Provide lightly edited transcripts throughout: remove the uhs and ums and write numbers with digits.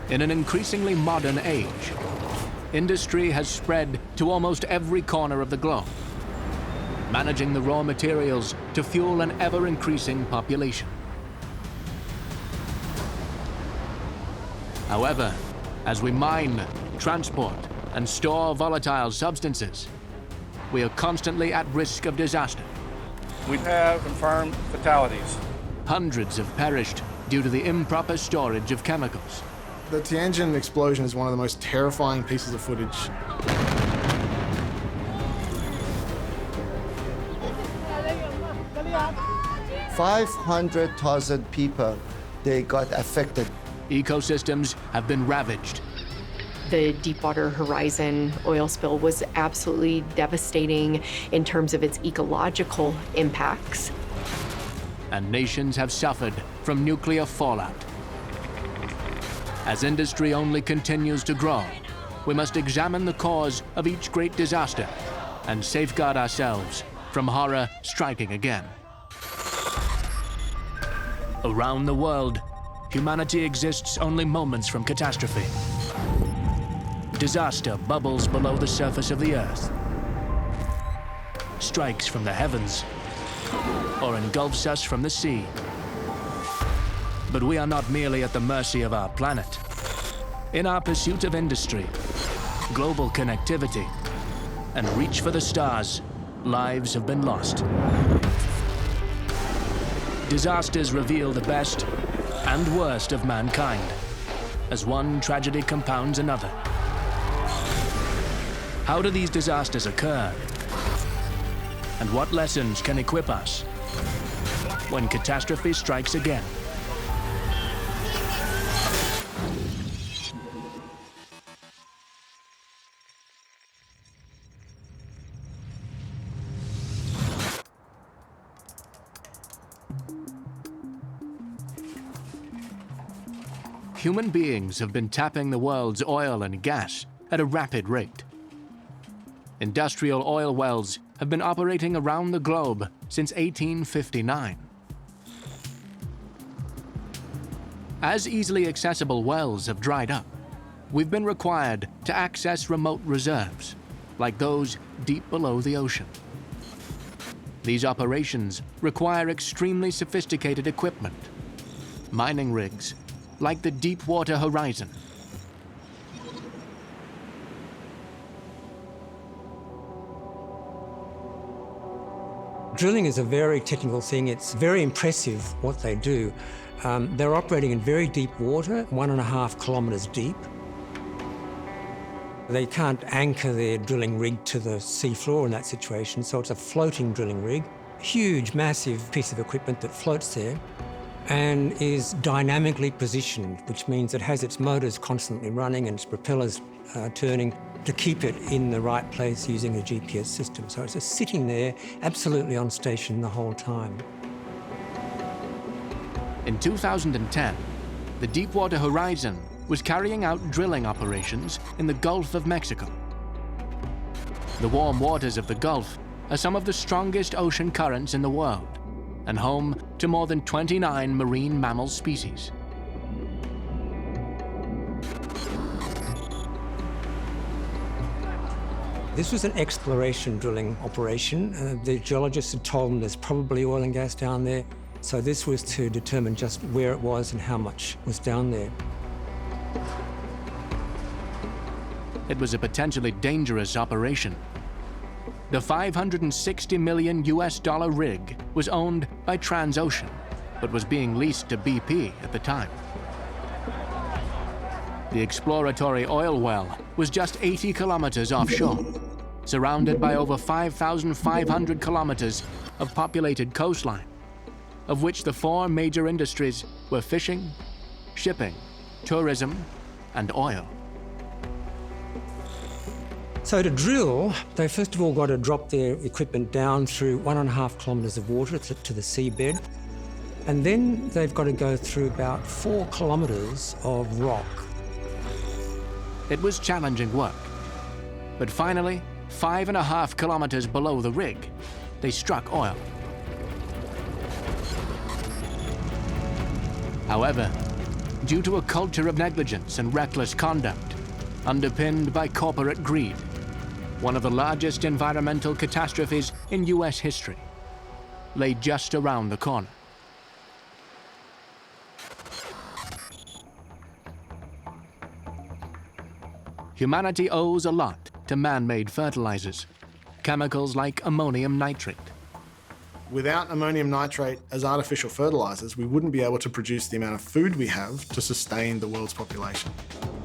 In an increasingly modern age, industry has spread to almost every corner of the globe, managing the raw materials to fuel an ever-increasing population. However, as we mine, transport, and store volatile substances, we are constantly at risk of disaster. We have confirmed fatalities. Hundreds have perished due to the improper storage of chemicals. The Tianjin explosion is one of the most terrifying pieces of footage. 500,000 people, they got affected. Ecosystems have been ravaged. The Deepwater Horizon oil spill was absolutely devastating in terms of its ecological impacts. And nations have suffered from nuclear fallout. As industry only continues to grow, we must examine the cause of each great disaster and safeguard ourselves from horror striking again. Around the world, humanity exists only moments from catastrophe. Disaster bubbles below the surface of the earth, strikes from the heavens, or engulfs us from the sea. But we are not merely at the mercy of our planet. In our pursuit of industry, global connectivity, and reach for the stars, lives have been lost. Disasters reveal the best and worst of mankind, as one tragedy compounds another. How do these disasters occur? And what lessons can equip us when catastrophe strikes again? Human beings have been tapping the world's oil and gas at a rapid rate. Industrial oil wells have been operating around the globe since 1859. As easily accessible wells have dried up, we've been required to access remote reserves, like those deep below the ocean. These operations require extremely sophisticated equipment, mining rigs, like the Deepwater Horizon. Drilling is a very technical thing. It's very impressive what they do. They're operating in very deep water, 1.5 kilometres deep. They can't anchor their drilling rig to the seafloor in that situation, so it's a floating drilling rig. Huge, massive piece of equipment that floats there and is dynamically positioned, which means it has its motors constantly running and its propellers turning to keep it in the right place using a GPS system. So it's just sitting there, absolutely on station the whole time. In 2010, the Deepwater Horizon was carrying out drilling operations in the Gulf of Mexico. The warm waters of the Gulf are some of the strongest ocean currents in the world and home to more than 29 marine mammal species. This was an exploration drilling operation. The geologists had told them there's probably oil and gas down there. So this was to determine just where it was and how much was down there. It was a potentially dangerous operation. The $560 million rig was owned by Transocean, but was being leased to BP at the time. The exploratory oil well was just 80 kilometers offshore, surrounded by over 5,500 kilometers of populated coastline, of which the 4 major industries were fishing, shipping, tourism, and oil. So to drill, they first of all got to drop their equipment down through 1.5 kilometres of water to the seabed. And then they've got to go through about 4 kilometres of rock. It was challenging work. But finally, 5.5 kilometers below the rig, they struck oil. However, due to a culture of negligence and reckless conduct, underpinned by corporate greed, one of the largest environmental catastrophes in US history lay just around the corner. Humanity owes a lot to man-made fertilizers, chemicals like ammonium nitrate. Without ammonium nitrate as artificial fertilizers, we wouldn't be able to produce the amount of food we have to sustain the world's population.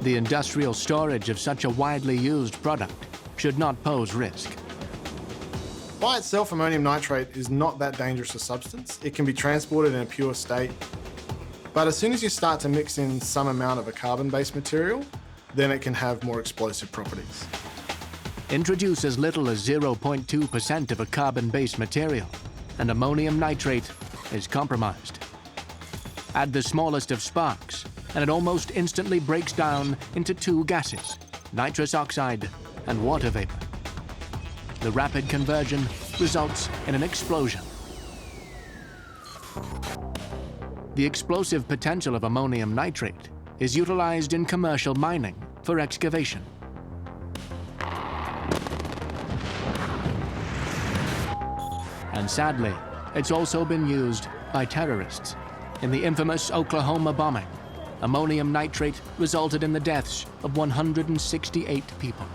The industrial storage of such a widely used product should not pose risk. By itself, ammonium nitrate is not that dangerous a substance. It can be transported in a pure state. But as soon as you start to mix in some amount of a carbon-based material, then it can have more explosive properties. Introduce as little as 0.2% of a carbon-based material, and ammonium nitrate is compromised. Add the smallest of sparks, and it almost instantly breaks down into two gases, nitrous oxide and water vapor. The rapid conversion results in an explosion. The explosive potential of ammonium nitrate is utilized in commercial mining for excavation. And sadly, it's also been used by terrorists. In the infamous Oklahoma bombing, ammonium nitrate resulted in the deaths of 168 people.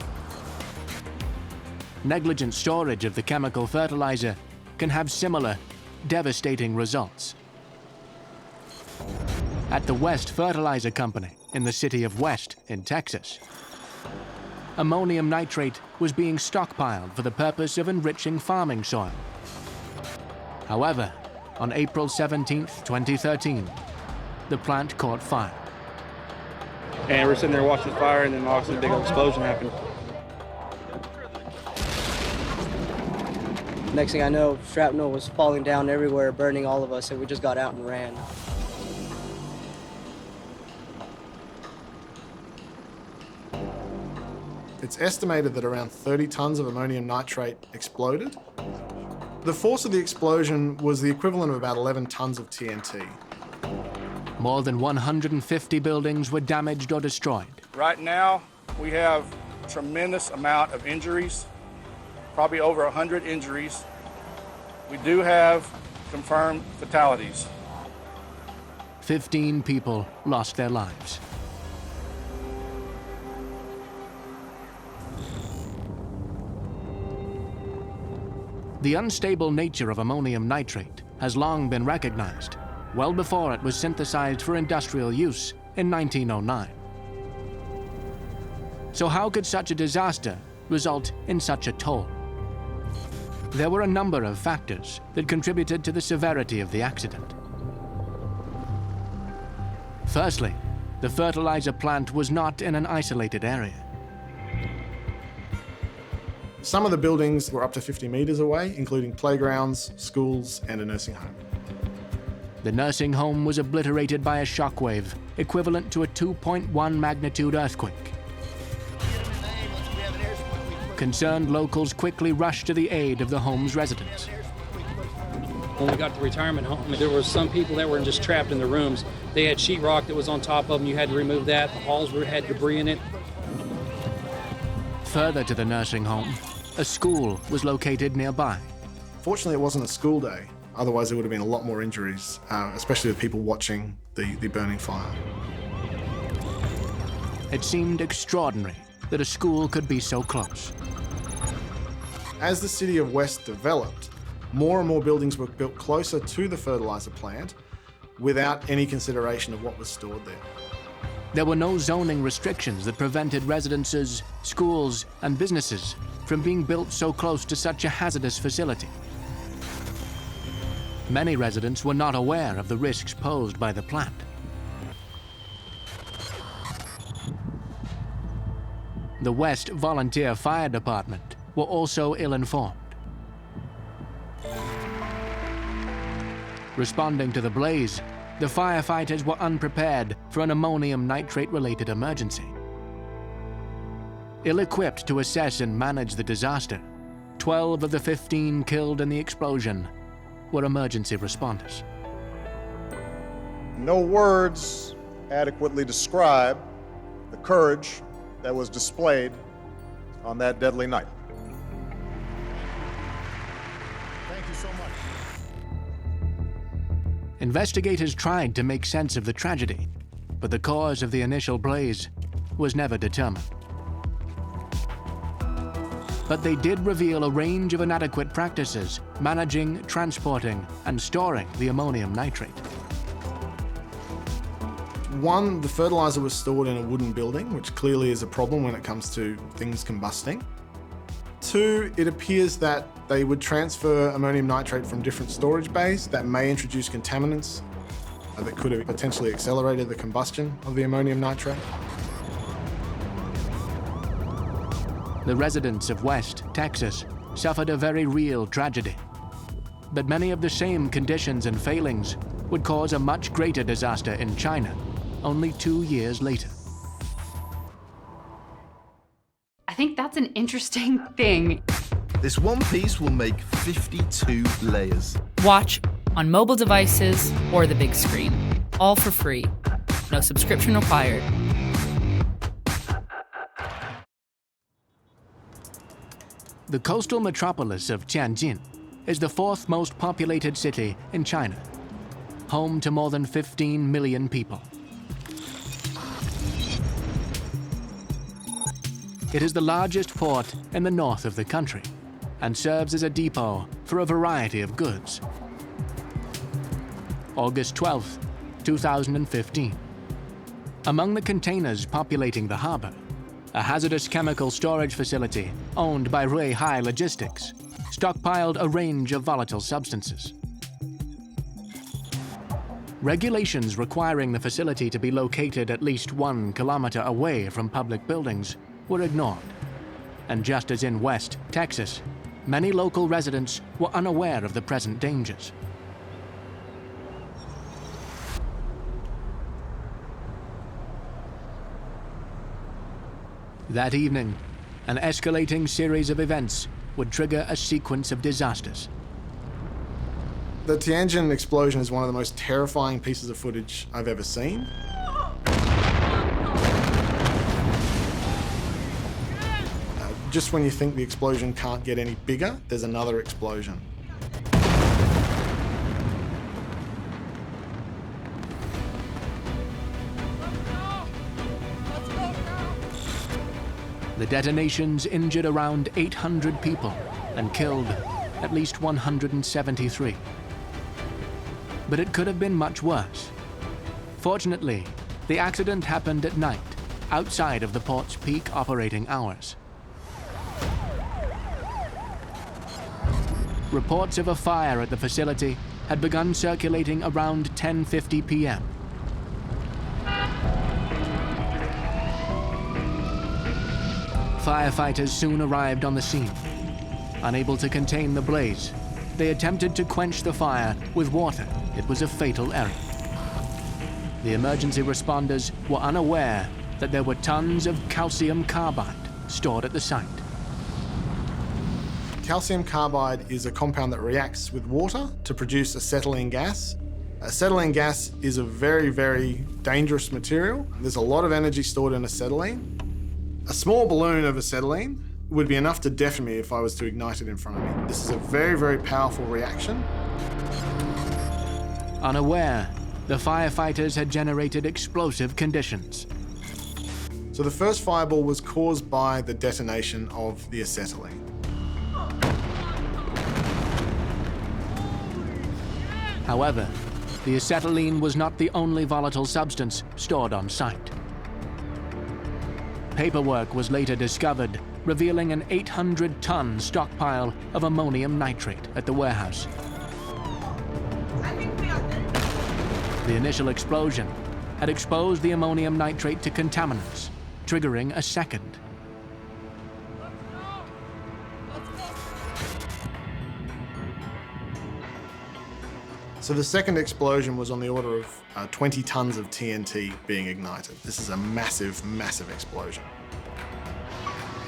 Negligent storage of the chemical fertilizer can have similar devastating results. At the West Fertilizer Company in the city of West in Texas, ammonium nitrate was being stockpiled for the purpose of enriching farming soil. However, on April 17, 2013, the plant caught fire. And we're sitting there watching the fire, and then all of a sudden a big explosion happened. Next thing I know, shrapnel was falling down everywhere, burning all of us, and we just got out and ran. It's estimated that around 30 tons of ammonium nitrate exploded. The force of the explosion was the equivalent of about 11 tons of TNT. More than 150 buildings were damaged or destroyed. Right now, we have a tremendous amount of injuries, probably over 100 injuries. We do have confirmed fatalities. 15 people lost their lives. The unstable nature of ammonium nitrate has long been recognized, well before it was synthesized for industrial use in 1909. So how could such a disaster result in such a toll? There were a number of factors that contributed to the severity of the accident. Firstly, the fertilizer plant was not in an isolated area. Some of the buildings were up to 50 meters away, including playgrounds, schools, and a nursing home. The nursing home was obliterated by a shockwave equivalent to a 2.1 magnitude earthquake. Concerned locals quickly rushed to the aid of the home's residents. When we got to the retirement home, there were some people that were just trapped in the rooms. They had sheetrock that was on top of them. You had to remove that. The halls had debris in it. Further to the nursing home, a school was located nearby. Fortunately, it wasn't a school day. Otherwise, there would have been a lot more injuries, especially with people watching the burning fire. It seemed extraordinary that a school could be so close. As the city of West developed, more and more buildings were built closer to the fertilizer plant without any consideration of what was stored there. There were no zoning restrictions that prevented residences, schools, and businesses from being built so close to such a hazardous facility. Many residents were not aware of the risks posed by the plant. The West Volunteer Fire Department were also ill-informed. Responding to the blaze, the firefighters were unprepared for an ammonium nitrate-related emergency. Ill-equipped to assess and manage the disaster, 12 of the 15 killed in the explosion were emergency responders. No words adequately describe the courage that was displayed on that deadly night. Thank you so much. Investigators tried to make sense of the tragedy, but the cause of the initial blaze was never determined. But they did reveal a range of inadequate practices managing, transporting, and storing the ammonium nitrate. One, the fertilizer was stored in a wooden building, which clearly is a problem when it comes to things combusting. Two, it appears that they would transfer ammonium nitrate from different storage bays that may introduce contaminants that could have potentially accelerated the combustion of the ammonium nitrate. The residents of West Texas suffered a very real tragedy. But many of the same conditions and failings would cause a much greater disaster in China only 2 years later. I think that's an interesting thing. This one piece will make 52 layers. Watch on mobile devices or the big screen. All for free. No subscription required. The coastal metropolis of Tianjin is the fourth most populated city in China, home to more than 15 million people. It is the largest port in the north of the country and serves as a depot for a variety of goods. August 12, 2015. Among the containers populating the harbor, a hazardous chemical storage facility owned by Rui Hai Logistics stockpiled a range of volatile substances. Regulations requiring the facility to be located at least 1 kilometer away from public buildings were ignored. And just as in West Texas, many local residents were unaware of the present dangers. That evening, an escalating series of events would trigger a sequence of disasters. The Tianjin explosion is one of the most terrifying pieces of footage I've ever seen. Just when you think the explosion can't get any bigger, there's another explosion. The detonations injured around 800 people and killed at least 173. But it could have been much worse. Fortunately, the accident happened at night, outside of the port's peak operating hours. Reports of a fire at the facility had begun circulating around 10:50 p.m. Firefighters soon arrived on the scene. Unable to contain the blaze, they attempted to quench the fire with water. It was a fatal error. The emergency responders were unaware that there were tons of calcium carbide stored at the site. Calcium carbide is a compound that reacts with water to produce acetylene gas. Acetylene gas is a very, very dangerous material. There's a lot of energy stored in acetylene. A small balloon of acetylene would be enough to deafen me if I was to ignite it in front of me. This is a very, very powerful reaction. Unaware, the firefighters had generated explosive conditions. So the first fireball was caused by the detonation of the acetylene. However, the acetylene was not the only volatile substance stored on site. Paperwork was later discovered, revealing an 800-ton stockpile of ammonium nitrate at the warehouse. The initial explosion had exposed the ammonium nitrate to contaminants, triggering a second. So the second explosion was on the order of 20 tons of TNT being ignited. This is a massive, massive explosion.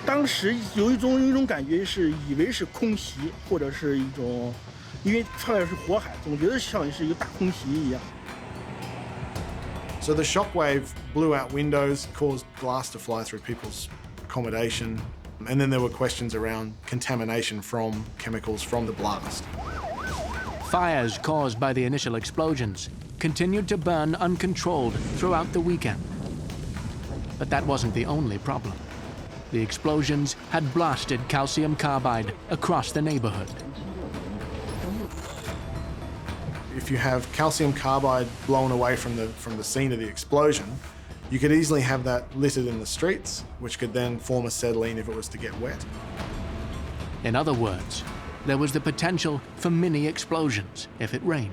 当时有一种感觉是以为是空袭，或者是一种，因为上面是火海，总觉得像是一个大空袭一样。So the shockwave blew out windows, caused glass to fly through people's accommodation, and then there were questions around contamination from chemicals from the blast. Fires caused by the initial explosions continued to burn uncontrolled throughout the weekend. But that wasn't the only problem. The explosions had blasted calcium carbide across the neighborhood. If you have calcium carbide blown away from the scene of the explosion, you could easily have that littered in the streets, which could then form acetylene if it was to get wet. In other words, there was the potential for mini explosions if it rained.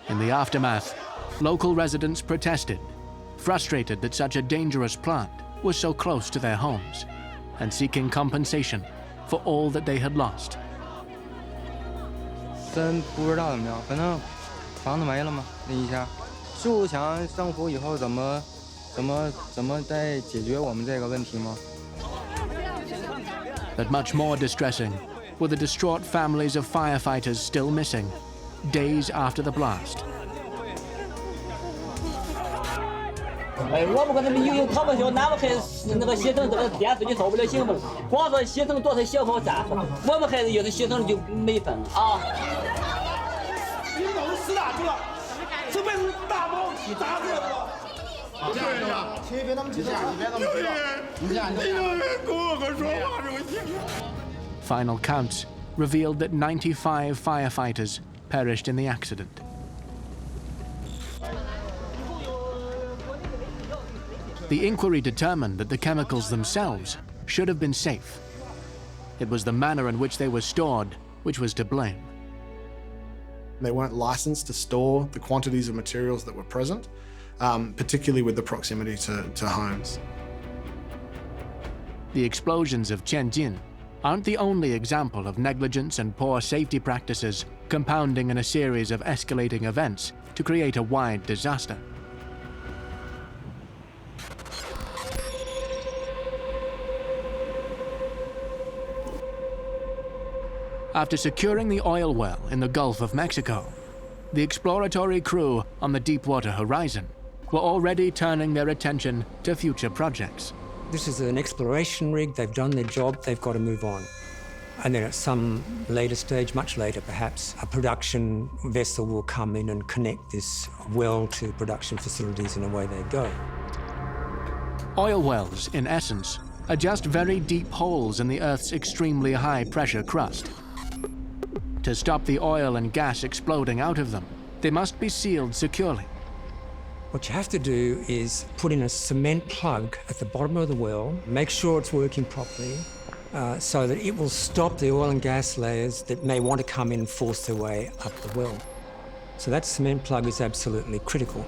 In the aftermath, local residents protested, frustrated that such a dangerous plant was so close to their homes, and seeking compensation for all that they had lost. 真不知道怎么样，反正房子没了嘛，那一下，就想政府以后怎么再解决我们这个问题吗？ But much more distressing were the distraught families of firefighters still missing, days after the blast. 我们跟他们有讨论，哪们还那个牺牲这个电视你受不了刑罚，光说牺牲多少消防战术，我们孩子要是牺牲就没分了啊！你都是死大住了，这辈子大毛皮打死了。对呀，别那么急，别那么急，你跟我说话这个情况。 Final counts revealed that 95 firefighters perished in the accident. The inquiry determined that the chemicals themselves should have been safe. It was the manner in which they were stored which was to blame. They weren't licensed to store the quantities of materials that were present, particularly with the proximity to homes. The explosions of Tianjin aren't the only example of negligence and poor safety practices compounding in a series of escalating events to create a wide disaster. After securing the oil well in the Gulf of Mexico, the exploratory crew on the Deepwater Horizon were already turning their attention to future projects. This is an exploration rig, they've done their job, they've got to move on. And then at some later stage, much later perhaps, a production vessel will come in and connect this well to production facilities and away they go. Oil wells, in essence, are just very deep holes in the Earth's extremely high-pressure crust. To stop the oil and gas exploding out of them, they must be sealed securely. What you have to do is put in a cement plug at the bottom of the well, make sure it's working properly, so that it will stop the oil and gas layers that may want to come in and force their way up the well. So that cement plug is absolutely critical.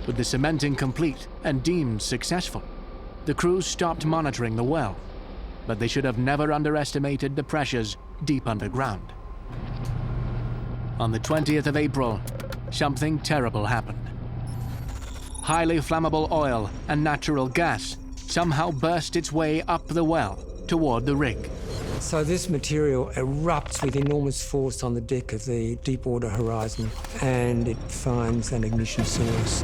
With the cementing complete and deemed successful, the crew stopped monitoring the well, but they should have never underestimated the pressures deep underground. On the 20th of April, something terrible happened. Highly flammable oil and natural gas somehow burst its way up the well toward the rig. So this material erupts with enormous force on the deck of the Deepwater Horizon, and it finds an ignition source.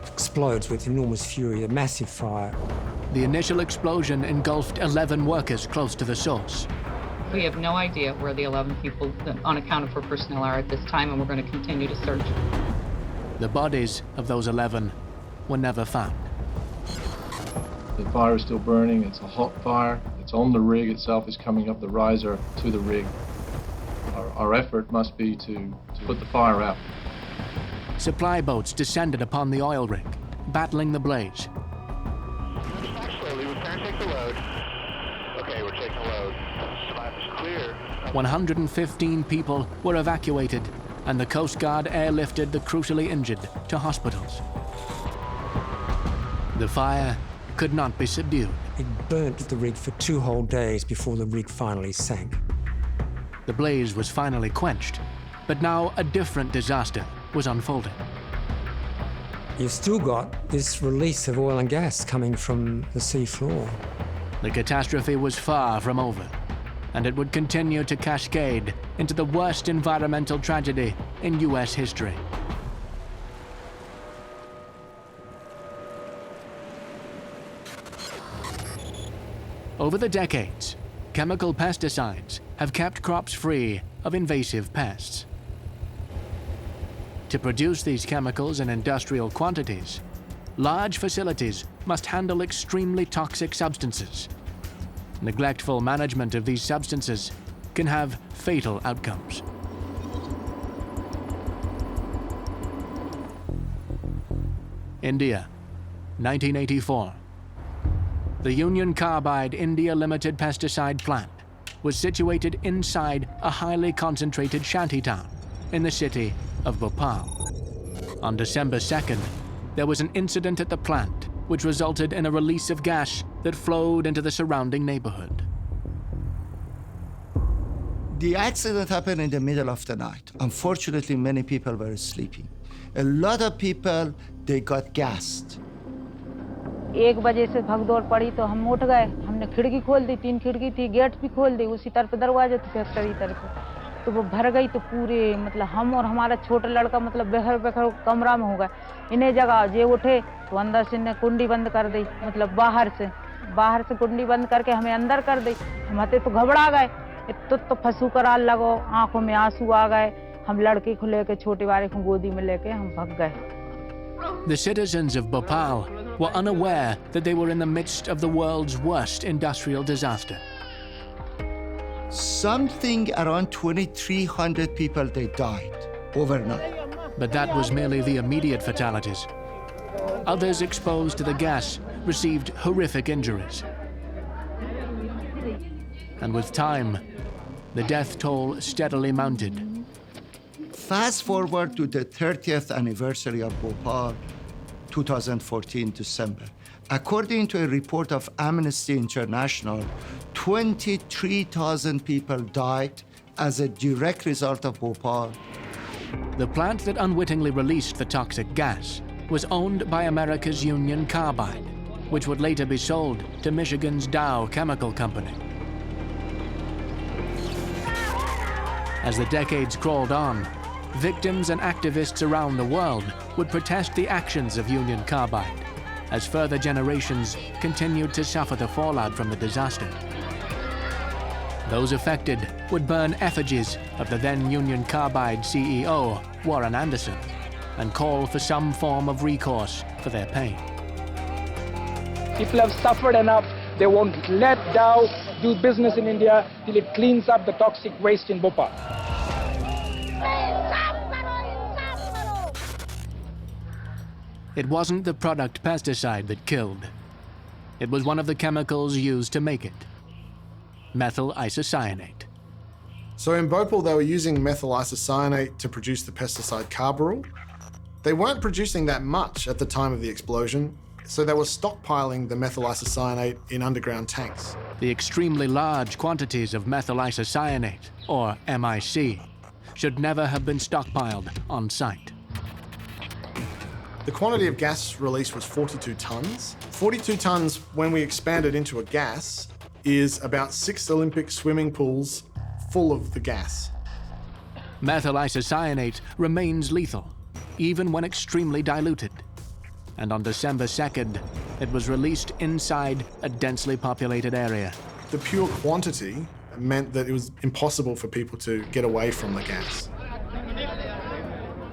Explodes with enormous fury, a massive fire. The initial explosion engulfed 11 workers close to the source. We have no idea where the 11 people unaccounted for personnel are at this time, and we're going to continue to search. The bodies of those 11 were never found. The fire is still burning. It's a hot fire. It's on the rig itself. It's coming up the riser to the rig. Our effort must be to put the fire out. Supply boats descended upon the oil rig, battling the blaze. Slowly, we can't take the load. Okay, we're taking the load. Slab is clear. 115 people were evacuated, and the Coast Guard airlifted the crucially injured to hospitals. The fire could not be subdued. It burnt the rig for 2 whole days before the rig finally sank. The blaze was finally quenched, but now a different disaster was unfolding. You've still got this release of oil and gas coming from the sea floor. The catastrophe was far from over, and it would continue to cascade into the worst environmental tragedy in US history. Over the decades, chemical pesticides have kept crops free of invasive pests. To produce these chemicals in industrial quantities, large facilities must handle extremely toxic substances. Neglectful management of these substances can have fatal outcomes. India, 1984. The Union Carbide India Limited pesticide plant was situated inside a highly concentrated shantytown in the city of Bhopal. On December 2nd, there was an incident at the plant which resulted in a release of gas that flowed into the surrounding neighborhood. The accident happened in the middle of the night. Unfortunately, many people were sleeping. A lot of people, they got gassed. 1 बजे से भगदौड़ पड़ी तो हम उठ गए। हमने खिड़की खोल दी, 3 खिड़की थी, गेट भी खोल दी, उसी तरफ दरवाजे थे फैक्ट्री तरफ। तो वो भर गई तो पूरे मतलब हम और हमारा छोटा लड़का मतलब बेहर कमरा में हो गए। इन्हें जगह जे उठे तो अंदर से ने कुंडी बंद कर दी, मतलब बाहर से कुंडी बंद करके हमें अंदर कर दी। हम आते तो घबरा गए, तो फंसू करार लगो, आंखों में आंसू आ गए। हम लड़के को लेके छोटे वाले को गोदी में लेके हम भाग गए। The citizens of Bhopal were unaware that they were in the midst of the world's worst industrial disaster. Something around 2,300 people, they died overnight. But that was merely the immediate fatalities. Others exposed to the gas received horrific injuries. And with time, the death toll steadily mounted. Fast forward to the 30th anniversary of Bhopal, 2014 December. According to a report of Amnesty International, 23,000 people died as a direct result of Bhopal. The plant that unwittingly released the toxic gas was owned by America's Union Carbide, which would later be sold to Michigan's Dow Chemical Company. As the decades crawled on, victims and activists around the world would protest the actions of Union Carbide as further generations continued to suffer the fallout from the disaster. Those affected would burn effigies of the then Union Carbide CEO, Warren Anderson, and call for some form of recourse for their pain. People have suffered enough. They won't let Dow do business in India till it cleans up the toxic waste in Bhopal. It wasn't the product pesticide that killed. It was one of the chemicals used to make it, methyl isocyanate. So in Bhopal, they were using methyl isocyanate to produce the pesticide carbaryl. They weren't producing that much at the time of the explosion, so they were stockpiling the methyl isocyanate in underground tanks. The extremely large quantities of methyl isocyanate, or MIC, should never have been stockpiled on site. The quantity of gas released was 42 tons. 42 tons, when we expand it into a gas, is about 6 Olympic swimming pools full of the gas. Methyl isocyanate remains lethal, even when extremely diluted. And on December 2nd, it was released inside a densely populated area. The pure quantity meant that it was impossible for people to get away from the gas.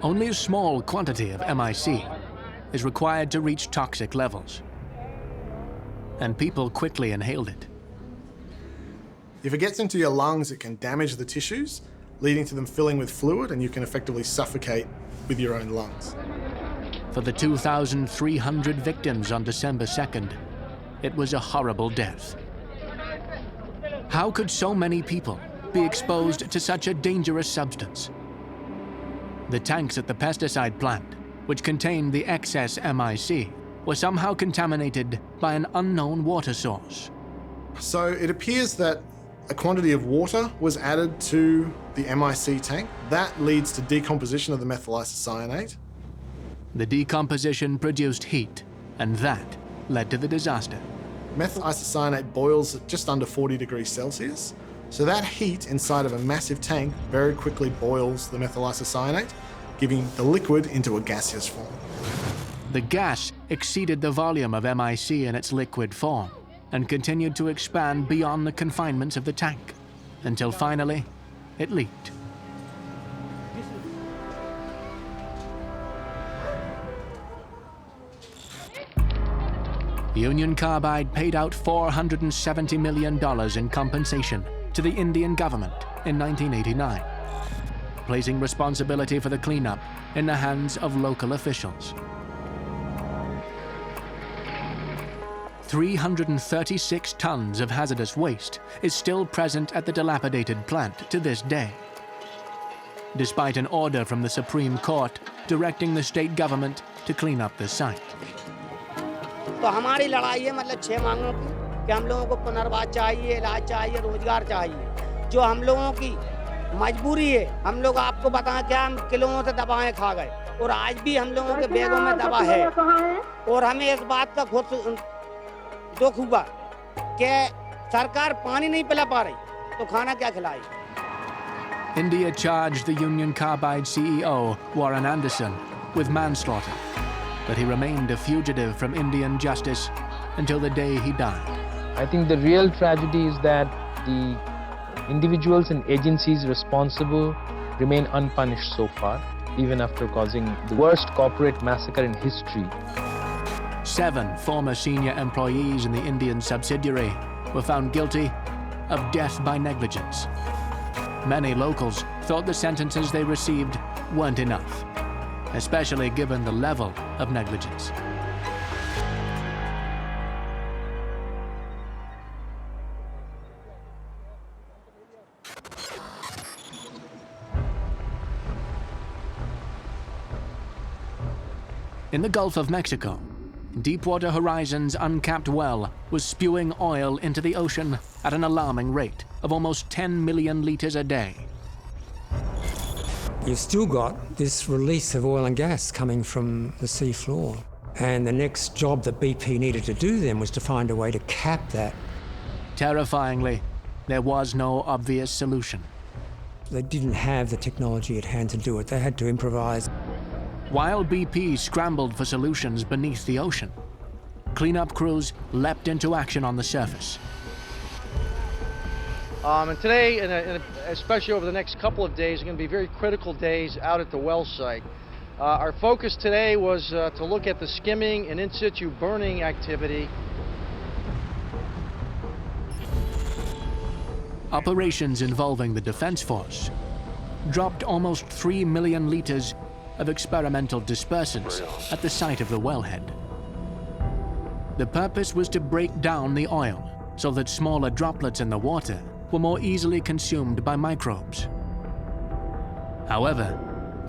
Only a small quantity of MIC is required to reach toxic levels. And people quickly inhaled it. If it gets into your lungs, it can damage the tissues, leading to them filling with fluid, and you can effectively suffocate with your own lungs. For the 2,300 victims on December 2nd, it was a horrible death. How could so many people be exposed to such a dangerous substance? The tanks at the pesticide plant, which contained the excess MIC, were somehow contaminated by an unknown water source. So it appears that a quantity of water was added to the MIC tank. That leads to decomposition of the methyl isocyanate. The decomposition produced heat, and that led to the disaster. Methyl isocyanate boils at just under 40 degrees Celsius. So that heat inside of a massive tank very quickly boils the methyl isocyanate, giving the liquid into a gaseous form. The gas exceeded the volume of MIC in its liquid form and continued to expand beyond the confinements of the tank, until finally it leaked. Union Carbide paid out $470 million in compensation to the Indian government in 1989, placing responsibility for the cleanup in the hands of local officials. 336 tons of hazardous waste is still present at the dilapidated plant to this day, despite an order from the Supreme Court directing the state government to clean up the site. तो हमारी लड़ाई है मतलब 6 मांगों की कि हम लोगों को पुनर्वास चाहिए, इलाज चाहिए, रोजगार चाहिए, जो हम लोगों की मजबूरी है। हम लोग आपको बताएं क्या हम किलोओं से दवाएं खा गए और आज भी हम लोगों के बैगों में दवा है और हमें इस बात का खुद दुख हुआ कि सरकार पानी नहीं पिला पा रही तो खाना क्या खिलाई। India charged the Union Carbide CEO, Warren Anderson, with manslaughter, but he remained a fugitive from Indian justice until the day he died. I think the real tragedy is that the individuals and agencies responsible remain unpunished so far, even after causing the worst corporate massacre in history. 7 former senior employees in the Indian subsidiary were found guilty of death by negligence. Many locals thought the sentences they received weren't enough, especially given the level of negligence. In the Gulf of Mexico, Deepwater Horizon's uncapped well was spewing oil into the ocean at an alarming rate of almost 10 million liters a day. You've still got this release of oil and gas coming from the sea floor. And the next job that BP needed to do then was to find a way to cap that. Terrifyingly, there was no obvious solution. They didn't have the technology at hand to do it. They had to improvise. While BP scrambled for solutions beneath the ocean, cleanup crews leapt into action on the surface. And today, especially over the next couple of days, are going to be very critical days out at the well site. Our focus today was to look at the skimming and in-situ burning activity. Operations involving the Defense Force dropped almost 3 million liters of experimental dispersants at the site of the wellhead. The purpose was to break down the oil so that smaller droplets in the water were more easily consumed by microbes. However,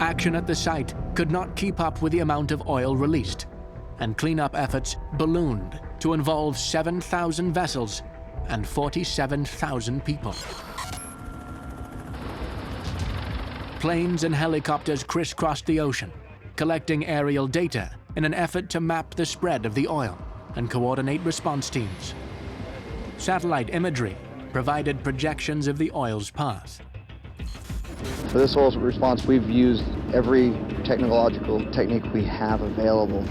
action at the site could not keep up with the amount of oil released, and cleanup efforts ballooned to involve 7,000 vessels and 47,000 people. Planes and helicopters crisscrossed the ocean, collecting aerial data in an effort to map the spread of the oil and coordinate response teams. Satellite imagery provided projections of the oil's path. For this oil response, we've used every technological technique we have available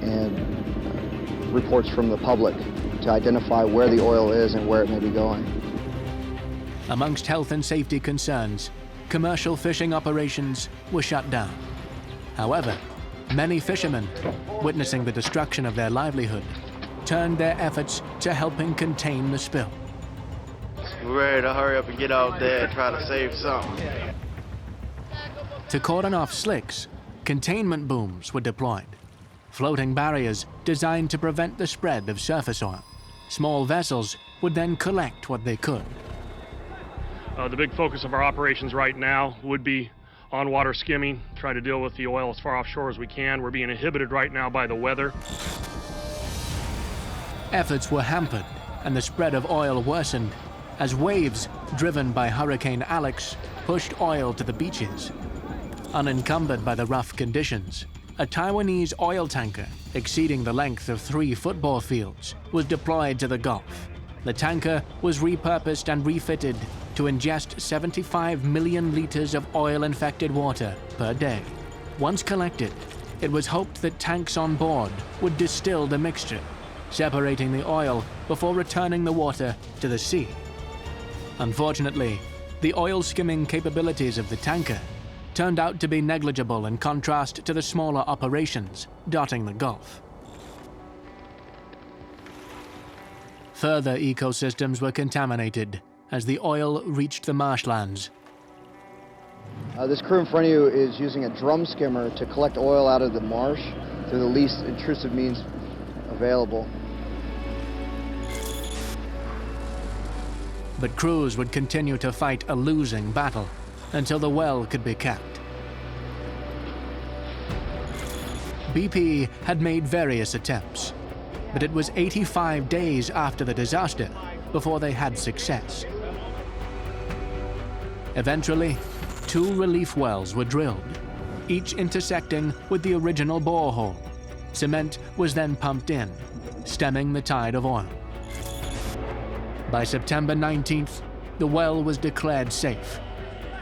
and reports from the public to identify where the oil is and where it may be going. Amongst health and safety concerns, commercial fishing operations were shut down. However, many fishermen, witnessing the destruction of their livelihood, turned their efforts to helping contain the spill. We're ready to hurry up and get out there and try to save something. To cordon off slicks, containment booms were deployed, floating barriers designed to prevent the spread of surface oil. Small vessels would then collect what they could. The big focus of our operations right now would be on-water skimming, try to deal with the oil as far offshore as we can. We're being inhibited right now by the weather. Efforts were hampered, and the spread of oil worsened as waves driven by Hurricane Alex pushed oil to the beaches. Unencumbered by the rough conditions, a Taiwanese oil tanker exceeding the length of 3 football fields was deployed to the Gulf. The tanker was repurposed and refitted to ingest 75 million liters of oil-infected water per day. Once collected, it was hoped that tanks on board would distill the mixture, separating the oil before returning the water to the sea. Unfortunately, the oil skimming capabilities of the tanker turned out to be negligible in contrast to the smaller operations dotting the Gulf. Further ecosystems were contaminated as the oil reached the marshlands. This crew in front of you is using a drum skimmer to collect oil out of the marsh through the least intrusive means available. But crews would continue to fight a losing battle until the well could be capped. BP had made various attempts, but it was 85 days after the disaster before they had success. Eventually, 2 relief wells were drilled, each intersecting with the original borehole. Cement was then pumped in, stemming the tide of oil. By September 19th, the well was declared safe,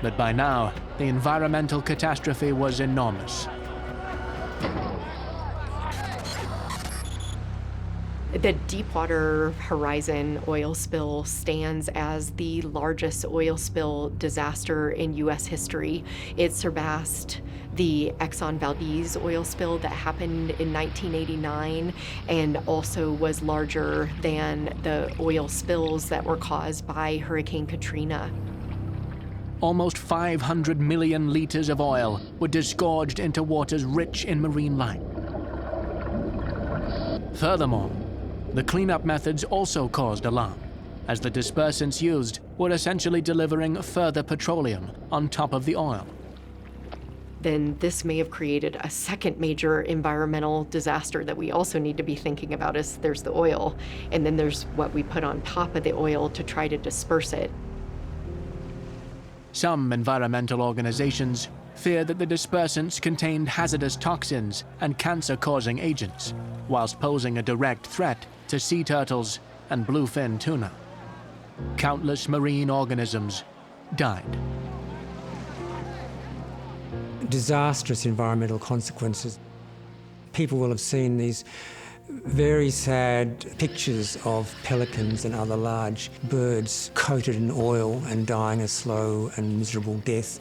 but by now, the environmental catastrophe was enormous. The Deepwater Horizon oil spill stands as the largest oil spill disaster in U.S. history. It surpassed the Exxon Valdez oil spill that happened in 1989 and also was larger than the oil spills that were caused by Hurricane Katrina. Almost 500 million liters of oil were disgorged into waters rich in marine life. Furthermore, the cleanup methods also caused alarm, as the dispersants used were essentially delivering further petroleum on top of the oil. Then this may have created a second major environmental disaster that we also need to be thinking about. Is there's the oil, and then there's what we put on top of the oil to try to disperse it. Some environmental organizations fear that the dispersants contained hazardous toxins and cancer-causing agents, whilst posing a direct threat to sea turtles and bluefin tuna. Countless marine organisms died. Disastrous environmental consequences. People will have seen these very sad pictures of pelicans and other large birds coated in oil and dying a slow and miserable death.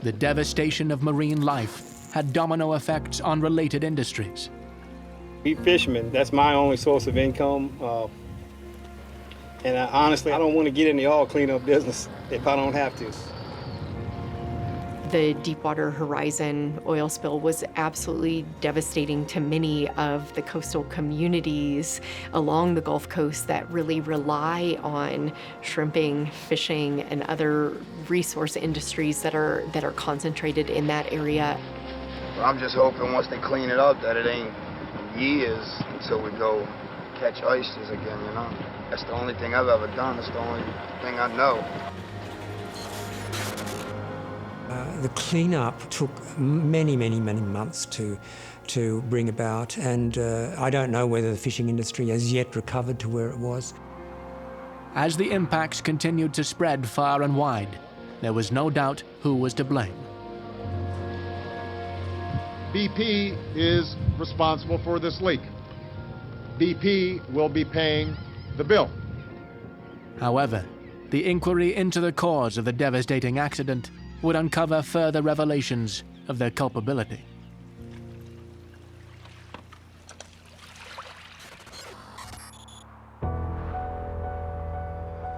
The devastation of marine life had domino effects on related industries. We fishermen, that's my only source of income. And honestly, I don't want to get in the oil cleanup business if I don't have to. The Deepwater Horizon oil spill was absolutely devastating to many of the coastal communities along the Gulf Coast that really rely on shrimping, fishing, and other resource industries that are concentrated in that area. I'm just hoping once they clean it up that it ain't years until we go catch oysters again, you know? That's the only thing I've ever done. That's the only thing I know. The cleanup took many months to bring about, and I don't know whether the fishing industry has yet recovered to where it was. As the impacts continued to spread far and wide, there was no doubt who was to blame. BP is responsible for this leak. BP will be paying the bill. However, the inquiry into the cause of the devastating accident would uncover further revelations of their culpability.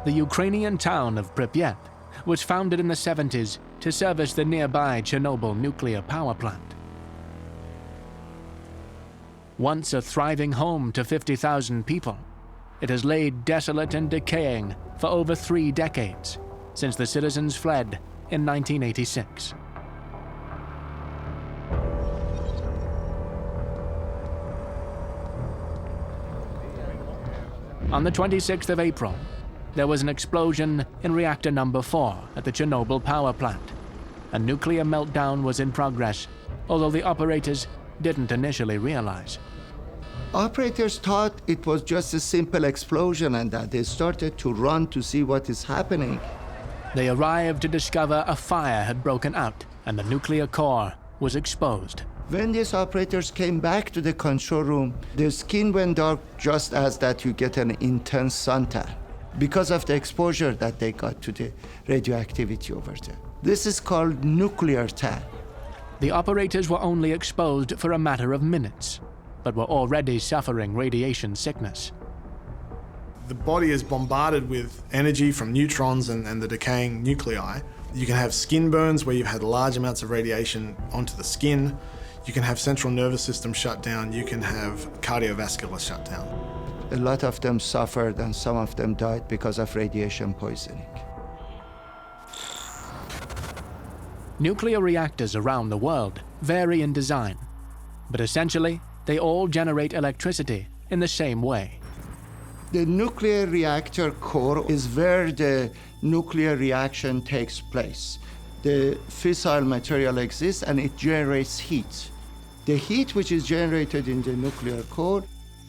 The Ukrainian town of Pripyat was founded in the 70s to service the nearby Chernobyl nuclear power plant. Once a thriving home to 50,000 people, it has laid desolate and decaying for over 3 decades, since the citizens fled in 1986. On the 26th of April, there was an explosion in reactor number 4 at the Chernobyl power plant, A nuclear meltdown was in progress, although the operators didn't initially realize. Operators thought it was just a simple explosion and that they started to run to see what is happening. They arrived to discover a fire had broken out and the nuclear core was exposed. When these operators came back to the control room, their skin went dark just as that you get an intense suntan because of the exposure that they got to the radioactivity over there. This is called nuclear tan. The operators were only exposed for a matter of minutes, but were already suffering radiation sickness. The body is bombarded with energy from neutrons and the decaying nuclei. You can have skin burns where you've had large amounts of radiation onto the skin. You can have central nervous system shut down. You can have cardiovascular shutdown. A lot of them suffered and some of them died because of radiation poisoning. Nuclear reactors around the world vary in design, but essentially they all generate electricity in the same way. The nuclear reactor core is where the nuclear reaction takes place. The fissile material exists and it generates heat. The heat which is generated in the nuclear core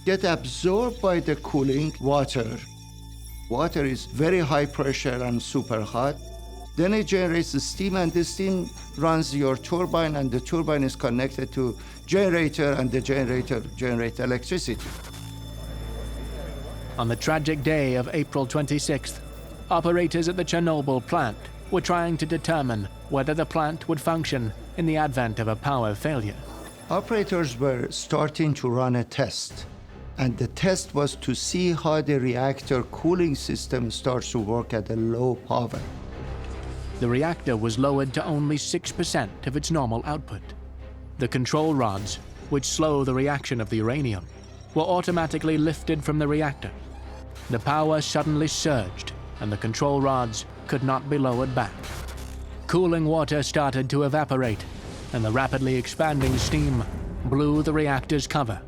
gets absorbed by the cooling water. Water is very high pressure and super hot. Then it generates the steam, and the steam runs your turbine, and the turbine is connected to generator, and the generator generates electricity. On the tragic day of April 26th, operators at the Chernobyl plant were trying to determine whether the plant would function in the advent of a power failure. Operators were starting to run a test, and the test was to see how the reactor cooling system starts to work at a low power. The reactor was lowered to only 6% of its normal output. The control rods, which slow the reaction of the uranium, were automatically lifted from the reactor. The power suddenly surged, and the control rods could not be lowered back. Cooling water started to evaporate, and the rapidly expanding steam blew the reactor's cover.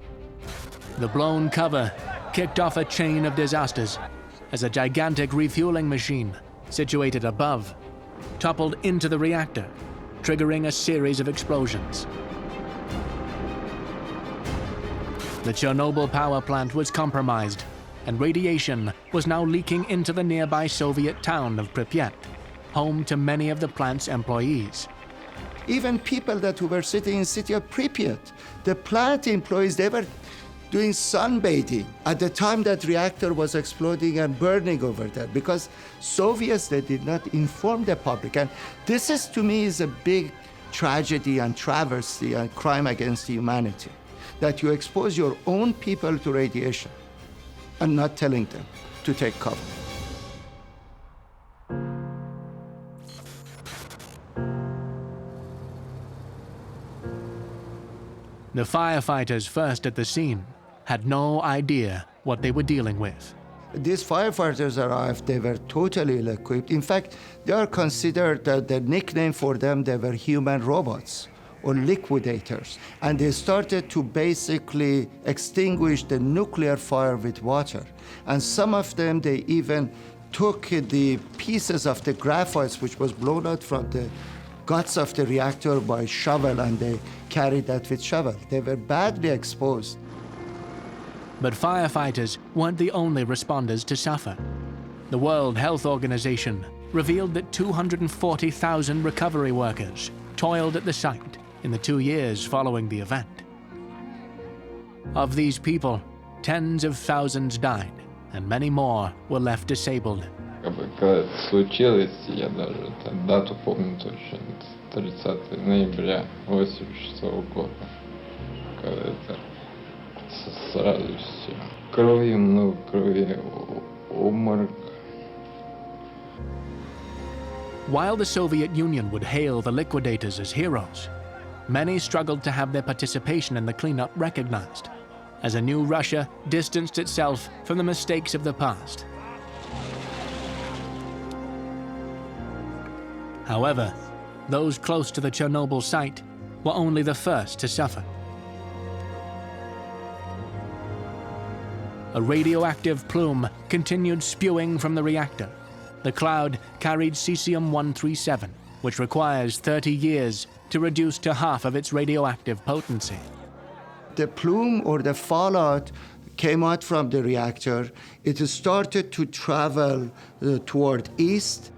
The blown cover kicked off a chain of disasters as a gigantic refueling machine situated above toppled into the reactor, triggering a series of explosions. The Chernobyl power plant was compromised, and radiation was now leaking into the nearby Soviet town of Pripyat, home to many of the plant's employees. Even people that were sitting in the city of Pripyat, the plant employees, they were doing sunbathing at the time that reactor was exploding and burning over there, because Soviets, they did not inform the public. And this is, to me, is a big tragedy and travesty and crime against humanity, that you expose your own people to radiation and not telling them to take cover. The firefighters first at the scene had no idea what they were dealing with. These firefighters arrived, they were totally ill-equipped. In fact, they are considered, the nickname for them, they were human robots or liquidators. And they started to basically extinguish the nuclear fire with water. And some of them, they even took the pieces of the graphites which was blown out from the guts of the reactor by shovel, and they carried that with shovel. They were badly exposed. But firefighters weren't the only responders to suffer. The World Health Organization revealed that 240,000 recovery workers toiled at the site in the 2 years following the event. Of these people, tens of thousands died, and many more were left disabled. Когда это случилось, я даже дату помню точно, 30 ноября 1986 года, когда это сразу все. Крови, много крови, обморок. While the Soviet Union would hail the liquidators as heroes, many struggled to have their participation in the cleanup recognized, as a new Russia distanced itself from the mistakes of the past. However, those close to the Chernobyl site were only the first to suffer. A radioactive plume continued spewing from the reactor. The cloud carried cesium-137, which requires 30 years to reduce to half of its radioactive potency. The plume or the fallout came out from the reactor. It started to travel toward east.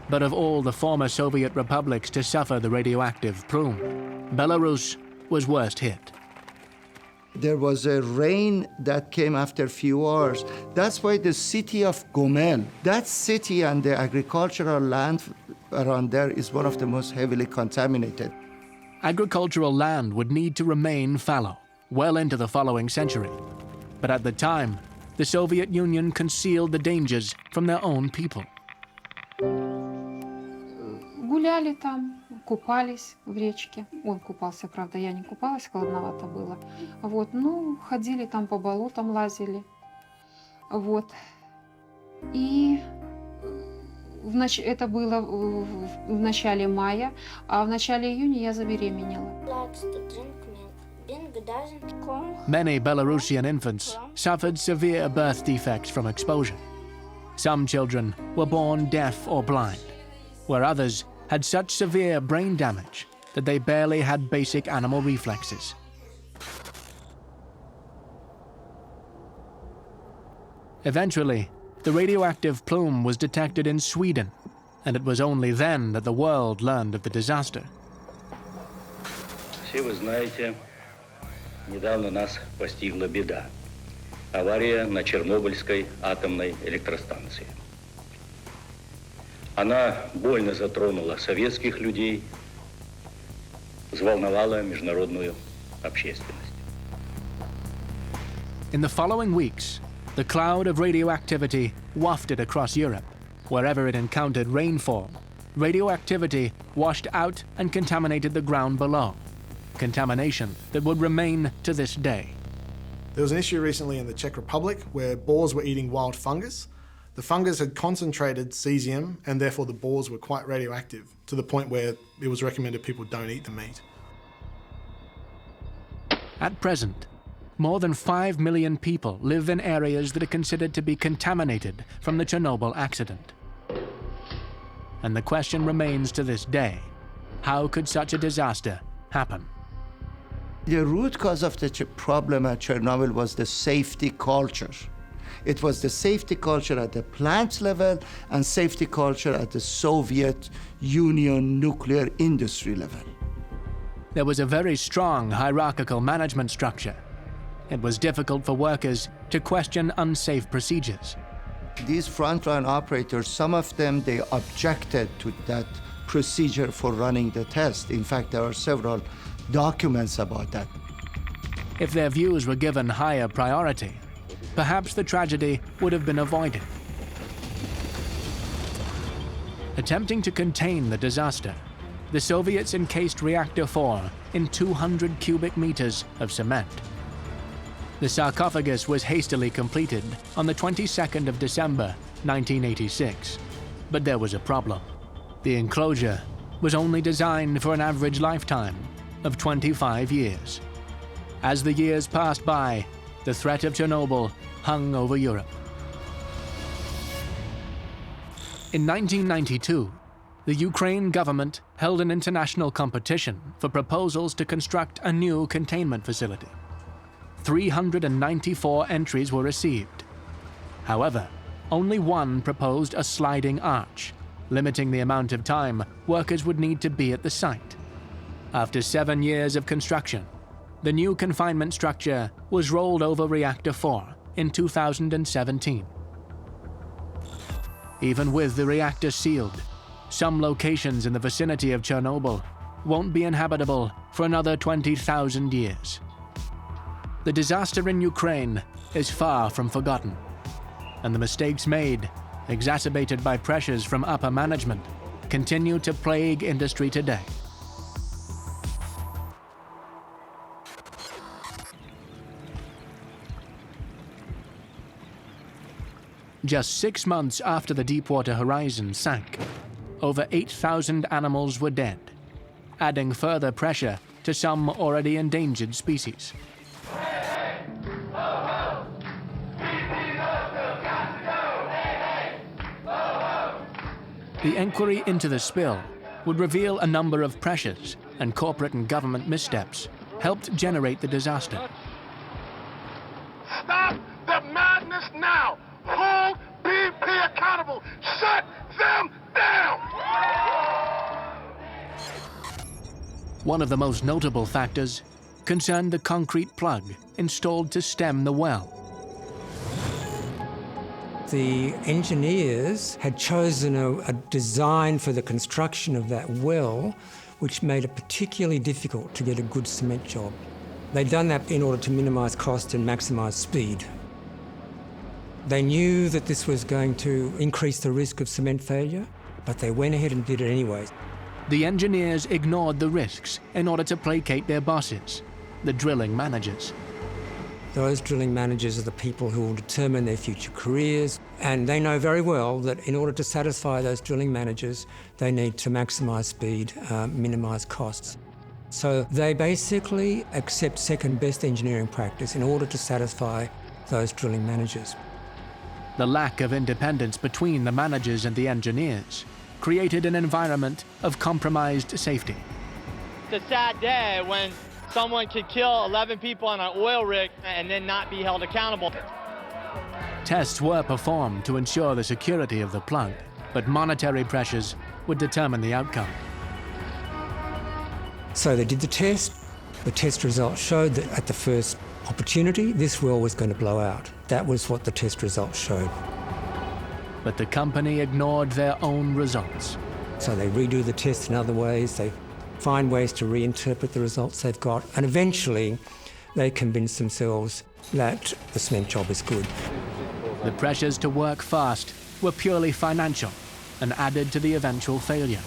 But of all the former Soviet republics to suffer the radioactive plume, Belarus was worst hit. There was a rain that came after a few hours. That's why the city of Gomel, that city and the agricultural land around there is one of the most heavily contaminated. Agricultural land would need to remain fallow well into the following century. But at the time, the Soviet Union concealed the dangers from their own people. Гуляли там, купались в речке. Он купался, правда, я не купалась, холодновато было. Вот, ну, ходили там по болотам, лазили. Вот. И это было в начале мая, а в начале июня я забеременела. Many Belarusian infants suffered severe birth defects from exposure. Some children were born deaf or blind, where others had such severe brain damage that they barely had basic animal reflexes. Eventually, the radioactive plume was detected in Sweden, and it was only then that the world learned of the disaster. Все вы знаете, недавно нас постигла беда. Авария на Чернобыльской атомной электростанции. Она больно затронула советских людей, взволновала международную общественность. In the following weeks, the cloud of radioactivity wafted across Europe. Wherever it encountered rainfall, radioactivity washed out and contaminated the ground below. Contamination that would remain to this day. There was an issue recently in the Czech Republic where boars were eating wild fungus. The fungus had concentrated cesium, and therefore the boars were quite radioactive, to the point where it was recommended people don't eat the meat. At present, more than 5 million people live in areas that are considered to be contaminated from the Chernobyl accident. And the question remains to this day, how could such a disaster happen? The root cause of the problem at Chernobyl was the safety culture. It was the safety culture at the plant level and safety culture at the Soviet Union nuclear industry level. There was a very strong hierarchical management structure. It was difficult for workers to question unsafe procedures. These frontline operators, some of them, they objected to that procedure for running the test. In fact, there are several documents about that. If their views were given higher priority, perhaps the tragedy would have been avoided. Attempting to contain the disaster, the Soviets encased Reactor 4 in 200 cubic meters of cement. The sarcophagus was hastily completed on the 22nd of December, 1986. But there was a problem. The enclosure was only designed for an average lifetime of 25 years. As the years passed by, the threat of Chernobyl hung over Europe. In 1992, the Ukraine government held an international competition for proposals to construct a new containment facility. 394 entries were received. However, only one proposed a sliding arch, limiting the amount of time workers would need to be at the site. After 7 years of construction, the new confinement structure was rolled over Reactor 4 in 2017. Even with the reactor sealed, some locations in the vicinity of Chernobyl won't be inhabitable for another 20,000 years. The disaster in Ukraine is far from forgotten, and the mistakes made, exacerbated by pressures from upper management, continue to plague industry today. Just 6 months after the Deepwater Horizon sank, over 8,000 animals were dead, adding further pressure to some already endangered species. The inquiry into the spill would reveal a number of pressures and corporate and government missteps helped generate the disaster. Stop the madness now! Hold BP accountable! Shut them down! One of the most notable factors concerned the concrete plug installed to stem the well. The engineers had chosen a design for the construction of that well which made it particularly difficult to get a good cement job. They'd done that in order to minimise cost and maximise speed. They knew that this was going to increase the risk of cement failure, but they went ahead and did it anyway. The engineers ignored the risks in order to placate their bosses, the drilling managers. Those drilling managers are the people who will determine their future careers, and they know very well that in order to satisfy those drilling managers, they need to maximise speed, minimise costs. So they basically accept second-best engineering practice in order to satisfy those drilling managers. The lack of independence between the managers and the engineers created an environment of compromised safety. It's a sad day when someone could kill 11 people on an oil rig and then not be held accountable. Tests were performed to ensure the security of the plug, but monetary pressures would determine the outcome. So they did the test. The test results showed that at the first opportunity, this well was going to blow out. That was what the test results showed. But the company ignored their own results. So they redo the test in other ways. They find ways to reinterpret the results they've got, and eventually they convince themselves that the cement job is good. The pressures to work fast were purely financial and added to the eventual failure.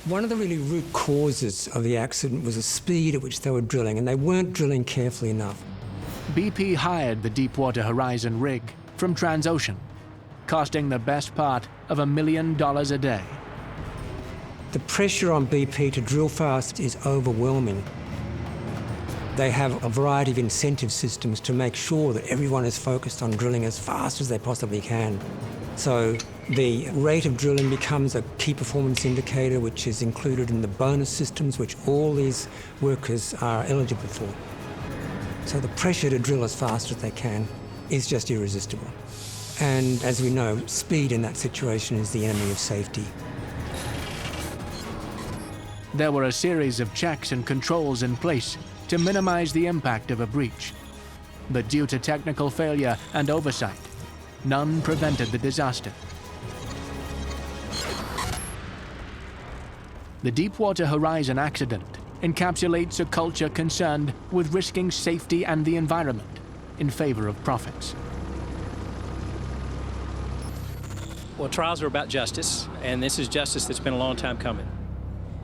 One of the really root causes of the accident was the speed at which they were drilling, and they weren't drilling carefully enough. BP hired the Deepwater Horizon rig from Transocean, costing the best part of $1 million a day. The pressure on BP to drill fast is overwhelming. They have a variety of incentive systems to make sure that everyone is focused on drilling as fast as they possibly can. So the rate of drilling becomes a key performance indicator, which is included in the bonus systems, which all these workers are eligible for. So the pressure to drill as fast as they can is just irresistible. And as we know, speed in that situation is the enemy of safety. There were a series of checks and controls in place to minimize the impact of a breach. But due to technical failure and oversight, none prevented the disaster. The Deepwater Horizon accident encapsulates a culture concerned with risking safety and the environment in favor of profits. Well, trials are about justice, and this is justice that's been a long time coming.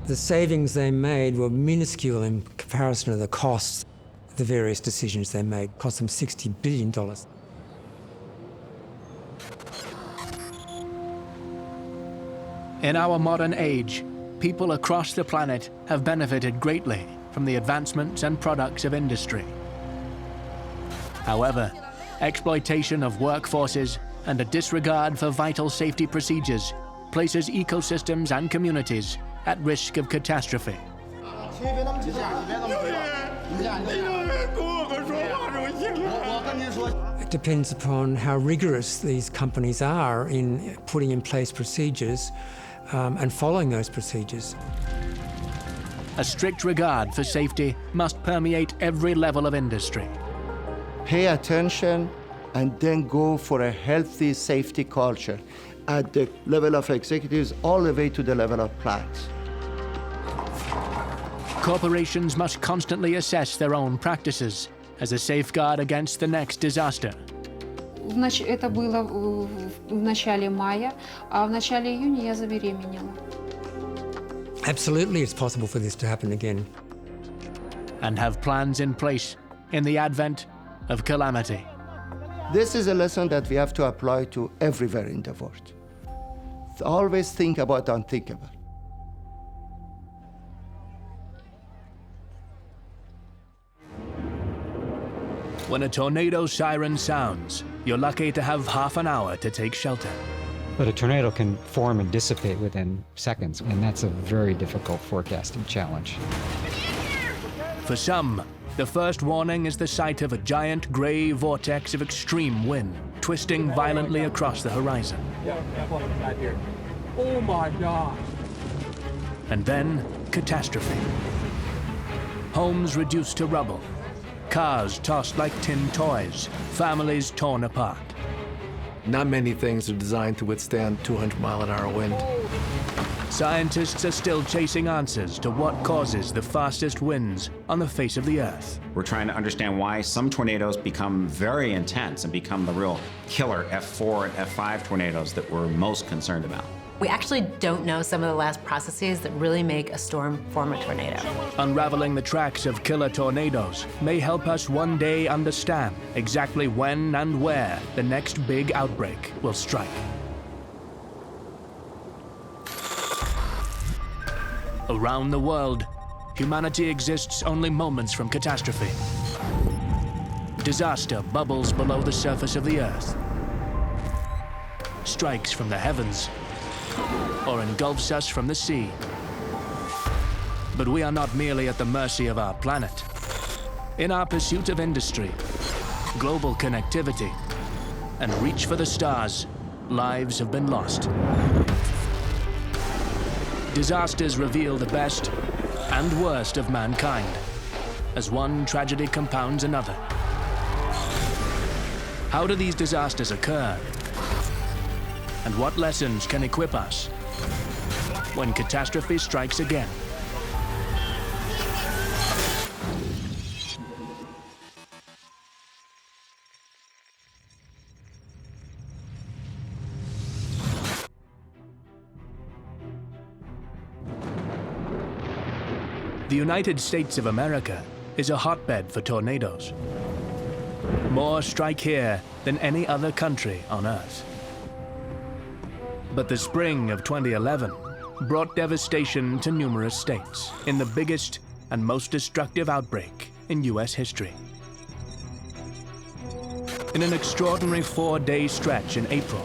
The savings they made were minuscule in comparison to the costs of the various decisions they made. It cost them $60 billion. In our modern age, people across the planet have benefited greatly from the advancements and products of industry. However, exploitation of workforces and a disregard for vital safety procedures places ecosystems and communities at risk of catastrophe. It depends upon how rigorous these companies are in putting in place procedures and following those procedures. A strict regard for safety must permeate every level of industry. Pay attention and then go for a healthy safety culture at the level of executives all the way to the level of plants. Corporations must constantly assess their own practices as a safeguard against the next disaster. Это было в начале мая, а в начале июня я забеременела. Absolutely, it's possible for this to happen again. And have plans in place in the advent of calamity. This is a lesson that we have to apply to everywhere in the world. Always think about the unthinkable. When a tornado siren sounds, you're lucky to have half an hour to take shelter. But a tornado can form and dissipate within seconds, and that's a very difficult forecasting challenge. For some, the first warning is the sight of a giant gray vortex of extreme wind, twisting violently across the horizon. Oh my God. And then, catastrophe. Homes reduced to rubble, cars tossed like tin toys, families torn apart. Not many things are designed to withstand 200-mile-an-hour wind. Scientists are still chasing answers to what causes the fastest winds on the face of the Earth. We're trying to understand why some tornadoes become very intense and become the real killer F4 and F5 tornadoes that we're most concerned about. We actually don't know some of the last processes that really make a storm form a tornado. Unraveling the tracks of killer tornadoes may help us one day understand exactly when and where the next big outbreak will strike. Around the world, humanity exists only moments from catastrophe. Disaster bubbles below the surface of the Earth, strikes from the heavens, or engulfs us from the sea. But we are not merely at the mercy of our planet. In our pursuit of industry, global connectivity, and reach for the stars, lives have been lost. Disasters reveal the best and worst of mankind, as one tragedy compounds another. How do these disasters occur? And what lessons can equip us when catastrophe strikes again? The United States of America is a hotbed for tornadoes. More strike here than any other country on Earth. But the spring of 2011 brought devastation to numerous states in the biggest and most destructive outbreak in U.S. history. In an extraordinary 4-day stretch in April,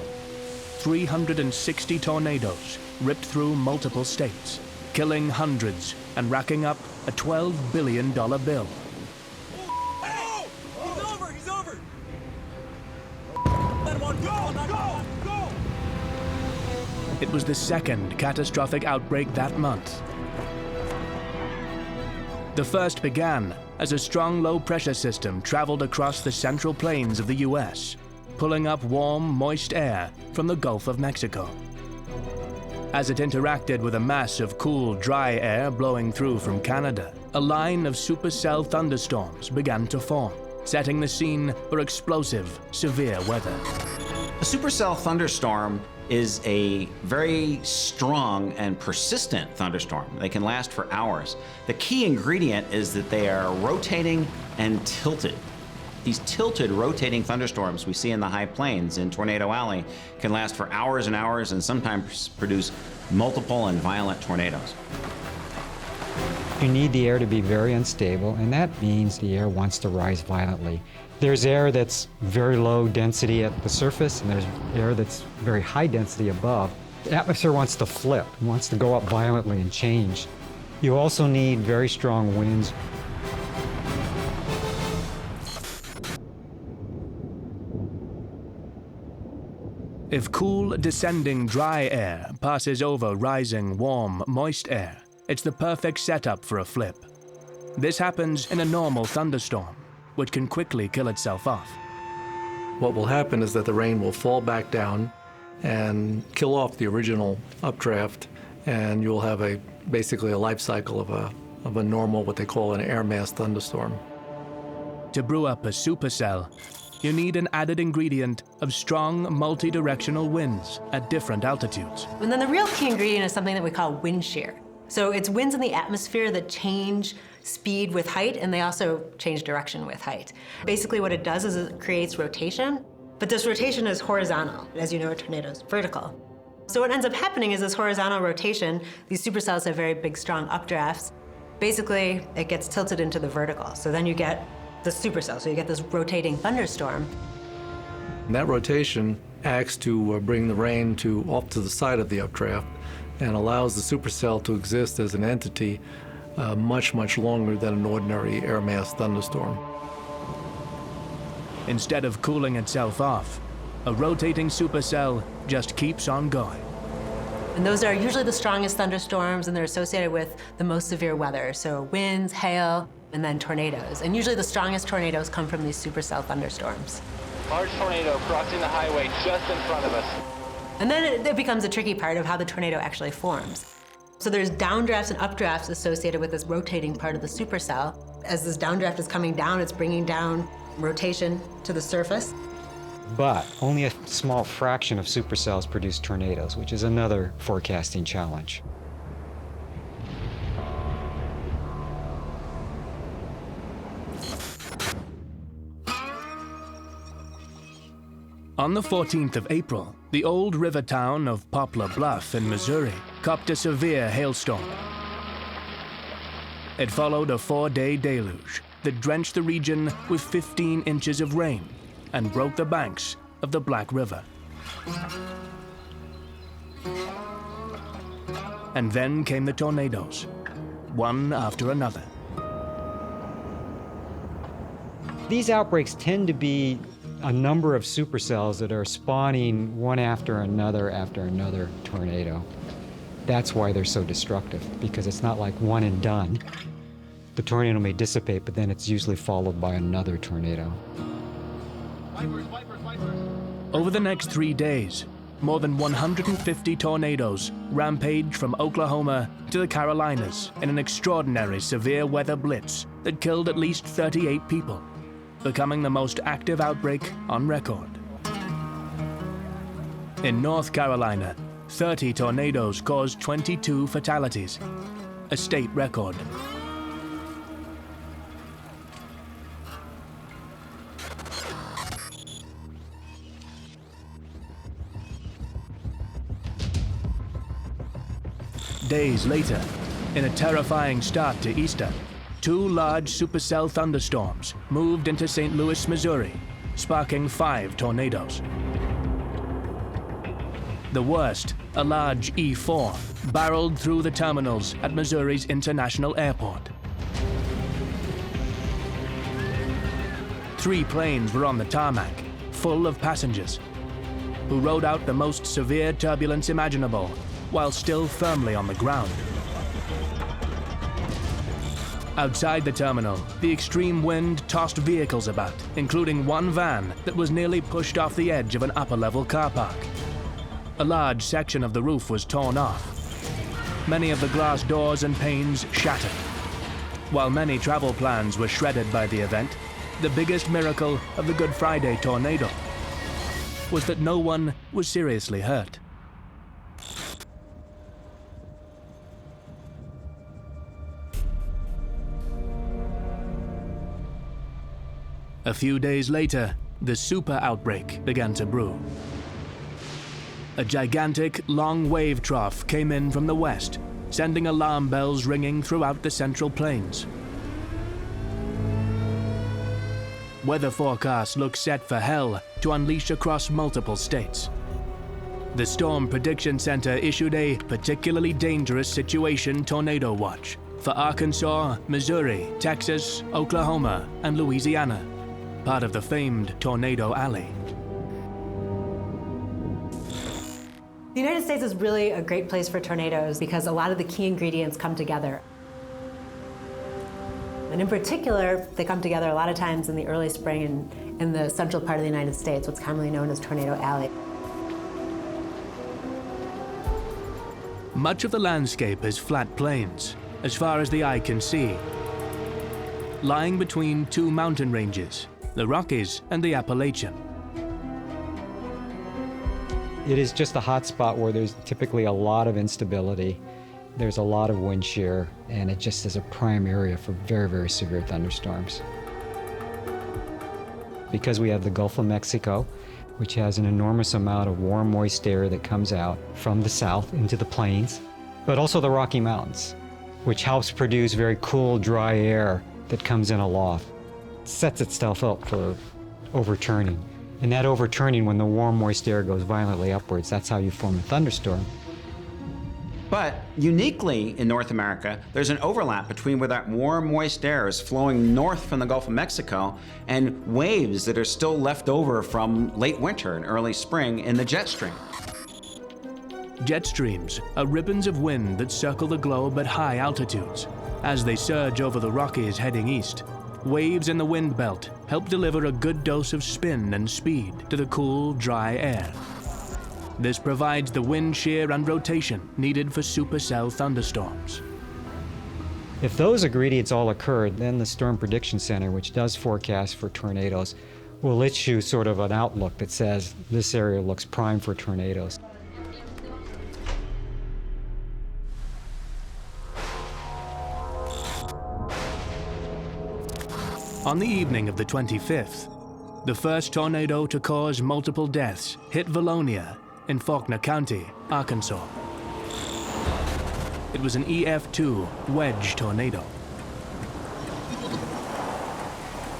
360 tornadoes ripped through multiple states, killing hundreds and racking up a $12 billion bill. Oh! He's over! He's over! Let him on! Go! Go! It was the second catastrophic outbreak that month. The first began as a strong low-pressure system traveled across the central plains of the U.S., pulling up warm, moist air from the Gulf of Mexico. As it interacted with a mass of cool, dry air blowing through from Canada, a line of supercell thunderstorms began to form, setting the scene for explosive, severe weather. A supercell thunderstorm is a very strong and persistent thunderstorm. They can last for hours. The key ingredient is that they are rotating and tilted. These tilted, rotating thunderstorms we see in the high plains in Tornado Alley can last for hours and hours and sometimes produce multiple and violent tornadoes. You need the air to be very unstable, and that means the air wants to rise violently. There's air that's very low density at the surface, and there's air that's very high density above. The atmosphere wants to flip, it wants to go up violently and change. You also need very strong winds. If cool, descending dry air passes over rising, warm, moist air, it's the perfect setup for a flip. This happens in a normal thunderstorm, which can quickly kill itself off. What will happen is that the rain will fall back down and kill off the original updraft, and you'll have basically a life cycle of a normal, what they call an air mass thunderstorm. To brew up a supercell, you need an added ingredient of strong, multi-directional winds at different altitudes. And then the real key ingredient is something that we call wind shear. So it's winds in the atmosphere that change speed with height, and they also change direction with height. Basically what it does is it creates rotation, but this rotation is horizontal. As you know, a tornado is vertical. So what ends up happening is this horizontal rotation, these supercells have very big, strong updrafts. Basically, it gets tilted into the vertical. So then you get the supercell, so you get this rotating thunderstorm. And that rotation acts to bring the rain off to the side of the updraft and allows the supercell to exist as an entity much, much longer than an ordinary air mass thunderstorm. Instead of cooling itself off, a rotating supercell just keeps on going. And those are usually the strongest thunderstorms, and they're associated with the most severe weather. So winds, hail, and then tornadoes. And usually the strongest tornadoes come from these supercell thunderstorms. Large tornado crossing the highway just in front of us. And then it becomes a tricky part of how the tornado actually forms. So there's downdrafts and updrafts associated with this rotating part of the supercell. As this downdraft is coming down, it's bringing down rotation to the surface. But only a small fraction of supercells produce tornadoes, which is another forecasting challenge. On the 14th of April, the old river town of Poplar Bluff in Missouri copped a severe hailstorm. It followed a 4-day deluge that drenched the region with 15 inches of rain and broke the banks of the Black River. And then came the tornadoes, one after another. These outbreaks tend to be a number of supercells that are spawning one after another tornado. That's why they're so destructive, because it's not like one and done. The tornado may dissipate, but then it's usually followed by another tornado. Over the next 3 days, more than 150 tornadoes rampaged from Oklahoma to the Carolinas in an extraordinary severe weather blitz that killed at least 38 people, becoming the most active outbreak on record. In North Carolina, 30 tornadoes caused 22 fatalities, a state record. Days later, in a terrifying start to Easter, 2 large supercell thunderstorms moved into St. Louis, Missouri, sparking 5 tornadoes. The worst, a large EF5, barreled through the terminals at Missouri's International Airport. 3 planes were on the tarmac, full of passengers, who rode out the most severe turbulence imaginable while still firmly on the ground. Outside the terminal, the extreme wind tossed vehicles about, including one van that was nearly pushed off the edge of an upper-level car park. A large section of the roof was torn off. Many of the glass doors and panes shattered. While many travel plans were shredded by the event, the biggest miracle of the Good Friday tornado was that no one was seriously hurt. A few days later, the super outbreak began to brew. A gigantic, long wave trough came in from the west, sending alarm bells ringing throughout the Central Plains. Weather forecasts look set for hell to unleash across multiple states. The Storm Prediction Center issued a particularly dangerous situation tornado watch for Arkansas, Missouri, Texas, Oklahoma, and Louisiana, part of the famed Tornado Alley. The United States is really a great place for tornadoes because a lot of the key ingredients come together. And in particular, they come together a lot of times in the early spring in the central part of the United States, what's commonly known as Tornado Alley. Much of the landscape is flat plains, as far as the eye can see, lying between 2 mountain ranges, the Rockies and the Appalachian. It is just a hot spot where there's typically a lot of instability. There's a lot of wind shear, and it just is a prime area for very, very severe thunderstorms. Because we have the Gulf of Mexico, which has an enormous amount of warm, moist air that comes out from the south into the plains, but also the Rocky Mountains, which helps produce very cool, dry air that comes in aloft. It sets itself up for overturning And that overturning, when the warm, moist air goes violently upwards, that's how you form a thunderstorm. But uniquely in North America, there's an overlap between where that warm, moist air is flowing north from the Gulf of Mexico and waves that are still left over from late winter and early spring in the jet stream. Jet streams are ribbons of wind that circle the globe at high altitudes. As they surge over the Rockies heading east, waves in the wind belt help deliver a good dose of spin and speed to the cool, dry air. This provides the wind shear and rotation needed for supercell thunderstorms. If those ingredients all occurred, then the Storm Prediction Center, which does forecast for tornadoes, will issue sort of an outlook that says this area looks prime for tornadoes. On the evening of the 25th, the first tornado to cause multiple deaths hit Valonia in Faulkner County, Arkansas. It was an EF5 wedge tornado.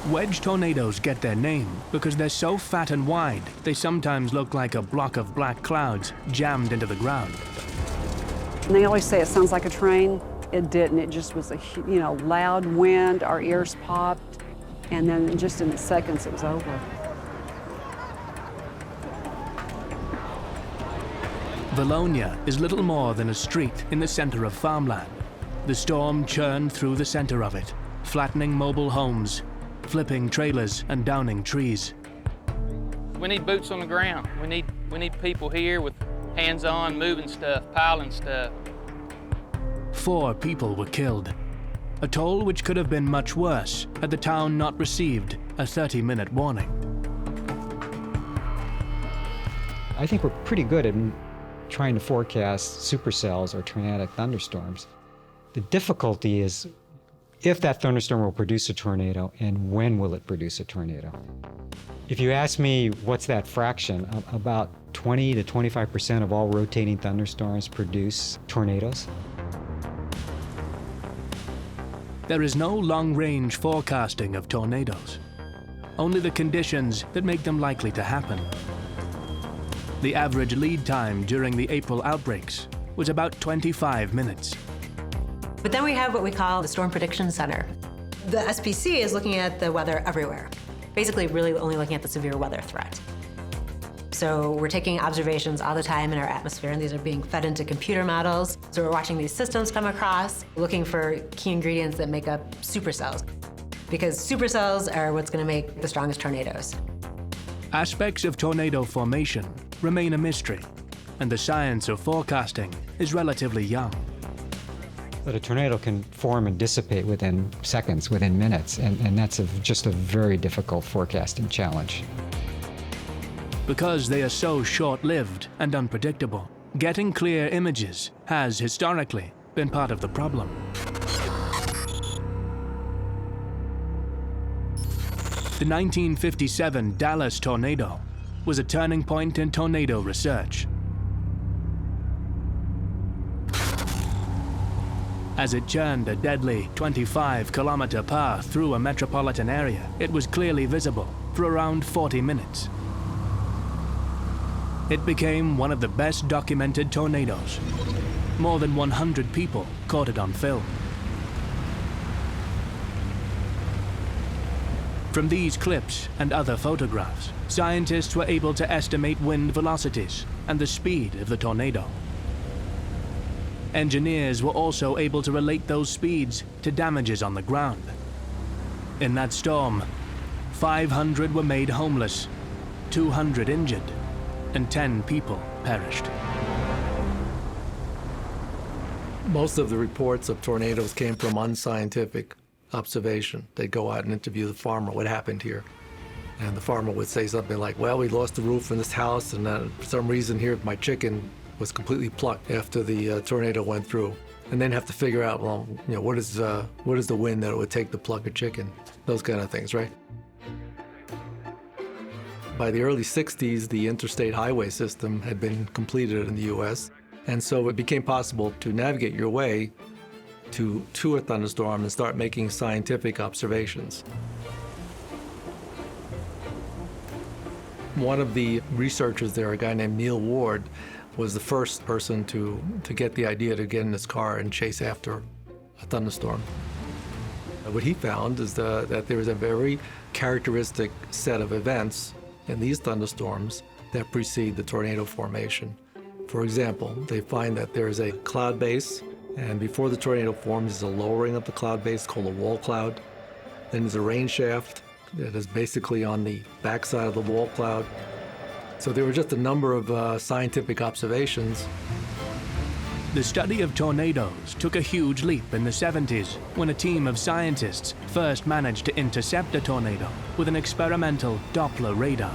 Wedge tornadoes get their name because they're so fat and wide, they sometimes look like a block of black clouds jammed into the ground. And they always say it sounds like a train. It didn't. It just was a loud wind. Our ears popped, and then just in seconds it was over. Valonia is little more than a street in the center of farmland. The storm churned through the center of it, flattening mobile homes, flipping trailers and downing trees. We need boots on the ground. We need people here with hands on, moving stuff, piling stuff. 4 people were killed, a toll which could have been much worse had the town not received a 30-minute warning. I think we're pretty good at trying to forecast supercells or tornadic thunderstorms. The difficulty is if that thunderstorm will produce a tornado and when will it produce a tornado. If you ask me what's that fraction, about 20 to 25% of all rotating thunderstorms produce tornadoes. There is no long-range forecasting of tornadoes, only the conditions that make them likely to happen. The average lead time during the April outbreaks was about 25 minutes. But then we have what we call the Storm Prediction Center. The SPC is looking at the weather everywhere, basically really only looking at the severe weather threat. So we're taking observations all the time in our atmosphere, and these are being fed into computer models. So we're watching these systems come across, looking for key ingredients that make up supercells, because supercells are what's going to make the strongest tornadoes. Aspects of tornado formation remain a mystery, and the science of forecasting is relatively young. But a tornado can form and dissipate within seconds, within minutes, and that's just a very difficult forecasting challenge. Because they are so short-lived and unpredictable, getting clear images has historically been part of the problem. The 1957 Dallas tornado was a turning point in tornado research. As it churned a deadly 25-kilometer path through a metropolitan area, it was clearly visible for around 40 minutes. It became one of the best documented tornadoes. More than 100 people caught it on film. From these clips and other photographs, scientists were able to estimate wind velocities and the speed of the tornado. Engineers were also able to relate those speeds to damages on the ground. In that storm, 500 were made homeless, 200 injured, and 10 people perished. Most of the reports of tornadoes came from unscientific observation. They'd go out and interview the farmer, what happened here? And the farmer would say something like, well, we lost the roof in this house, and for some reason here, my chicken was completely plucked after the tornado went through. And then have to figure out, well, you know, what is the wind that it would take to pluck a chicken? Those kind of things, right? By the early 60s, the interstate highway system had been completed in the US, and so it became possible to navigate your way to a thunderstorm and start making scientific observations. One of the researchers there, a guy named Neil Ward, was the first person to get the idea to get in his car and chase after a thunderstorm. What he found is that there is a very characteristic set of events in these thunderstorms that precede the tornado formation. For example, they find that there is a cloud base, and before the tornado forms is a lowering of the cloud base called a wall cloud. Then there's a rain shaft that is basically on the backside of the wall cloud. So there were just a number of scientific observations. The study of tornadoes took a huge leap in the 70s when a team of scientists first managed to intercept a tornado with an experimental Doppler radar.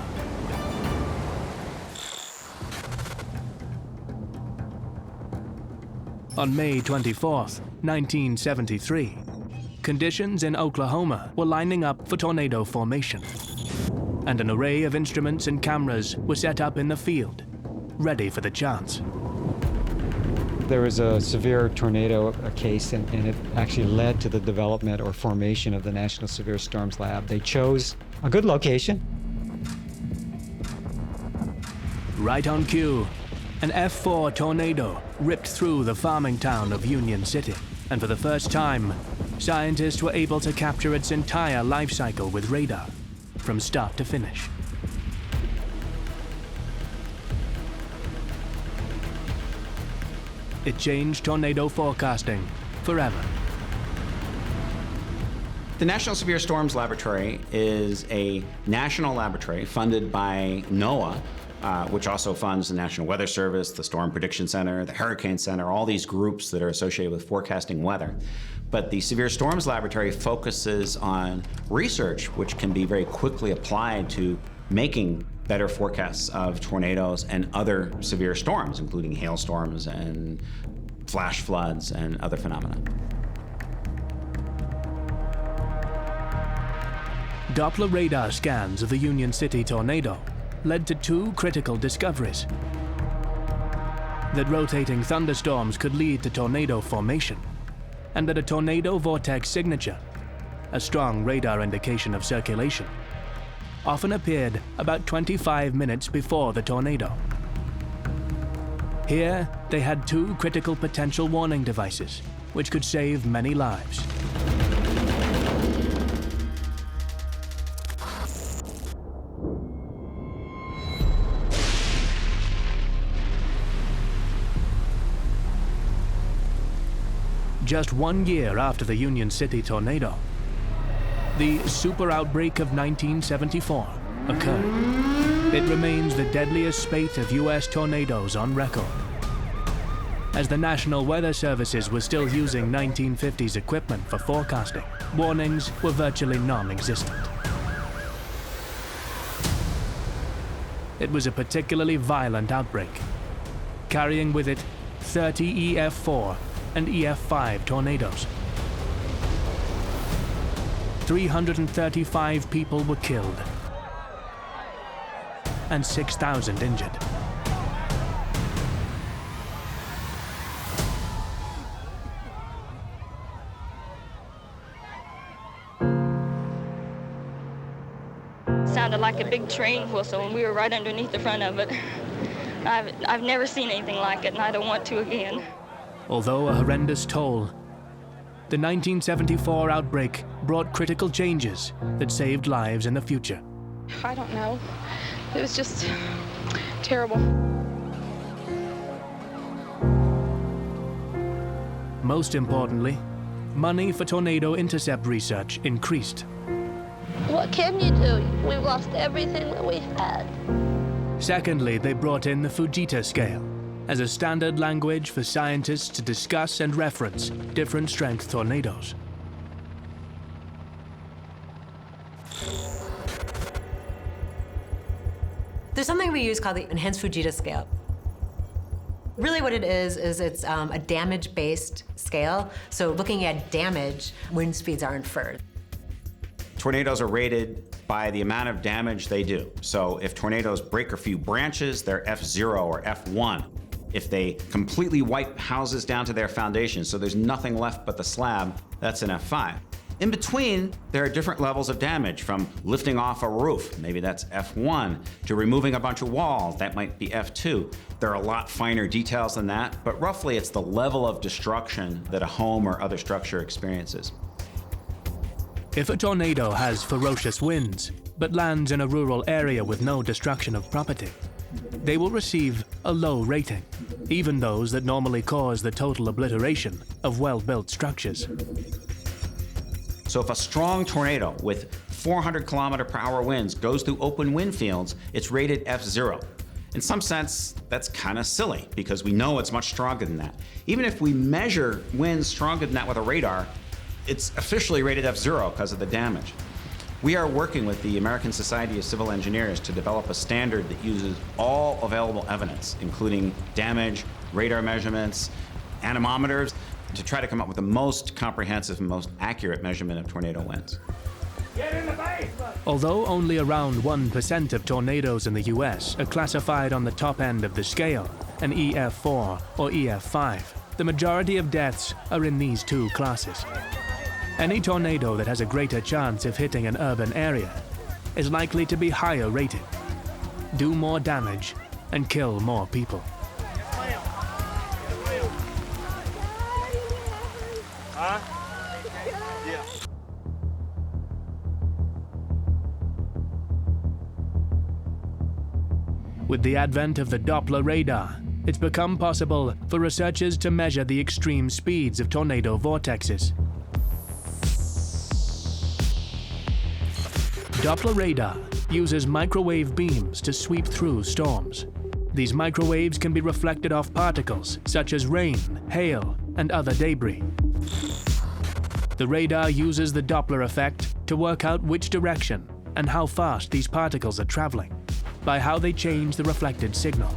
On May 24, 1973, conditions in Oklahoma were lining up for tornado formation, and an array of instruments and cameras were set up in the field, ready for the chance. There was a severe tornado case, and it actually led to the development or formation of the National Severe Storms Lab. They chose a good location. Right on cue, an F4 tornado ripped through the farming town of Union City, and for the first time, scientists were able to capture its entire life cycle with radar, from start to finish. It changed tornado forecasting forever. The National Severe Storms Laboratory is a national laboratory funded by NOAA, which also funds the National Weather Service, the Storm Prediction Center, the Hurricane Center, all these groups that are associated with forecasting weather. But the Severe Storms Laboratory focuses on research which can be very quickly applied to making better forecasts of tornadoes and other severe storms, including hailstorms and flash floods and other phenomena. Doppler radar scans of the Union City tornado led to two critical discoveries: that rotating thunderstorms could lead to tornado formation, and that a tornado vortex signature, a strong radar indication of circulation, often appeared about 25 minutes before the tornado. Here, they had two critical potential warning devices, which could save many lives. Just 1 year after the Union City tornado, the super outbreak of 1974 occurred. It remains the deadliest spate of US tornadoes on record. As the National Weather Services were still using 1950s equipment for forecasting, warnings were virtually non-existent. It was a particularly violent outbreak, carrying with it 30 EF4 and EF5 tornadoes. 335 people were killed and 6,000 injured. Sounded like a big train whistle, and we were right underneath the front of it. I've never seen anything like it, and I don't want to again. Although a horrendous toll, the 1974 outbreak brought critical changes that saved lives in the future. I don't know. It was just terrible. Most importantly, money for tornado intercept research increased. What can you do? We've lost everything that we've had. Secondly, they brought in the Fujita scale as a standard language for scientists to discuss and reference different strength tornadoes. There's something we use called the Enhanced Fujita scale. Really what it is it's a damage-based scale. So looking at damage, wind speeds are inferred. Tornadoes are rated by the amount of damage they do. So if tornadoes break a few branches, they're F0 or F1. If they completely wipe houses down to their foundation, so there's nothing left but the slab, that's an F5. In between, there are different levels of damage, from lifting off a roof, maybe that's F1, to removing a bunch of walls, that might be F2. There are a lot finer details than that, but roughly it's the level of destruction that a home or other structure experiences. If a tornado has ferocious winds, but lands in a rural area with no destruction of property, they will receive a low rating, even those that normally cause the total obliteration of well-built structures. So if a strong tornado with 400-kilometer-per-hour winds goes through open wind fields, it's rated F0. In some sense, that's kind of silly because we know it's much stronger than that. Even if we measure winds stronger than that with a radar, it's officially rated F0 because of the damage. We are working with the American Society of Civil Engineers to develop a standard that uses all available evidence, including damage, radar measurements, anemometers, to try to come up with the most comprehensive and most accurate measurement of tornado winds. Although only around 1% of tornadoes in the US are classified on the top end of the scale, an EF4 or EF5, the majority of deaths are in these two classes. Any tornado that has a greater chance of hitting an urban area is likely to be higher rated, do more damage, and kill more people. With the advent of the Doppler radar, it's become possible for researchers to measure the extreme speeds of tornado vortexes. Doppler radar uses microwave beams to sweep through storms. These microwaves can be reflected off particles such as rain, hail, and other debris. The radar uses the Doppler effect to work out which direction and how fast these particles are traveling, by how they change the reflected signal.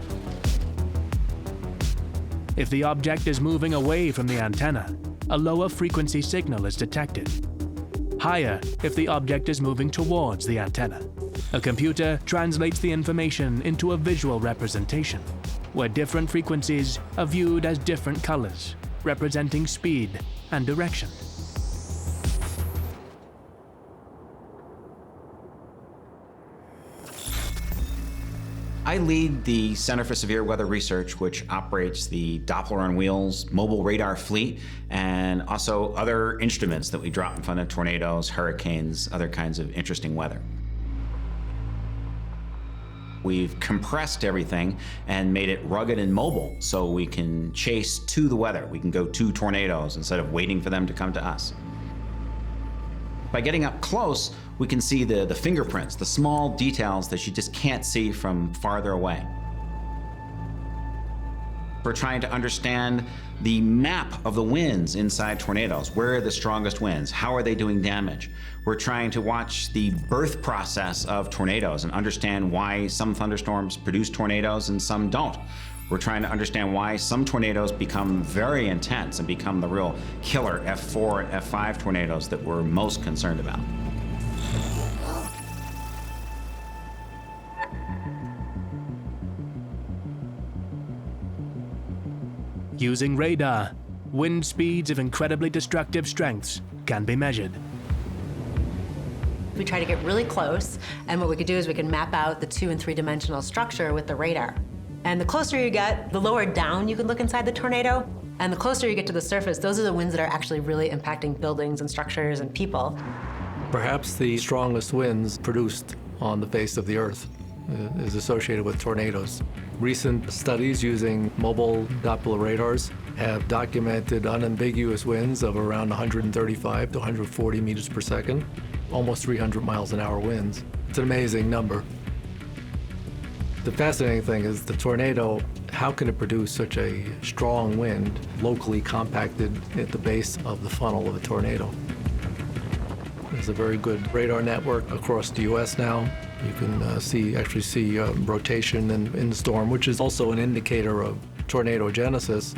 If the object is moving away from the antenna, a lower frequency signal is detected. Higher if the object is moving towards the antenna. A computer translates the information into a visual representation, where different frequencies are viewed as different colors, representing speed and direction. I lead the Center for Severe Weather Research, which operates the Doppler on Wheels mobile radar fleet and also other instruments that we drop in front of tornadoes, hurricanes, other kinds of interesting weather. We've compressed everything and made it rugged and mobile so we can chase to the weather. We can go to tornadoes instead of waiting for them to come to us. By getting up close, we can see the fingerprints, the small details that you just can't see from farther away. We're trying to understand the map of the winds inside tornadoes. Where are the strongest winds? How are they doing damage? We're trying to watch the birth process of tornadoes and understand why some thunderstorms produce tornadoes and some don't. We're trying to understand why some tornadoes become very intense and become the real killer F4 and F5 tornadoes that we're most concerned about. Using radar, wind speeds of incredibly destructive strengths can be measured. We try to get really close, and what we could do is we can map out the 2- and 3-dimensional structure with the radar. And the closer you get, the lower down you can look inside the tornado, and the closer you get to the surface, those are the winds that are actually really impacting buildings and structures and people. Perhaps the strongest winds produced on the face of the Earth is associated with tornadoes. Recent studies using mobile Doppler radars have documented unambiguous winds of around 135 to 140 meters per second, almost 300 miles an hour winds. It's an amazing number. The fascinating thing is the tornado, how can it produce such a strong wind locally compacted at the base of the funnel of a tornado? There's a very good radar network across the US now. You can actually see rotation in the storm, which is also an indicator of tornadogenesis.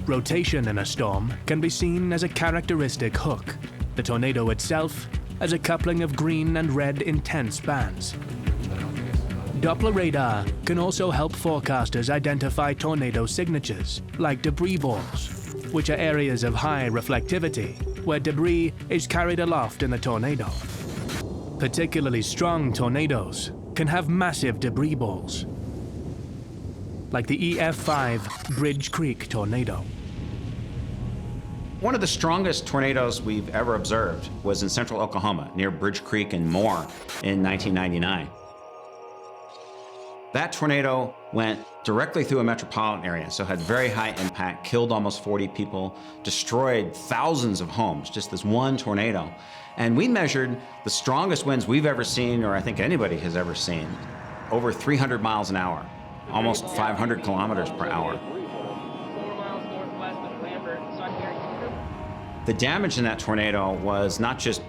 Rotation in a storm can be seen as a characteristic hook, the tornado itself as a coupling of green and red intense bands. Doppler radar can also help forecasters identify tornado signatures, like debris balls, which are areas of high reflectivity where debris is carried aloft in the tornado. Particularly strong tornadoes can have massive debris balls, like the EF5 Bridge Creek tornado. One of the strongest tornadoes we've ever observed was in central Oklahoma, near Bridge Creek and Moore in 1999. That tornado went directly through a metropolitan area, so had very high impact, killed almost 40 people, destroyed thousands of homes, just this one tornado. And we measured the strongest winds we've ever seen, or I think anybody has ever seen, over 300 miles an hour, almost 500 kilometers per hour. The damage in that tornado was not just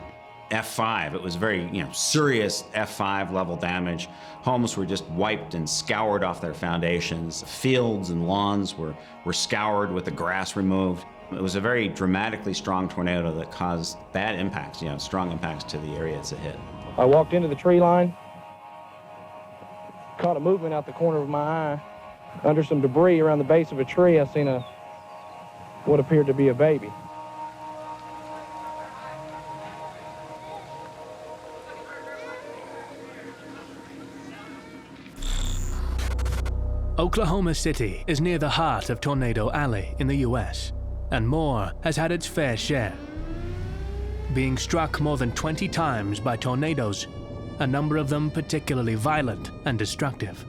F5, it was very, serious F5 level damage. Homes were just wiped and scoured off their foundations. Fields and lawns were scoured with the grass removed. It was a very dramatically strong tornado that caused bad impacts, strong impacts to the areas it hit. I walked into the tree line, caught a movement out the corner of my eye. Under some debris around the base of a tree, I seen what appeared to be a baby. Oklahoma City is near the heart of Tornado Alley in the US, and Moore has had its fair share, being struck more than 20 times by tornadoes, a number of them particularly violent and destructive.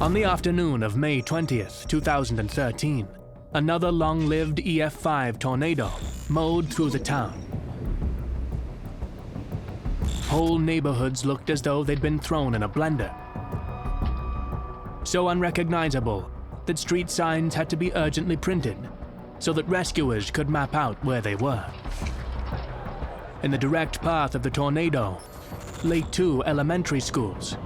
On the afternoon of May 20th, 2013, another long-lived EF5 tornado mowed through the town. Whole neighborhoods looked as though they'd been thrown in a blender. So unrecognizable that street signs had to be urgently printed so that rescuers could map out where they were. In the direct path of the tornado lay 2 elementary schools.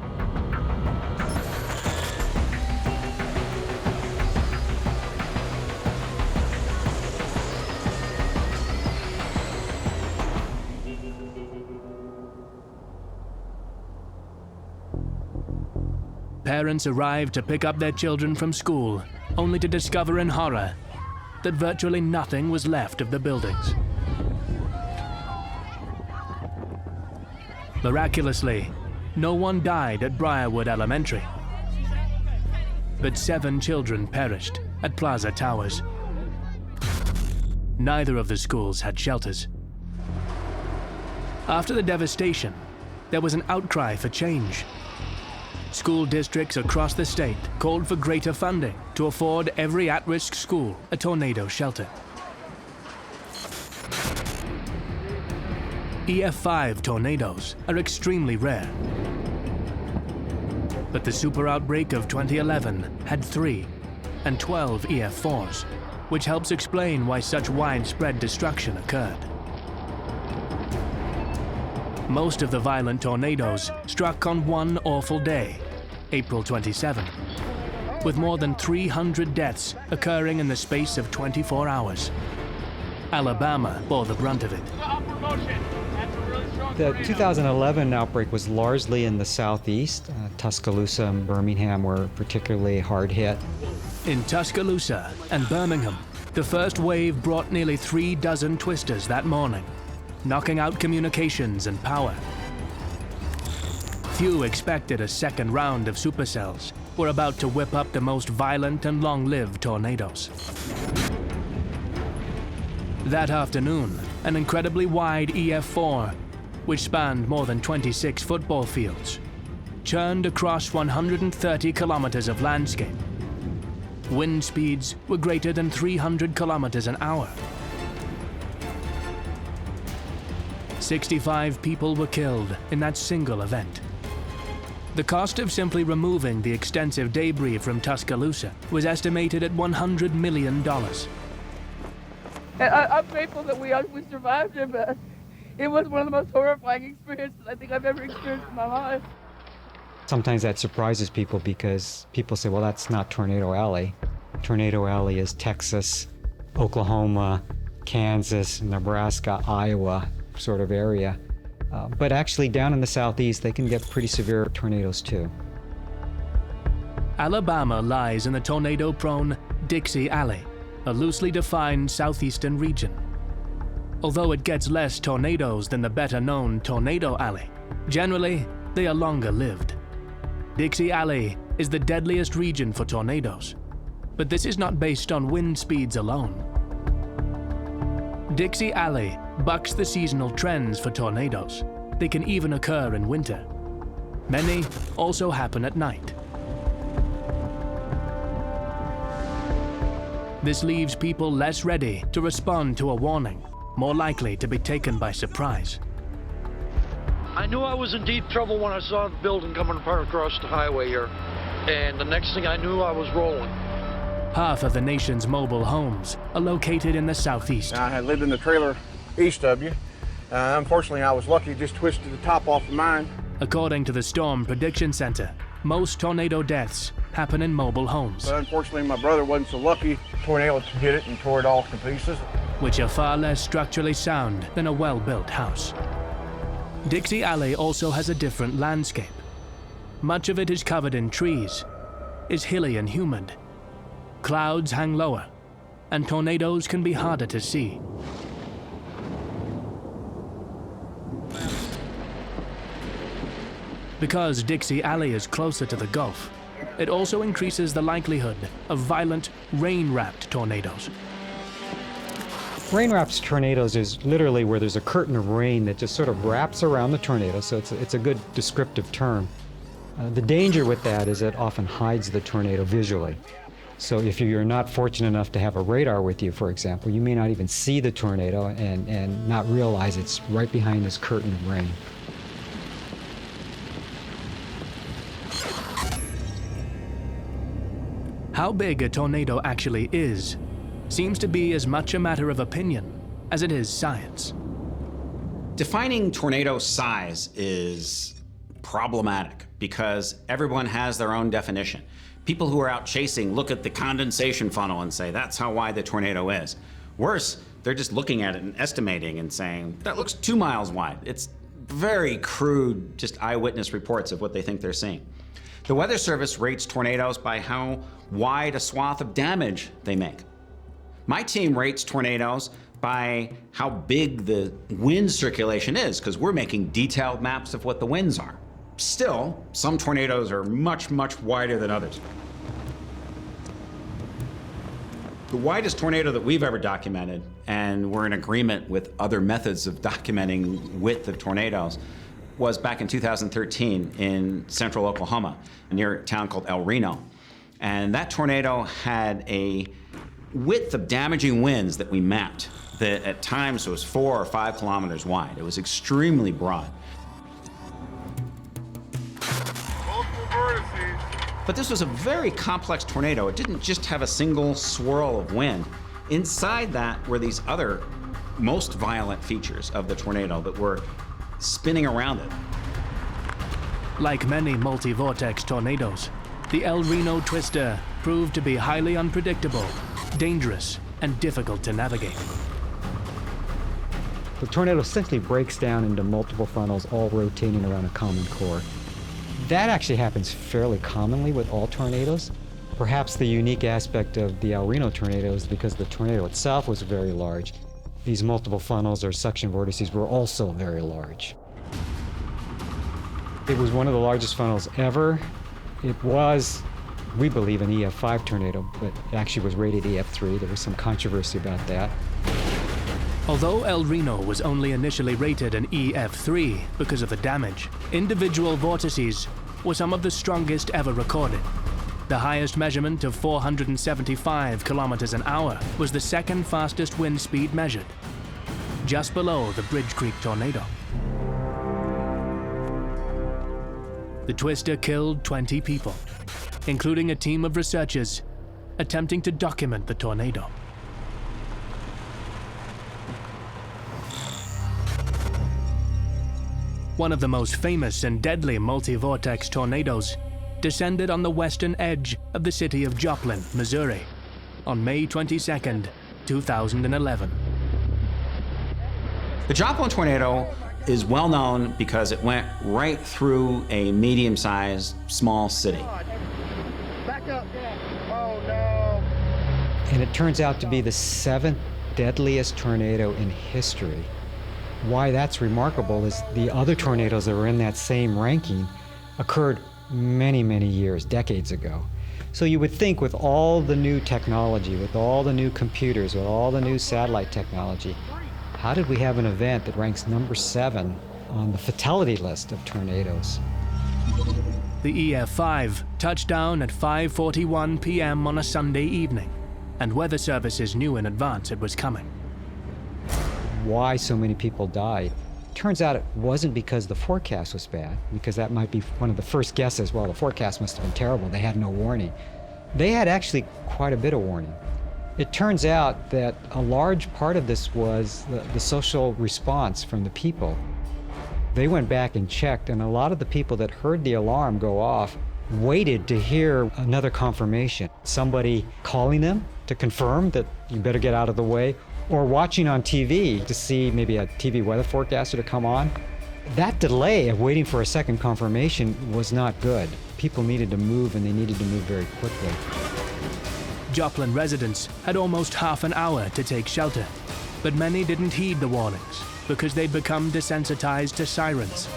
Parents arrived to pick up their children from school, only to discover in horror that virtually nothing was left of the buildings. Miraculously, no one died at Briarwood Elementary, but 7 children perished at Plaza Towers. Neither of the schools had shelters. After the devastation, there was an outcry for change. School districts across the state called for greater funding to afford every at-risk school a tornado shelter. EF5 tornadoes are extremely rare, but the super outbreak of 2011 had 3 and 12 EF4s, which helps explain why such widespread destruction occurred. Most of the violent tornadoes struck on one awful day, April 27, with more than 300 deaths occurring in the space of 24 hours. Alabama bore the brunt of it. The 2011 outbreak was largely in the southeast. Tuscaloosa and Birmingham were particularly hard hit. In Tuscaloosa and Birmingham, the first wave brought nearly 3 dozen twisters that morning, knocking out communications and power. Few expected a second round of supercells were about to whip up the most violent and long-lived tornadoes. That afternoon, an incredibly wide EF4, which spanned more than 26 football fields, churned across 130 kilometers of landscape. Wind speeds were greater than 300 kilometers an hour. 65 people were killed in that single event. The cost of simply removing the extensive debris from Tuscaloosa was estimated at $100 million. I'm grateful that we survived it, but it was one of the most horrifying experiences I think I've ever experienced in my life. Sometimes that surprises people because people say, well, that's not Tornado Alley. Tornado Alley is Texas, Oklahoma, Kansas, Nebraska, Iowa sort of area. But actually down in the southeast, they can get pretty severe tornadoes too. Alabama lies in the tornado-prone Dixie Alley, a loosely defined southeastern region. Although it gets less tornadoes than the better-known Tornado Alley, generally, they are longer lived. Dixie Alley is the deadliest region for tornadoes, but this is not based on wind speeds alone. Dixie Alley bucks the seasonal trends for tornadoes. They can even occur in winter. Many also happen at night. This leaves people less ready to respond to a warning, more likely to be taken by surprise. I knew I was in deep trouble when I saw the building coming apart across the highway here, and the next thing I knew, I was rolling. Half of the nation's mobile homes are located in the southeast. I had lived in the trailer east of you. Unfortunately, I was lucky, just twisted the top off of mine. According to the Storm Prediction Center, most tornado deaths happen in mobile homes. But unfortunately, my brother wasn't so lucky. Tornado hit it and tore it all to pieces. Which are far less structurally sound than a well-built house. Dixie Alley also has a different landscape. Much of it is covered in trees, is hilly and humid. Clouds hang lower, and tornadoes can be harder to see. Because Dixie Alley is closer to the Gulf, it also increases the likelihood of violent, rain-wrapped tornadoes. Rain-wrapped tornadoes is literally where there's a curtain of rain that just sort of wraps around the tornado, so it's a good descriptive term. The danger with that is it often hides the tornado visually. So if you're not fortunate enough to have a radar with you, for example, you may not even see the tornado and not realize it's right behind this curtain of rain. How big a tornado actually is seems to be as much a matter of opinion as it is science. Defining tornado size is problematic because everyone has their own definition. People who are out chasing look at the condensation funnel and say, that's how wide the tornado is. Worse, they're just looking at it and estimating and saying, that looks 2 miles wide. It's very crude, just eyewitness reports of what they think they're seeing. The Weather Service rates tornadoes by how wide a swath of damage they make. My team rates tornadoes by how big the wind circulation is, because we're making detailed maps of what the winds are. Still, some tornadoes are much, much wider than others. The widest tornado that we've ever documented, and we're in agreement with other methods of documenting width of tornadoes, was back in 2013 in central Oklahoma, near a town called El Reno. And that tornado had a width of damaging winds that we mapped that at times was 4 or 5 kilometers wide. It was extremely broad. But this was a very complex tornado. It didn't just have a single swirl of wind. Inside that were these other most violent features of the tornado that were spinning around it. Like many multi-vortex tornadoes, the El Reno twister proved to be highly unpredictable, dangerous, and difficult to navigate. The tornado essentially breaks down into multiple funnels, all rotating around a common core. That actually happens fairly commonly with all tornadoes. Perhaps the unique aspect of the El Reno tornado is because the tornado itself was very large. These multiple funnels or suction vortices were also very large. It was one of the largest funnels ever. It was, we believe, an EF5 tornado, but it actually was rated EF3. There was some controversy about that. Although El Reno was only initially rated an EF3 because of the damage, individual vortices were some of the strongest ever recorded. The highest measurement of 475 kilometers an hour was the second fastest wind speed measured, just below the Bridge Creek tornado. The twister killed 20 people, including a team of researchers attempting to document the tornado. One of the most famous and deadly multi-vortex tornadoes descended on the western edge of the city of Joplin, Missouri, on May 22nd, 2011. The Joplin tornado is well known because it went right through a medium-sized small city. Back up. Oh no. And it turns out to be the 7th deadliest tornado in history. Why that's remarkable is the other tornadoes that were in that same ranking occurred many, many years, decades ago. So you would think with all the new technology, with all the new computers, with all the new satellite technology, how did we have an event that ranks number 7 on the fatality list of tornadoes? The EF5 touched down at 5:41 p.m. on a Sunday evening, and weather services knew in advance it was coming. Why so many people died? Turns out it wasn't because the forecast was bad, because that might be one of the first guesses. Well, the forecast must have been terrible. They had no warning. They had actually quite a bit of warning. It turns out that a large part of this was the social response from the people. They went back and checked, and a lot of the people that heard the alarm go off waited to hear another confirmation. Somebody calling them to confirm that you better get out of the way, or watching on TV to see maybe a TV weather forecaster to come on. That delay of waiting for a second confirmation was not good. People needed to move, and they needed to move very quickly. Joplin residents had almost half an hour to take shelter, but many didn't heed the warnings because they'd become desensitized to sirens.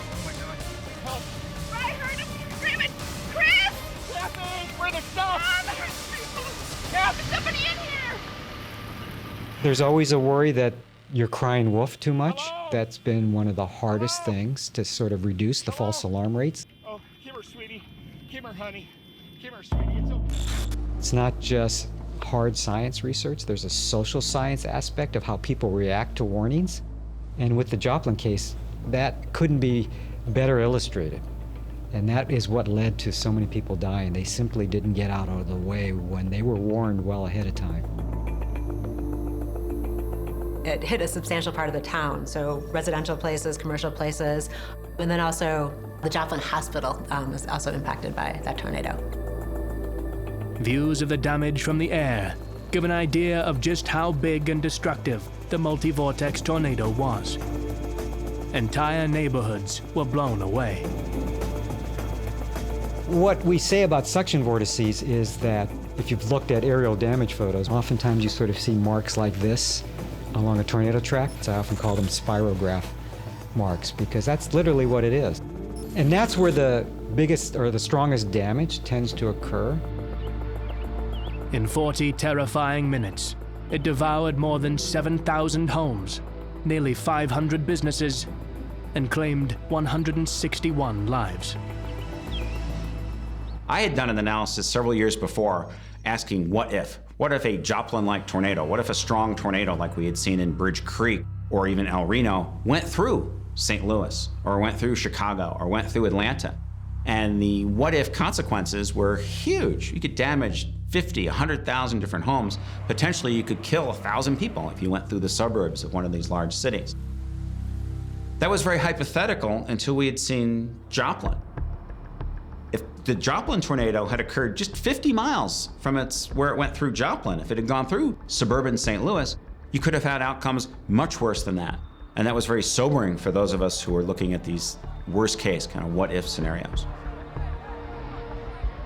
I heard him screaming, Chris! Kathy, where the stuff? Kathy, somebody in here! There's always a worry that you're crying wolf too much. That's been one of the hardest things to sort of reduce the false alarm rates. Oh, come here, sweetie. Come here, honey. Come here, sweetie. It's okay. It's not just hard science research. There's a social science aspect of how people react to warnings. And with the Joplin case, that couldn't be better illustrated. And that is what led to so many people dying. They simply didn't get out of the way when they were warned well ahead of time. It hit a substantial part of the town, so residential places, commercial places, and then also the Joplin Hospital was also impacted by that tornado. Views of the damage from the air give an idea of just how big and destructive the multi-vortex tornado was. Entire neighborhoods were blown away. What we say about suction vortices is that if you've looked at aerial damage photos, oftentimes you sort of see marks like this along a tornado track. So I often call them spirograph marks because that's literally what it is. And that's where the biggest or the strongest damage tends to occur. In 40 terrifying minutes, it devoured more than 7,000 homes, nearly 500 businesses, and claimed 161 lives. I had done an analysis several years before asking what if? What if a Joplin-like tornado, what if a strong tornado like we had seen in Bridge Creek or even El Reno went through St. Louis or went through Chicago or went through Atlanta? And the what if consequences were huge. You could damage 50, 100,000 different homes. Potentially you could kill 1,000 people if you went through the suburbs of one of these large cities. That was very hypothetical until we had seen Joplin. If the Joplin tornado had occurred just 50 miles from where it went through Joplin, if it had gone through suburban St. Louis, you could have had outcomes much worse than that. And that was very sobering for those of us who were looking at these worst case kind of what if scenarios.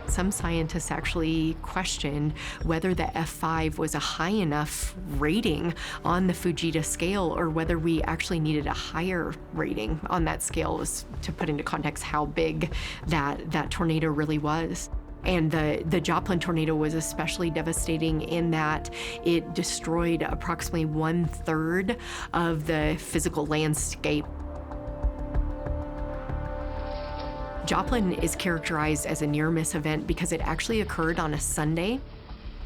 Some scientists actually question whether the F5 was a high enough rating on the Fujita scale or whether we actually needed a higher rating on that scale to put into context how big that tornado really was. And the Joplin tornado was especially devastating in that it destroyed approximately 1/3 of the physical landscape. Joplin is characterized as a near-miss event because it actually occurred on a Sunday.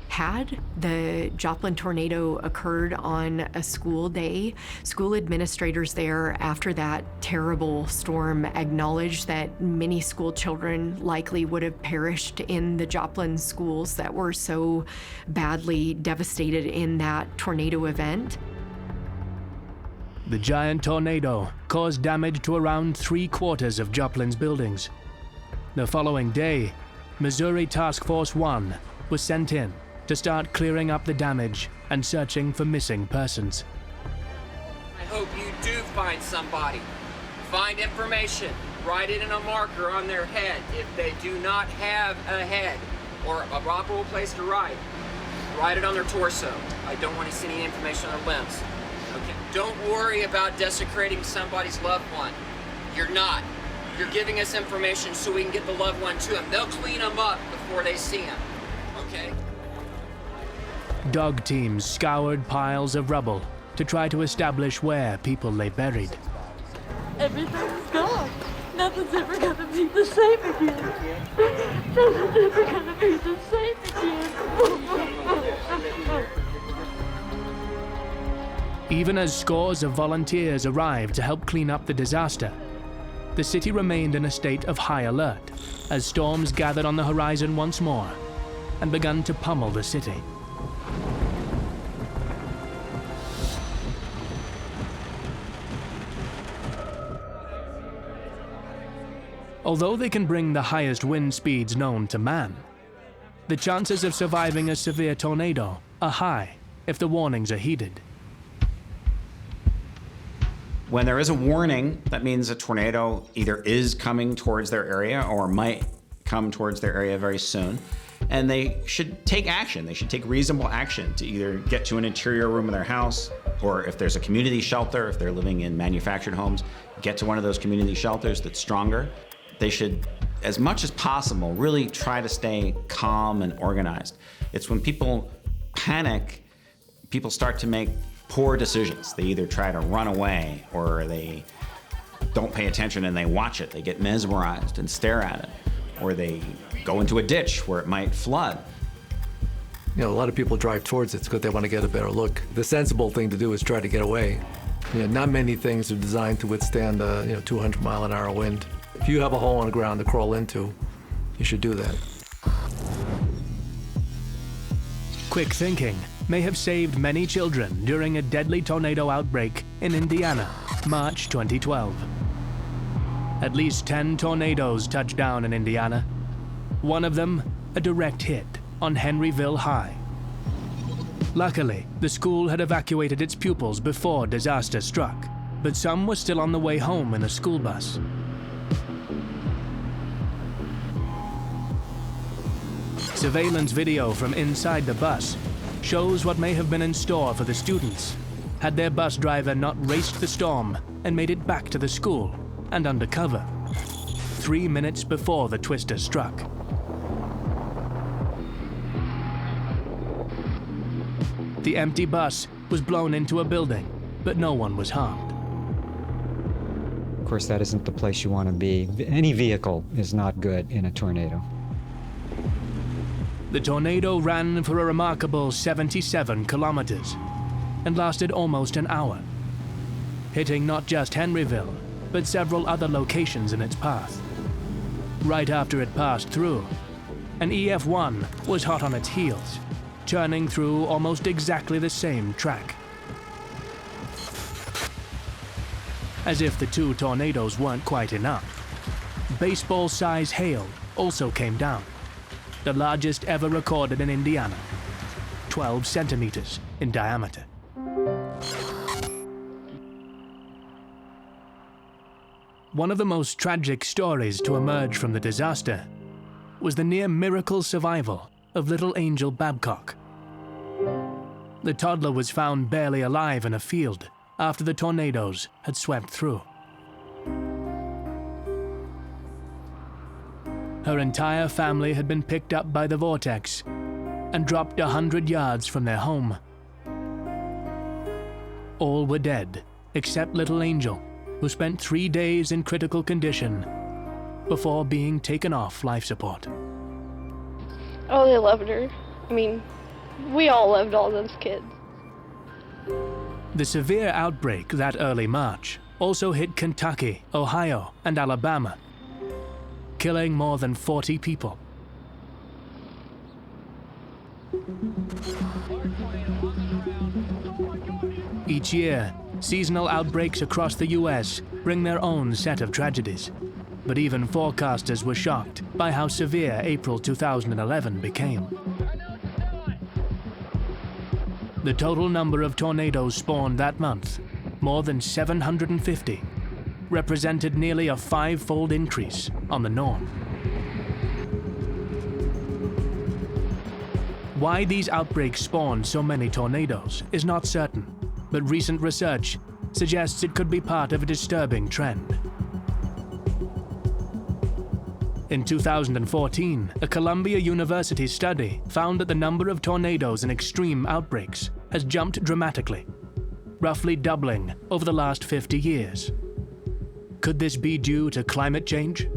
Had the Joplin tornado occurred on a school day, school administrators there after that terrible storm acknowledged that many school children likely would have perished in the Joplin schools that were so badly devastated in that tornado event. The giant tornado caused damage to around 3/4 of Joplin's buildings. The following day, Missouri Task Force 1 was sent in to start clearing up the damage and searching for missing persons. I hope you do find somebody. Find information, write it in a marker on their head if they do not have a head or a proper place to write. Write it on their torso. I don't want to see any information on their limbs. Okay. Don't worry about desecrating somebody's loved one. You're not. You're giving us information so we can get the loved one to them. They'll clean them up before they see them. Okay? Dog teams scoured piles of rubble to try to establish where people lay buried. Everything's gone. Nothing's ever gonna be the same again. Nothing's ever gonna be the same again. Even as scores of volunteers arrived to help clean up the disaster, the city remained in a state of high alert as storms gathered on the horizon once more and began to pummel the city. Although they can bring the highest wind speeds known to man, the chances of surviving a severe tornado are high if the warnings are heeded. When there is a warning, that means a tornado either is coming towards their area or might come towards their area very soon. And they should take action. They should take reasonable action to either get to an interior room of their house, or if there's a community shelter, if they're living in manufactured homes, get to one of those community shelters that's stronger. They should, as much as possible, really try to stay calm and organized. It's when people panic, people start to make poor decisions. They either try to run away or they don't pay attention and they watch it. They get mesmerized and stare at it. Or they go into a ditch where it might flood. You know, a lot of people drive towards it because they want to get a better look. The sensible thing to do is try to get away. You know, not many things are designed to withstand a 200-mile-an-hour wind. If you have a hole on the ground to crawl into, you should do that. Quick thinking may have saved many children during a deadly tornado outbreak in Indiana, March 2012. At least 10 tornadoes touched down in Indiana. One of them, a direct hit on Henryville High. Luckily, the school had evacuated its pupils before disaster struck, but some were still on the way home in a school bus. Surveillance video from inside the bus shows what may have been in store for the students had their bus driver not raced the storm and made it back to the school and under cover 3 minutes before the twister struck. The empty bus was blown into a building, but no one was harmed. Of course, that isn't the place you want to be. Any vehicle is not good in a tornado. The tornado ran for a remarkable 77 kilometers and lasted almost an hour, hitting not just Henryville, but several other locations in its path. Right after it passed through, an EF1 was hot on its heels, churning through almost exactly the same track. As if the two tornadoes weren't quite enough, baseball-size hail also came down, the largest ever recorded in Indiana, 12 centimeters in diameter. One of the most tragic stories to emerge from the disaster was the near-miracle survival of little Angel Babcock. The toddler was found barely alive in a field after the tornadoes had swept through. Her entire family had been picked up by the vortex and dropped 100 yards from their home. All were dead, except little Angel, who spent 3 days in critical condition before being taken off life support. Oh, they loved her. I mean, we all loved all those kids. The severe outbreak that early March also hit Kentucky, Ohio, and Alabama, killing more than 40 people. Each year, seasonal outbreaks across the US bring their own set of tragedies, but even forecasters were shocked by how severe April 2011 became. The total number of tornadoes spawned that month, more than 750, represented nearly a 5-fold increase on the norm. Why these outbreaks spawn so many tornadoes is not certain, but recent research suggests it could be part of a disturbing trend. In 2014, a Columbia University study found that the number of tornadoes and extreme outbreaks has jumped dramatically, roughly doubling over the last 50 years. Could this be due to climate change?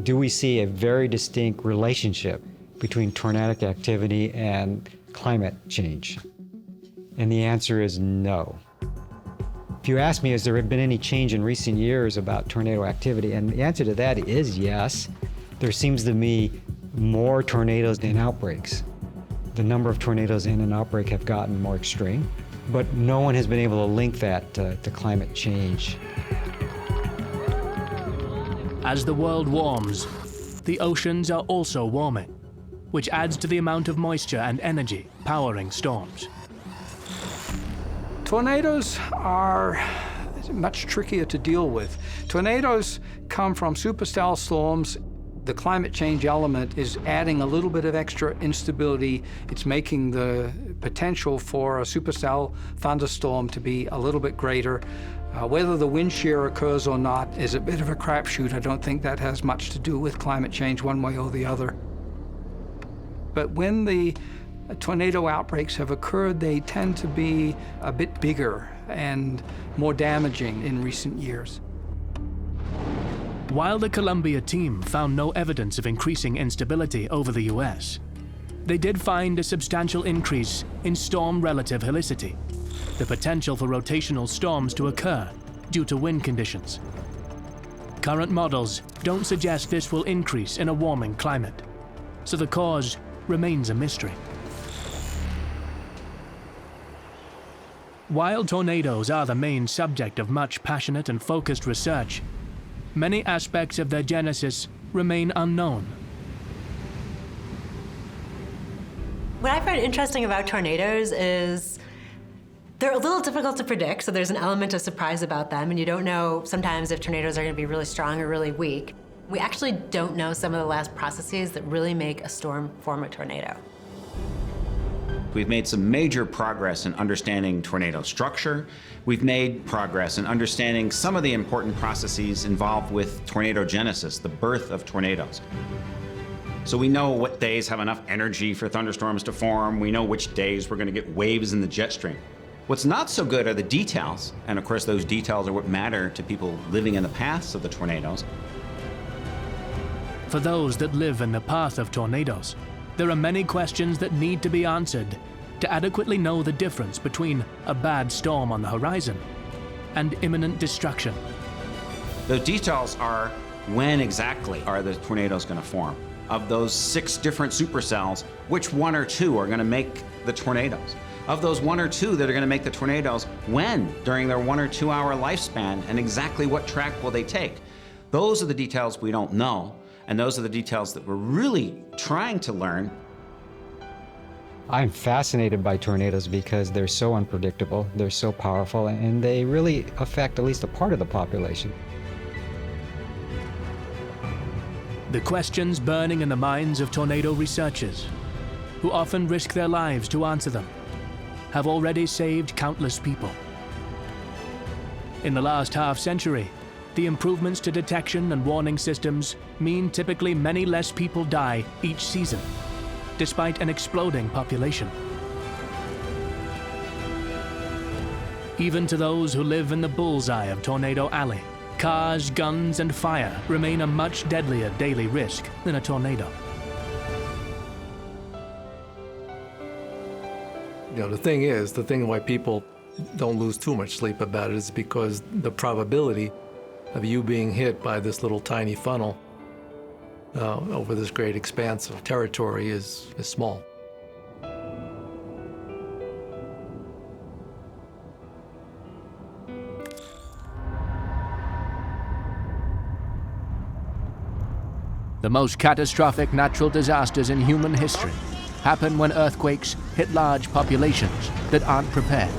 Do we see a very distinct relationship between tornadic activity and climate change? And the answer is no. If you ask me, has there been any change in recent years about tornado activity? And the answer to that is yes. There seems to be more tornadoes than outbreaks. The number of tornadoes in an outbreak have gotten more extreme, but no one has been able to link that to climate change. As the world warms, the oceans are also warming, which adds to the amount of moisture and energy powering storms. Tornadoes are much trickier to deal with. Tornadoes come from supercell storms. The climate change element is adding a little bit of extra instability. It's making the potential for a supercell thunderstorm to be a little bit greater. Whether the wind shear occurs or not is a bit of a crapshoot. I don't think that has much to do with climate change one way or the other. But when the tornado outbreaks have occurred, they tend to be a bit bigger and more damaging in recent years. While the Columbia team found no evidence of increasing instability over the US, they did find a substantial increase in storm relative helicity, the potential for rotational storms to occur due to wind conditions. Current models don't suggest this will increase in a warming climate, so the cause remains a mystery. While tornadoes are the main subject of much passionate and focused research, many aspects of their genesis remain unknown. What I find interesting about tornadoes is they're a little difficult to predict, so there's an element of surprise about them, and you don't know sometimes if tornadoes are going to be really strong or really weak. We actually don't know some of the last processes that really make a storm form a tornado. We've made some major progress in understanding tornado structure. We've made progress in understanding some of the important processes involved with tornadogenesis, the birth of tornadoes. So we know what days have enough energy for thunderstorms to form. We know which days we're going to get waves in the jet stream. What's not so good are the details, and of course those details are what matter to people living in the paths of the tornadoes. For those that live in the path of tornadoes, there are many questions that need to be answered to adequately know the difference between a bad storm on the horizon and imminent destruction. The details are when exactly are the tornadoes going to form. Of those 6 different supercells, which 1 or 2 are going to make the tornadoes? Of those 1 or 2 that are going to make the tornadoes, when during their 1 or 2 hour lifespan, and exactly what track will they take? Those are the details we don't know, and those are the details that we're really trying to learn. I'm fascinated by tornadoes because they're so unpredictable, they're so powerful, and they really affect at least a part of the population. The questions burning in the minds of tornado researchers, who often risk their lives to answer them, have already saved countless people. In the last half-century, the improvements to detection and warning systems mean typically many less people die each season, despite an exploding population. Even to those who live in the bullseye of Tornado Alley, cars, guns, and fire remain a much deadlier daily risk than a tornado. You know, the thing why people don't lose too much sleep about it is because the probability of you being hit by this little tiny funnel over this great expanse of territory is small. The most catastrophic natural disasters in human history happen when earthquakes hit large populations that aren't prepared.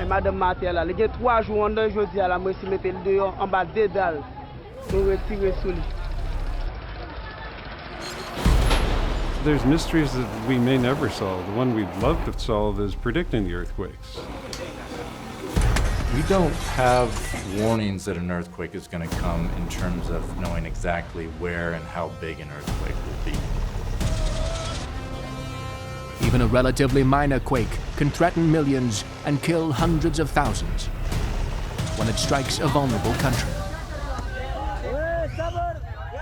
Madame Martel, il y a 3 jours en 2 jours, je suis mettre le dehors en bas des dalles pour retirer sous lui. There's mysteries that we may never solve. The one we'd love to solve is predicting the earthquakes. We don't have warnings that an earthquake is going to come in terms of knowing exactly where and how big an earthquake will be. Even a relatively minor quake can threaten millions and kill hundreds of thousands when it strikes a vulnerable country.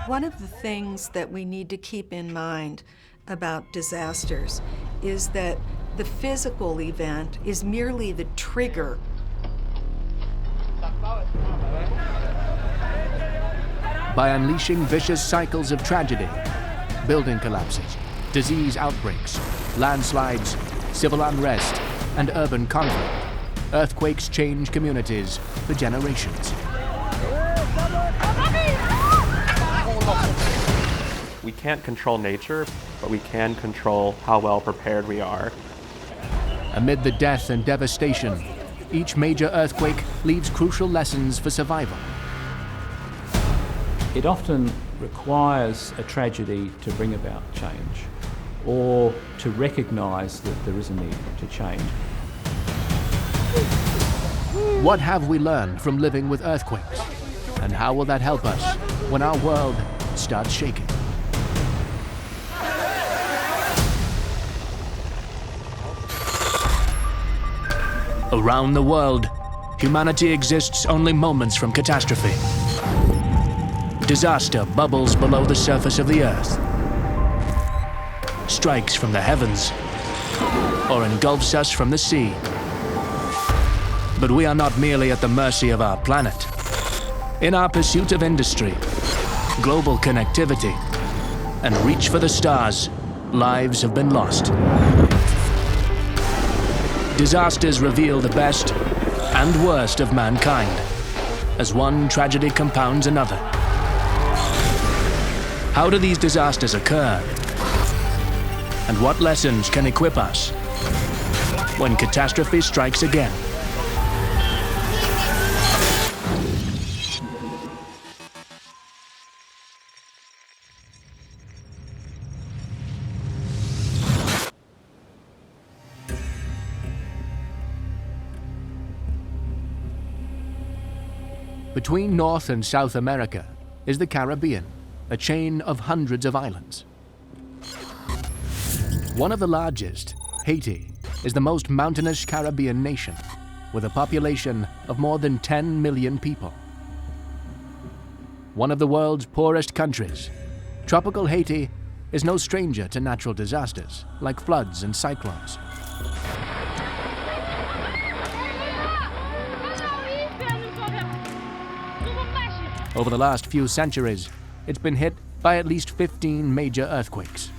One of the things that we need to keep in mind about disasters is that the physical event is merely the trigger. By unleashing vicious cycles of tragedy, building collapses, disease outbreaks, landslides, civil unrest, and urban conflict, earthquakes change communities for generations. We can't control nature, but we can control how well prepared we are. Amid the death and devastation, each major earthquake leaves crucial lessons for survival. It often requires a tragedy to bring about change, or to recognize that there is a need to change. What have we learned from living with earthquakes? And how will that help us when our world starts shaking? Around the world, humanity exists only moments from catastrophe. Disaster bubbles below the surface of the earth, strikes from the heavens, or engulfs us from the sea. But we are not merely at the mercy of our planet. In our pursuit of industry, global connectivity, and reach for the stars, lives have been lost. Disasters reveal the best and worst of mankind, as one tragedy compounds another. How do these disasters occur? And what lessons can equip us when catastrophe strikes again? Between North and South America is the Caribbean, a chain of hundreds of islands. One of the largest, Haiti, is the most mountainous Caribbean nation, with a population of more than 10 million people. One of the world's poorest countries, tropical Haiti is no stranger to natural disasters like floods and cyclones. Over the last few centuries, it's been hit by at least 15 major earthquakes.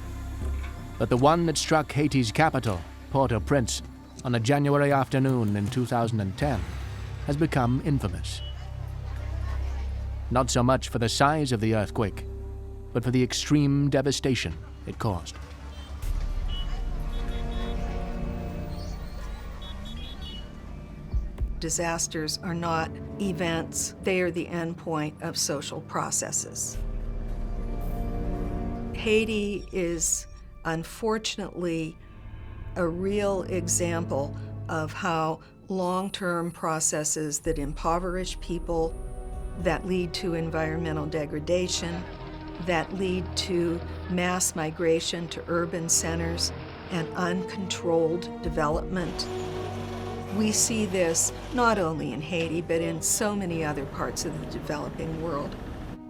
But the one that struck Haiti's capital, Port-au-Prince, on a January afternoon in 2010 has become infamous. Not so much for the size of the earthquake, but for the extreme devastation it caused. Disasters are not events, they are the endpoint of social processes. Haiti is unfortunately a real example of how long-term processes that impoverish people, that lead to environmental degradation, that lead to mass migration to urban centers and uncontrolled development. We see this not only in Haiti, but in so many other parts of the developing world.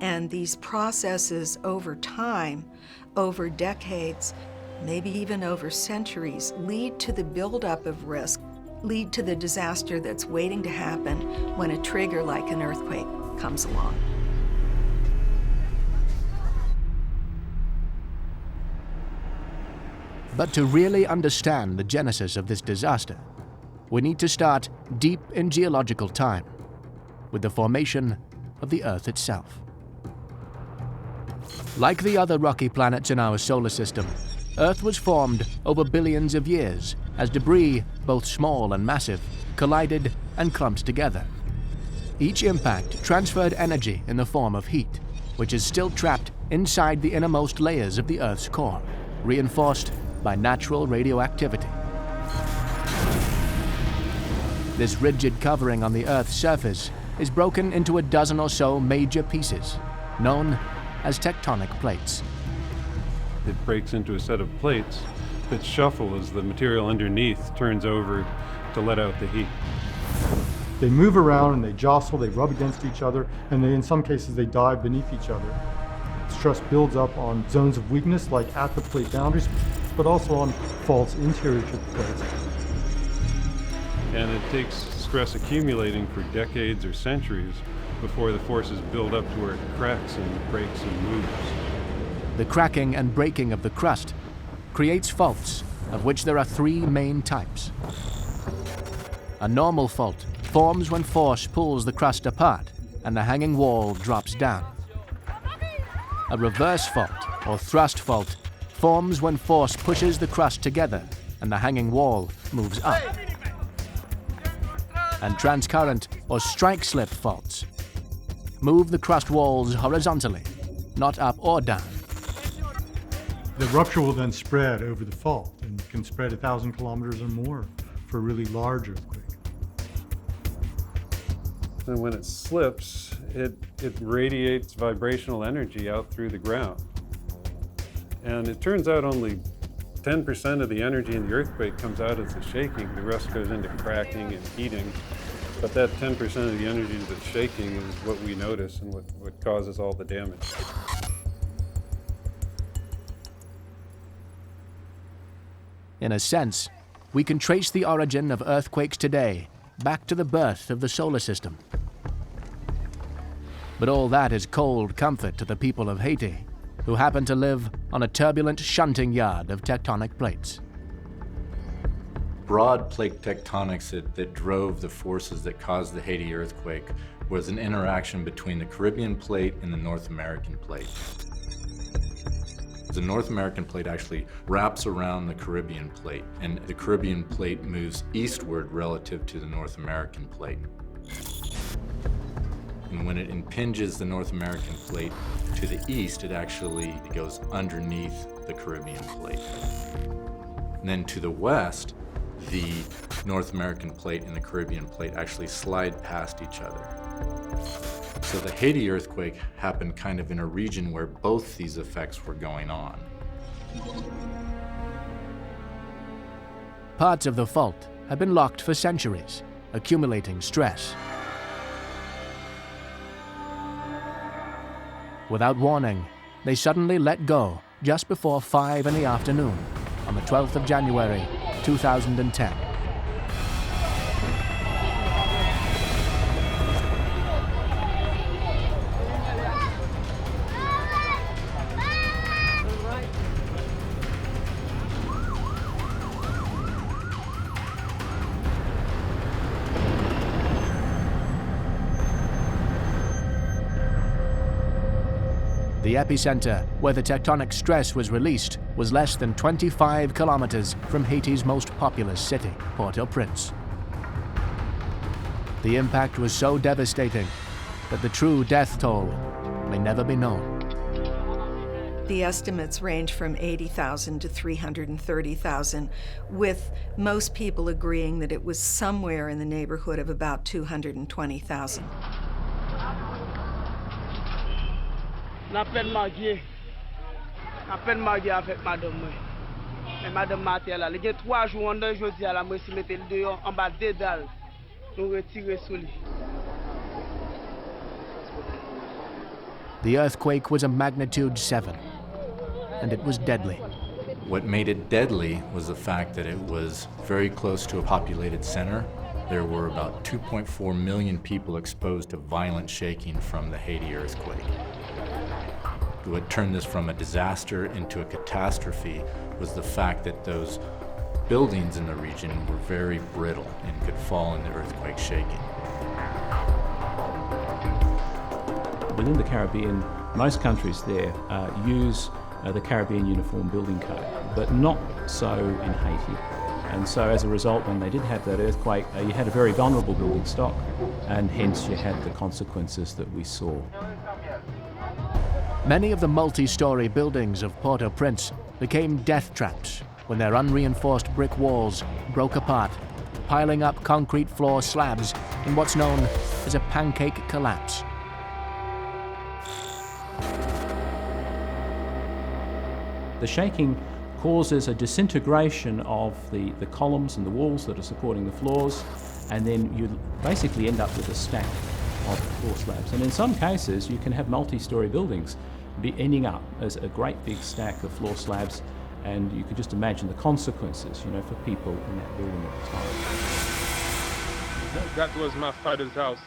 And these processes over time, over decades, maybe even over centuries, lead to the buildup of risk, lead to the disaster that's waiting to happen when a trigger like an earthquake comes along. But to really understand the genesis of this disaster, we need to start deep in geological time, with the formation of the Earth itself. Like the other rocky planets in our solar system, Earth was formed over billions of years as debris, both small and massive, collided and clumped together. Each impact transferred energy in the form of heat, which is still trapped inside the innermost layers of the Earth's core, reinforced by natural radioactivity. This rigid covering on the Earth's surface is broken into a dozen or so major pieces, known as tectonic plates. It breaks into a set of plates that shuffle as the material underneath turns over to let out the heat. They move around and they jostle, they rub against each other, and in some cases they dive beneath each other. Stress builds up on zones of weakness, like at the plate boundaries, but also on faults interior to the plates. And it takes stress accumulating for decades or centuries before the forces build up to where it cracks and breaks and moves. The cracking and breaking of the crust creates faults, of which there are three main types. A normal fault forms when force pulls the crust apart and the hanging wall drops down. A reverse fault, or thrust fault, forms when force pushes the crust together and the hanging wall moves up. And transcurrent, or strike-slip faults move the crust walls horizontally, not up or down. The rupture will then spread over the fault and can spread 1,000 kilometers or more for a really large earthquake. And when it slips, it radiates vibrational energy out through the ground. And it turns out only 10% of the energy in the earthquake comes out as the shaking. The rest goes into cracking and heating. But that 10% of the energy that's shaking is what we notice and what causes all the damage. In a sense, we can trace the origin of earthquakes today back to the birth of the solar system. But all that is cold comfort to the people of Haiti, who happen to live on a turbulent shunting yard of tectonic plates. Broad plate tectonics that drove the forces that caused the Haiti earthquake was an interaction between the Caribbean plate and the North American plate. The North American plate actually wraps around the Caribbean plate, and the Caribbean plate moves eastward relative to the North American plate. And when it impinges the North American plate to the east, it actually goes underneath the Caribbean plate. And then to the west, the North American plate and the Caribbean plate actually slide past each other. So the Haiti earthquake happened kind of in a region where both these effects were going on. Parts of the fault have been locked for centuries, accumulating stress. Without warning, they suddenly let go just before 5 in the afternoon on the 12th of January, 2010. The epicenter, where the tectonic stress was released, was less than 25 kilometers from Haiti's most populous city, Port-au-Prince. The impact was so devastating that the true death toll may never be known. The estimates range from 80,000 to 330,000, with most people agreeing that it was somewhere in the neighborhood of about 220,000. N'appelle marié avec madame. Et madame Maté là, il y a 3 jours en dedans, je dis à la moi si mettez le dehors en bas des dalles. Nous retirer sous lui. The earthquake was a magnitude 7, and it was deadly. What made it deadly was the fact that it was very close to a populated center. There were about 2.4 million people exposed to violent shaking from the Haiti earthquake. What turned this from a disaster into a catastrophe was the fact that those buildings in the region were very brittle and could fall in the earthquake shaking. Within the Caribbean, most countries there use the Caribbean Uniform Building Code, but not so in Haiti. And so as a result, when they did have that earthquake, you had a very vulnerable building stock, and hence you had the consequences that we saw. Many of the multi-story buildings of Port-au-Prince became death traps when their unreinforced brick walls broke apart, piling up concrete floor slabs in what's known as a pancake collapse. The shaking causes a disintegration of the columns and the walls that are supporting the floors, and then you basically end up with a stack of floor slabs. And in some cases, you can have multi-story buildings be ending up as a great big stack of floor slabs, and you could just imagine the consequences, for people in that building at the time. That was my father's house,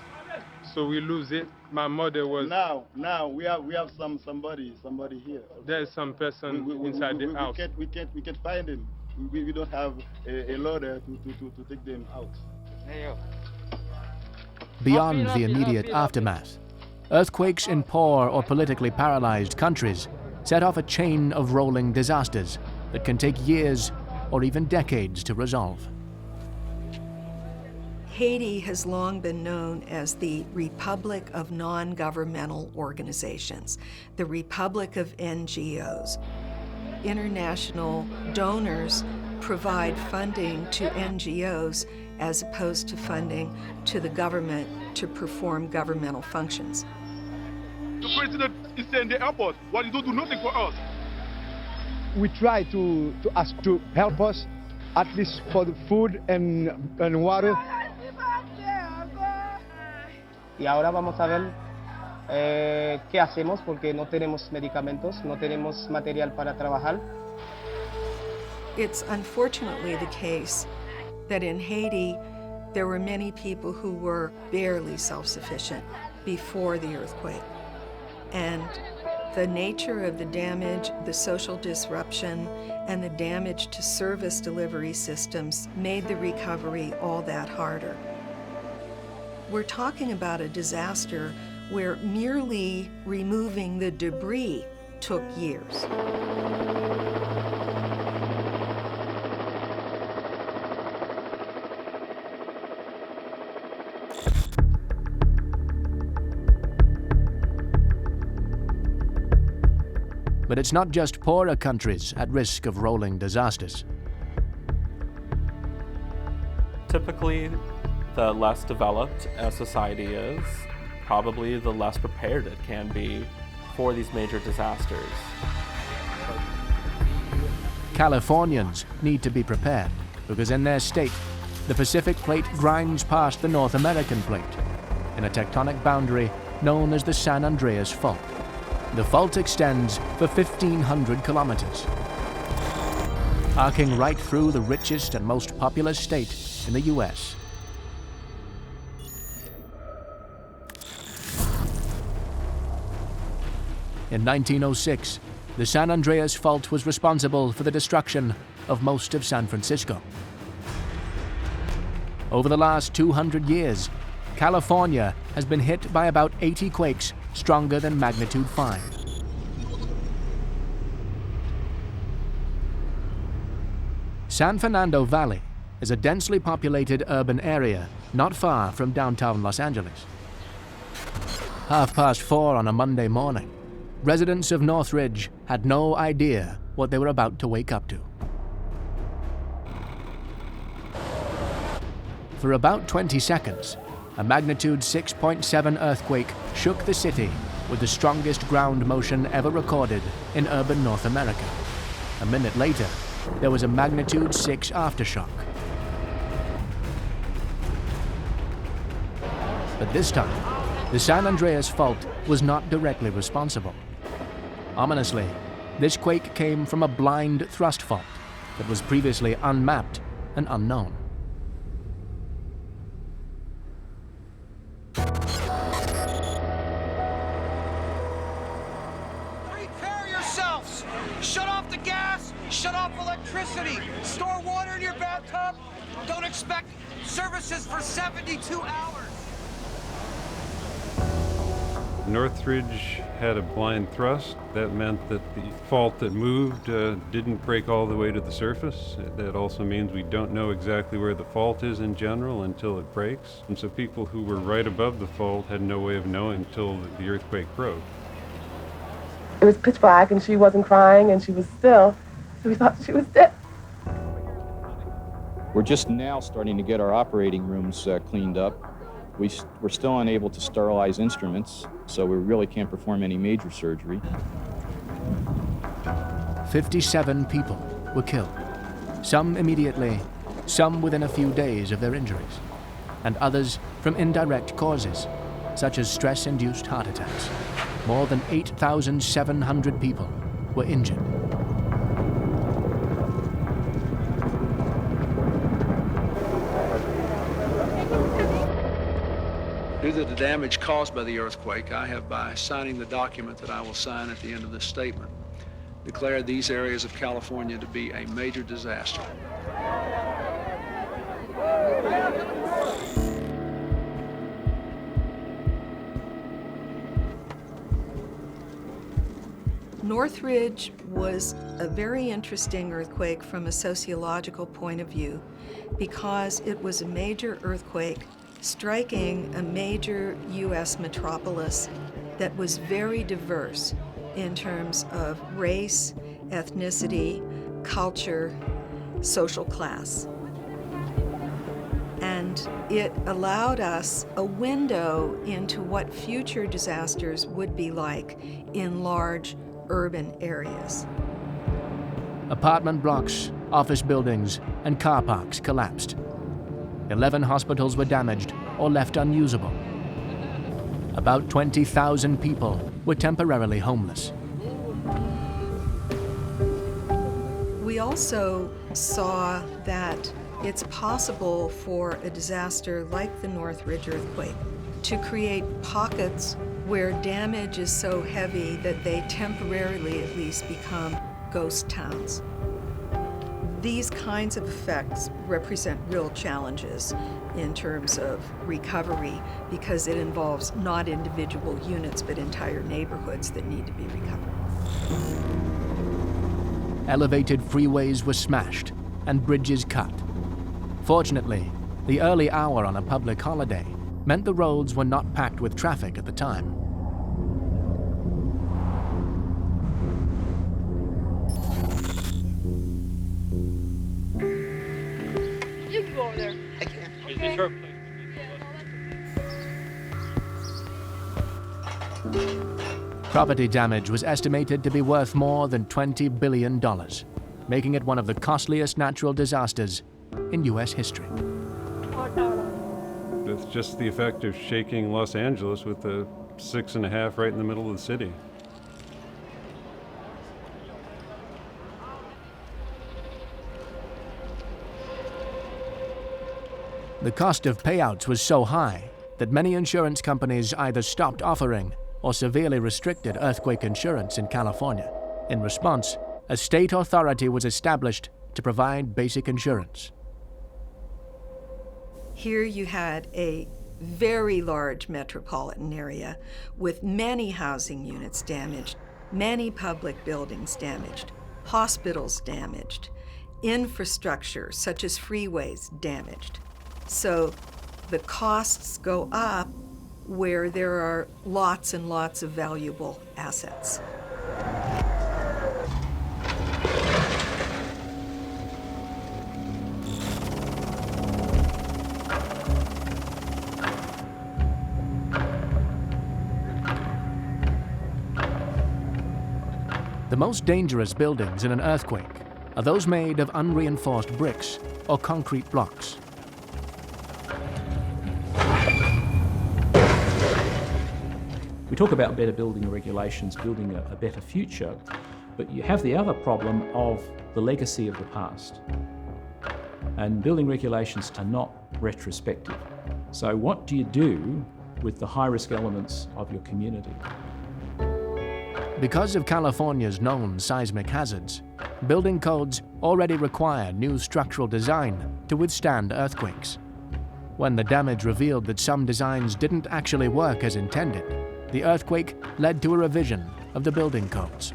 so we lose it. My mother was. Now we have somebody here. There's some person inside the house. We can't find him. We don't have a loader to take them out. Beyond the immediate aftermath, earthquakes in poor or politically paralyzed countries set off a chain of rolling disasters that can take years or even decades to resolve. Haiti has long been known as the Republic of Non-Governmental Organizations, the Republic of NGOs. International donors provide funding to NGOs as opposed to funding to the government to perform governmental functions. The president is in the airport. Why you don't do nothing for us? We try to ask to help us, at least for the food and water. Y ahora vamos a ver qué hacemos porque no tenemos medicamentos, no tenemos material para trabajar. It's unfortunately the case that in Haiti, there were many people who were barely self-sufficient before the earthquake. And the nature of the damage, the social disruption, and the damage to service delivery systems made the recovery all that harder. We're talking about a disaster where merely removing the debris took years. But it's not just poorer countries at risk of rolling disasters. Typically, the less developed a society is, probably the less prepared it can be for these major disasters. Californians need to be prepared because in their state, the Pacific Plate grinds past the North American Plate in a tectonic boundary known as the San Andreas Fault. The fault extends for 1,500 kilometers, arcing right through the richest and most populous state in the U.S. In 1906, the San Andreas Fault was responsible for the destruction of most of San Francisco. Over the last 200 years, California has been hit by about 80 quakes stronger than magnitude 5. San Fernando Valley is a densely populated urban area not far from downtown Los Angeles. 4:30 on a Monday morning, residents of Northridge had no idea what they were about to wake up to. For about 20 seconds, a magnitude 6.7 earthquake shook the city with the strongest ground motion ever recorded in urban North America. A minute later, there was a magnitude 6 aftershock. But this time, the San Andreas Fault was not directly responsible. Ominously, this quake came from a blind thrust fault that was previously unmapped and unknown. Prepare yourselves! Shut off the gas, shut off electricity, store water in your bathtub. Don't expect services for 72 hours. Northridge had a blind thrust. That meant that the fault that moved didn't break all the way to the surface. That also means we don't know exactly where the fault is in general until it breaks. And so people who were right above the fault had no way of knowing until the earthquake broke. It was pitch black and she wasn't crying and she was still. We thought she was dead. We're just now starting to get our operating rooms cleaned up. We're still unable to sterilize instruments, so we really can't perform any major surgery. 57 people were killed, some immediately, some within a few days of their injuries, and others from indirect causes, such as stress-induced heart attacks. More than 8,700 people were injured. Due to the damage caused by the earthquake, I have, by signing the document that I will sign at the end of this statement, declared these areas of California to be a major disaster. Northridge was a very interesting earthquake from a sociological point of view because it was a major earthquake striking a major U.S. metropolis that was very diverse in terms of race, ethnicity, culture, social class. And it allowed us a window into what future disasters would be like in large urban areas. Apartment blocks, office buildings, and car parks collapsed. 11 hospitals were damaged or left unusable. About 20,000 people were temporarily homeless. We also saw that it's possible for a disaster like the Northridge earthquake to create pockets where damage is so heavy that they temporarily at least become ghost towns. These kinds of effects represent real challenges in terms of recovery because it involves not individual units but entire neighborhoods that need to be recovered. Elevated freeways were smashed and bridges cut. Fortunately, the early hour on a public holiday meant the roads were not packed with traffic at the time. You can go over there. I can't. Okay. Sure. Property damage was estimated to be worth more than $20 billion, making it one of the costliest natural disasters in U.S. history. It's just the effect of shaking Los Angeles with the 6.5 right in the middle of the city. The cost of payouts was so high that many insurance companies either stopped offering or severely restricted earthquake insurance in California. In response, a state authority was established to provide basic insurance. Here you had a very large metropolitan area with many housing units damaged, many public buildings damaged, hospitals damaged, infrastructure such as freeways damaged. So the costs go up where there are lots and lots of valuable assets. The most dangerous buildings in an earthquake are those made of unreinforced bricks or concrete blocks. We talk about better building regulations, building a better future, but you have the other problem of the legacy of the past. And building regulations are not retrospective. So what do you do with the high-risk elements of your community? Because of California's known seismic hazards, building codes already require new structural design to withstand earthquakes. When the damage revealed that some designs didn't actually work as intended, the earthquake led to a revision of the building codes.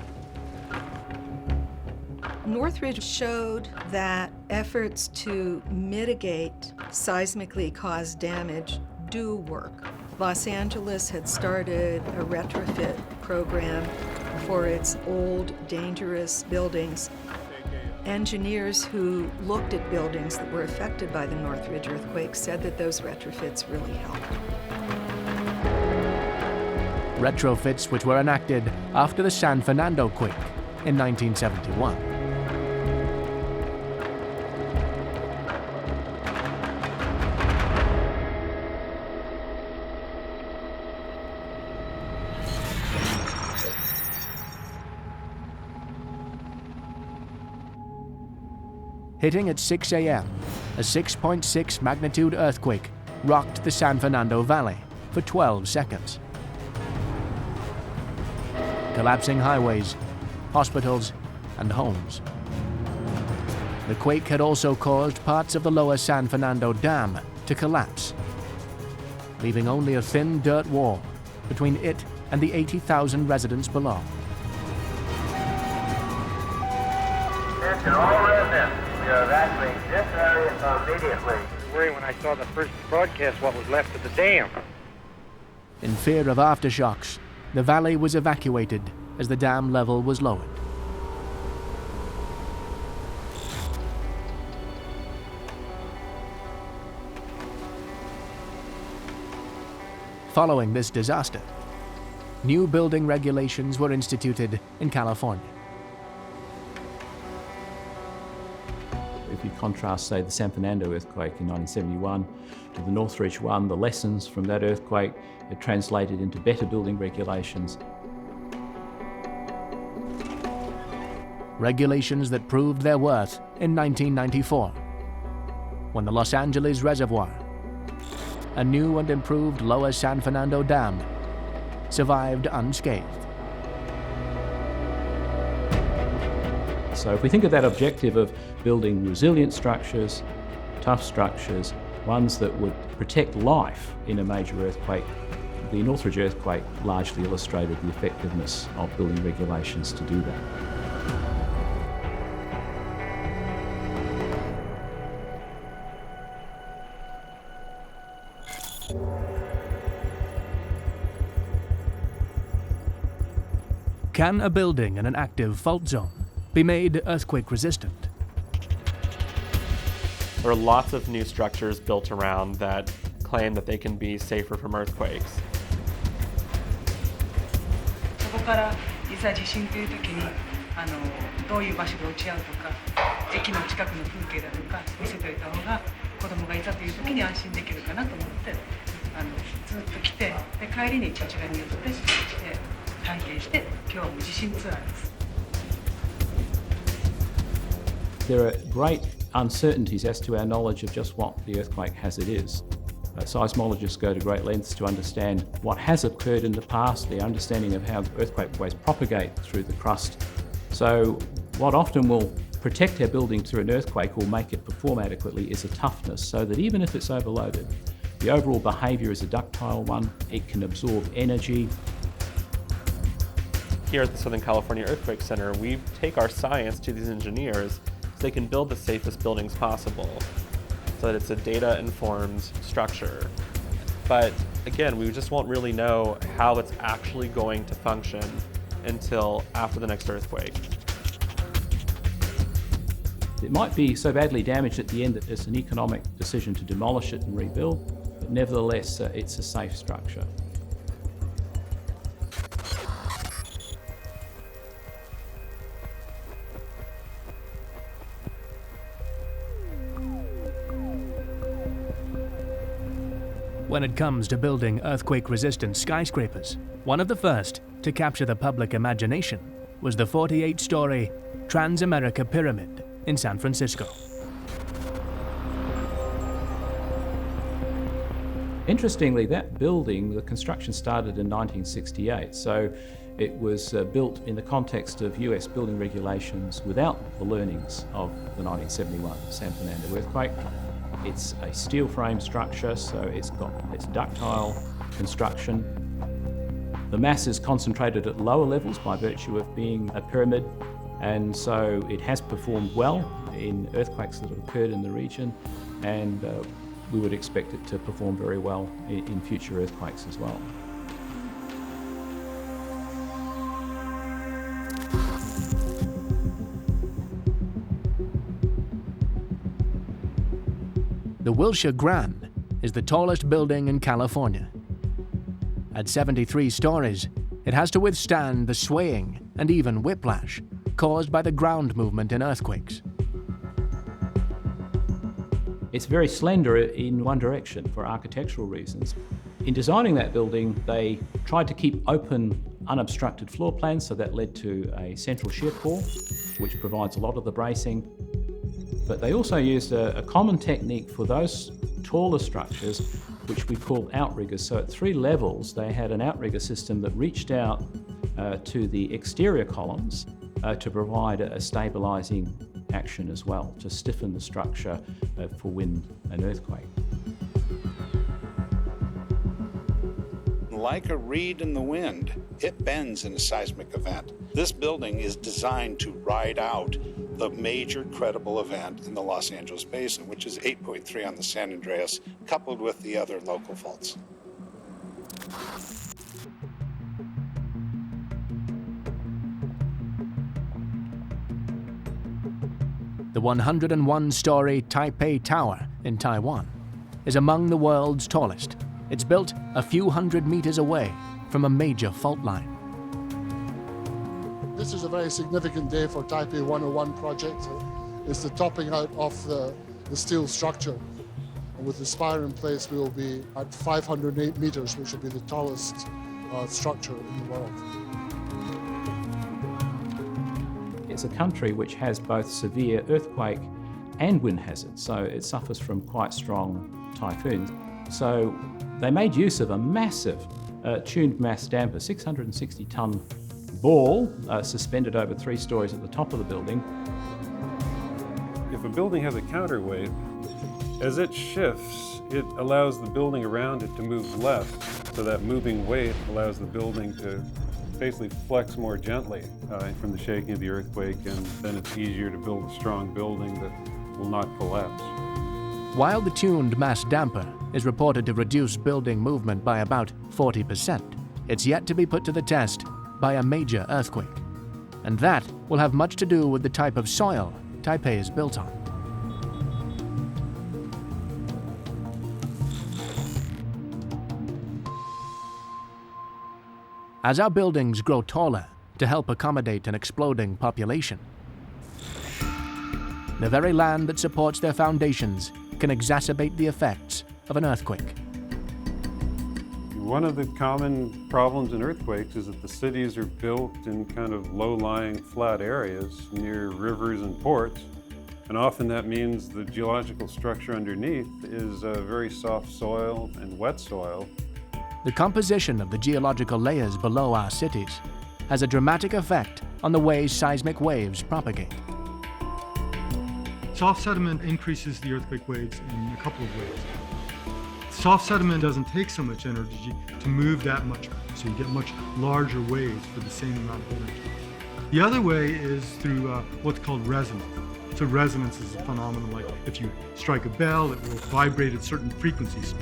Northridge showed that efforts to mitigate seismically caused damage do work. Los Angeles had started a retrofit program for its old, dangerous buildings. Engineers who looked at buildings that were affected by the Northridge earthquake said that those retrofits really helped. Retrofits which were enacted after the San Fernando quake in 1971. Hitting at 6 a.m., a 6.6 magnitude earthquake rocked the San Fernando Valley for 12 seconds. Collapsing highways, hospitals, and homes. The quake had also caused parts of the lower San Fernando Dam to collapse, leaving only a thin dirt wall between it and the 80,000 residents below. Attention all residents. We are evacuating this area immediately. Worried when I saw the first broadcast what was left of the dam. In fear of aftershocks, the valley was evacuated as the dam level was lowered. Following this disaster, new building regulations were instituted in California. If you contrast, say, the San Fernando earthquake in 1971 to the Northridge one, the lessons from that earthquake are translated into better building regulations. Regulations that proved their worth in 1994, when the Los Angeles Reservoir, a new and improved lower San Fernando Dam, survived unscathed. So if we think of that objective of building resilient structures, tough structures, ones that would protect life in a major earthquake, the Northridge earthquake largely illustrated the effectiveness of building regulations to do that. Can a building in an active fault zone be made earthquake resistant? There are lots of new structures built around that claim that they can be safer from earthquakes. そこからいざ地震という時にどういう場所で落ち合うとか、駅の近くの風景だとか見せておいた方が子供がいざという時に安心できるかなと思ってずっと来て、で帰りに父がによって体験して今日も地震ツアーです。 There are great uncertainties as to our knowledge of just what the earthquake hazard is. Seismologists go to great lengths to understand what has occurred in the past, their understanding of how earthquake waves propagate through the crust. So what often will protect our building through an earthquake or make it perform adequately is a toughness, so that even if it's overloaded, the overall behaviour is a ductile one, it can absorb energy. Here at the Southern California Earthquake Center, we take our science to these engineers so they can build the safest buildings possible, so that it's a data-informed structure. But again, we just won't really know how it's actually going to function until after the next earthquake. It might be so badly damaged at the end that it's an economic decision to demolish it and rebuild, but nevertheless, it's a safe structure. When it comes to building earthquake-resistant skyscrapers, one of the first to capture the public imagination was the 48-story Transamerica Pyramid in San Francisco. Interestingly, that building, the construction started in 1968, so it was built in the context of US building regulations without the learnings of the 1971 San Fernando earthquake. It's a steel frame structure, so it's ductile construction. The mass is concentrated at lower levels by virtue of being a pyramid, and so it has performed well in earthquakes that have occurred in the region, and we would expect it to perform very well in future earthquakes as well. The Wilshire Grand is the tallest building in California. At 73 stories, it has to withstand the swaying and even whiplash caused by the ground movement in earthquakes. It's very slender in one direction for architectural reasons. In designing that building, they tried to keep open, unobstructed floor plans, so that led to a central shear core, which provides a lot of the bracing. But they also used a common technique for those taller structures, which we call outriggers. So at 3 levels, they had an outrigger system that reached out to the exterior columns to provide a stabilizing action as well, to stiffen the structure for wind and earthquake. Like a reed in the wind, it bends in a seismic event. This building is designed to ride out the major credible event in the Los Angeles Basin, which is 8.3 on the San Andreas, coupled with the other local faults. The 101-story Taipei Tower in Taiwan is among the world's tallest. It's built a few hundred meters away from a major fault line. This is a very significant day for Taipei 101 project. It's the topping out of the steel structure. And with the spire in place, we will be at 508 meters, which will be the tallest structure in the world. It's a country which has both severe earthquake and wind hazards, so it suffers from quite strong typhoons. So they made use of a massive tuned mass damper, 660-ton ball suspended over 3 stories at the top of the building. If a building has a counterweight, as it shifts, it allows the building around it to move left, so that moving weight allows the building to basically flex more gently from the shaking of the earthquake, and then it's easier to build a strong building that will not collapse. While the tuned mass damper is reported to reduce building movement by about 40%, it's yet to be put to the test by a major earthquake. And that will have much to do with the type of soil Taipei is built on. As our buildings grow taller to help accommodate an exploding population, the very land that supports their foundations can exacerbate the effects of an earthquake. One of the common problems in earthquakes is that the cities are built in kind of low-lying flat areas near rivers and ports, and often that means the geological structure underneath is very soft soil and wet soil. The composition of the geological layers below our cities has a dramatic effect on the way seismic waves propagate. Soft sediment increases the earthquake waves in a couple of ways. Soft sediment doesn't take so much energy to move that much, so you get much larger waves for the same amount of energy. The other way is through what's called resonance. So resonance is a phenomenon like if you strike a bell, it will vibrate at certain frequencies.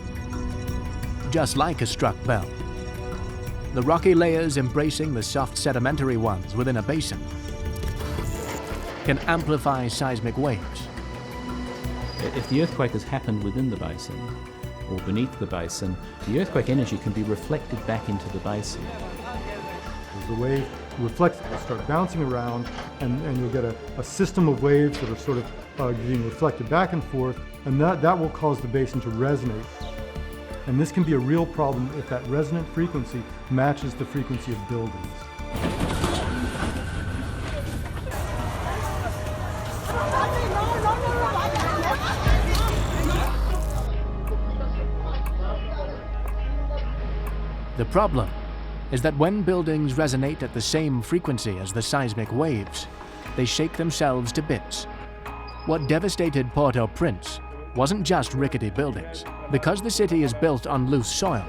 Just like a struck bell, the rocky layers embracing the soft sedimentary ones within a basin can amplify seismic waves. If the earthquake has happened within the basin or beneath the basin, the earthquake energy can be reflected back into the basin. The wave reflects, will start bouncing around, and you'll get a system of waves that are sort of being reflected back and forth, and that will cause the basin to resonate. And this can be a real problem if that resonant frequency matches the frequency of buildings. The problem is that when buildings resonate at the same frequency as the seismic waves, they shake themselves to bits. What devastated Port-au-Prince wasn't just rickety buildings. Because the city is built on loose soil,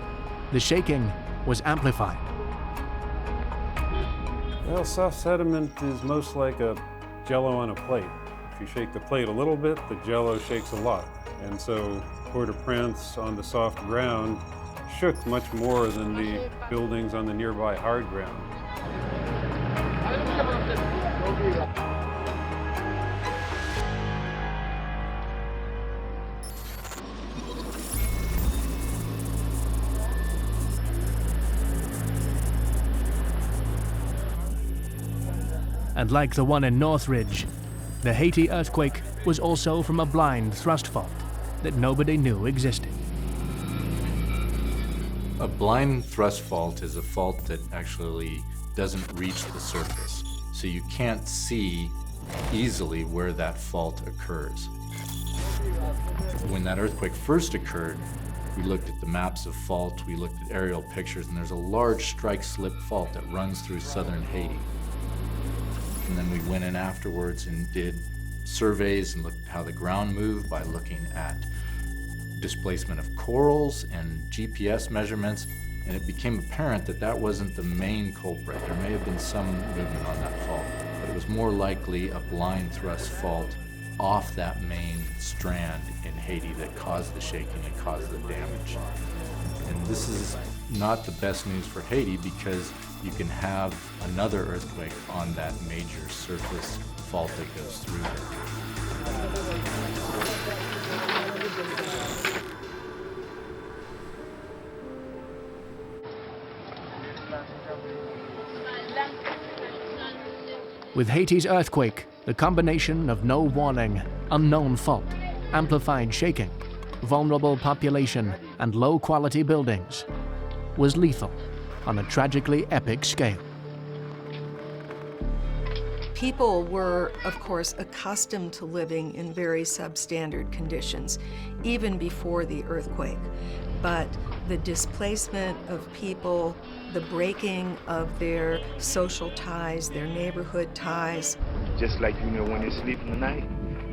the shaking was amplified. Well, soft sediment is most like a jello on a plate. If you shake the plate a little bit, the jello shakes a lot. And so Port-au-Prince on the soft ground shook much more than the buildings on the nearby hard ground. And like the one in Northridge, the Haiti earthquake was also from a blind thrust fault that nobody knew existed. A blind thrust fault is a fault that actually doesn't reach the surface, so you can't see easily where that fault occurs. When that earthquake first occurred, we looked at the maps of fault, we looked at aerial pictures, and there's a large strike-slip fault that runs through southern Haiti. And then we went in afterwards and did surveys and looked at how the ground moved by looking at displacement of corals and GPS measurements, and it became apparent that that wasn't the main culprit. There may have been some movement on that fault, but it was more likely a blind thrust fault off that main strand in Haiti that caused the shaking and caused the damage. And this is not the best news for Haiti because you can have another earthquake on that major surface fault that goes through there. With Haiti's earthquake, the combination of no warning, unknown fault, amplified shaking, vulnerable population, and low-quality buildings was lethal on a tragically epic scale. People were, of course, accustomed to living in very substandard conditions, even before the earthquake. But the displacement of people, the breaking of their social ties, their neighborhood ties. Just like, you know, when you sleep in the night,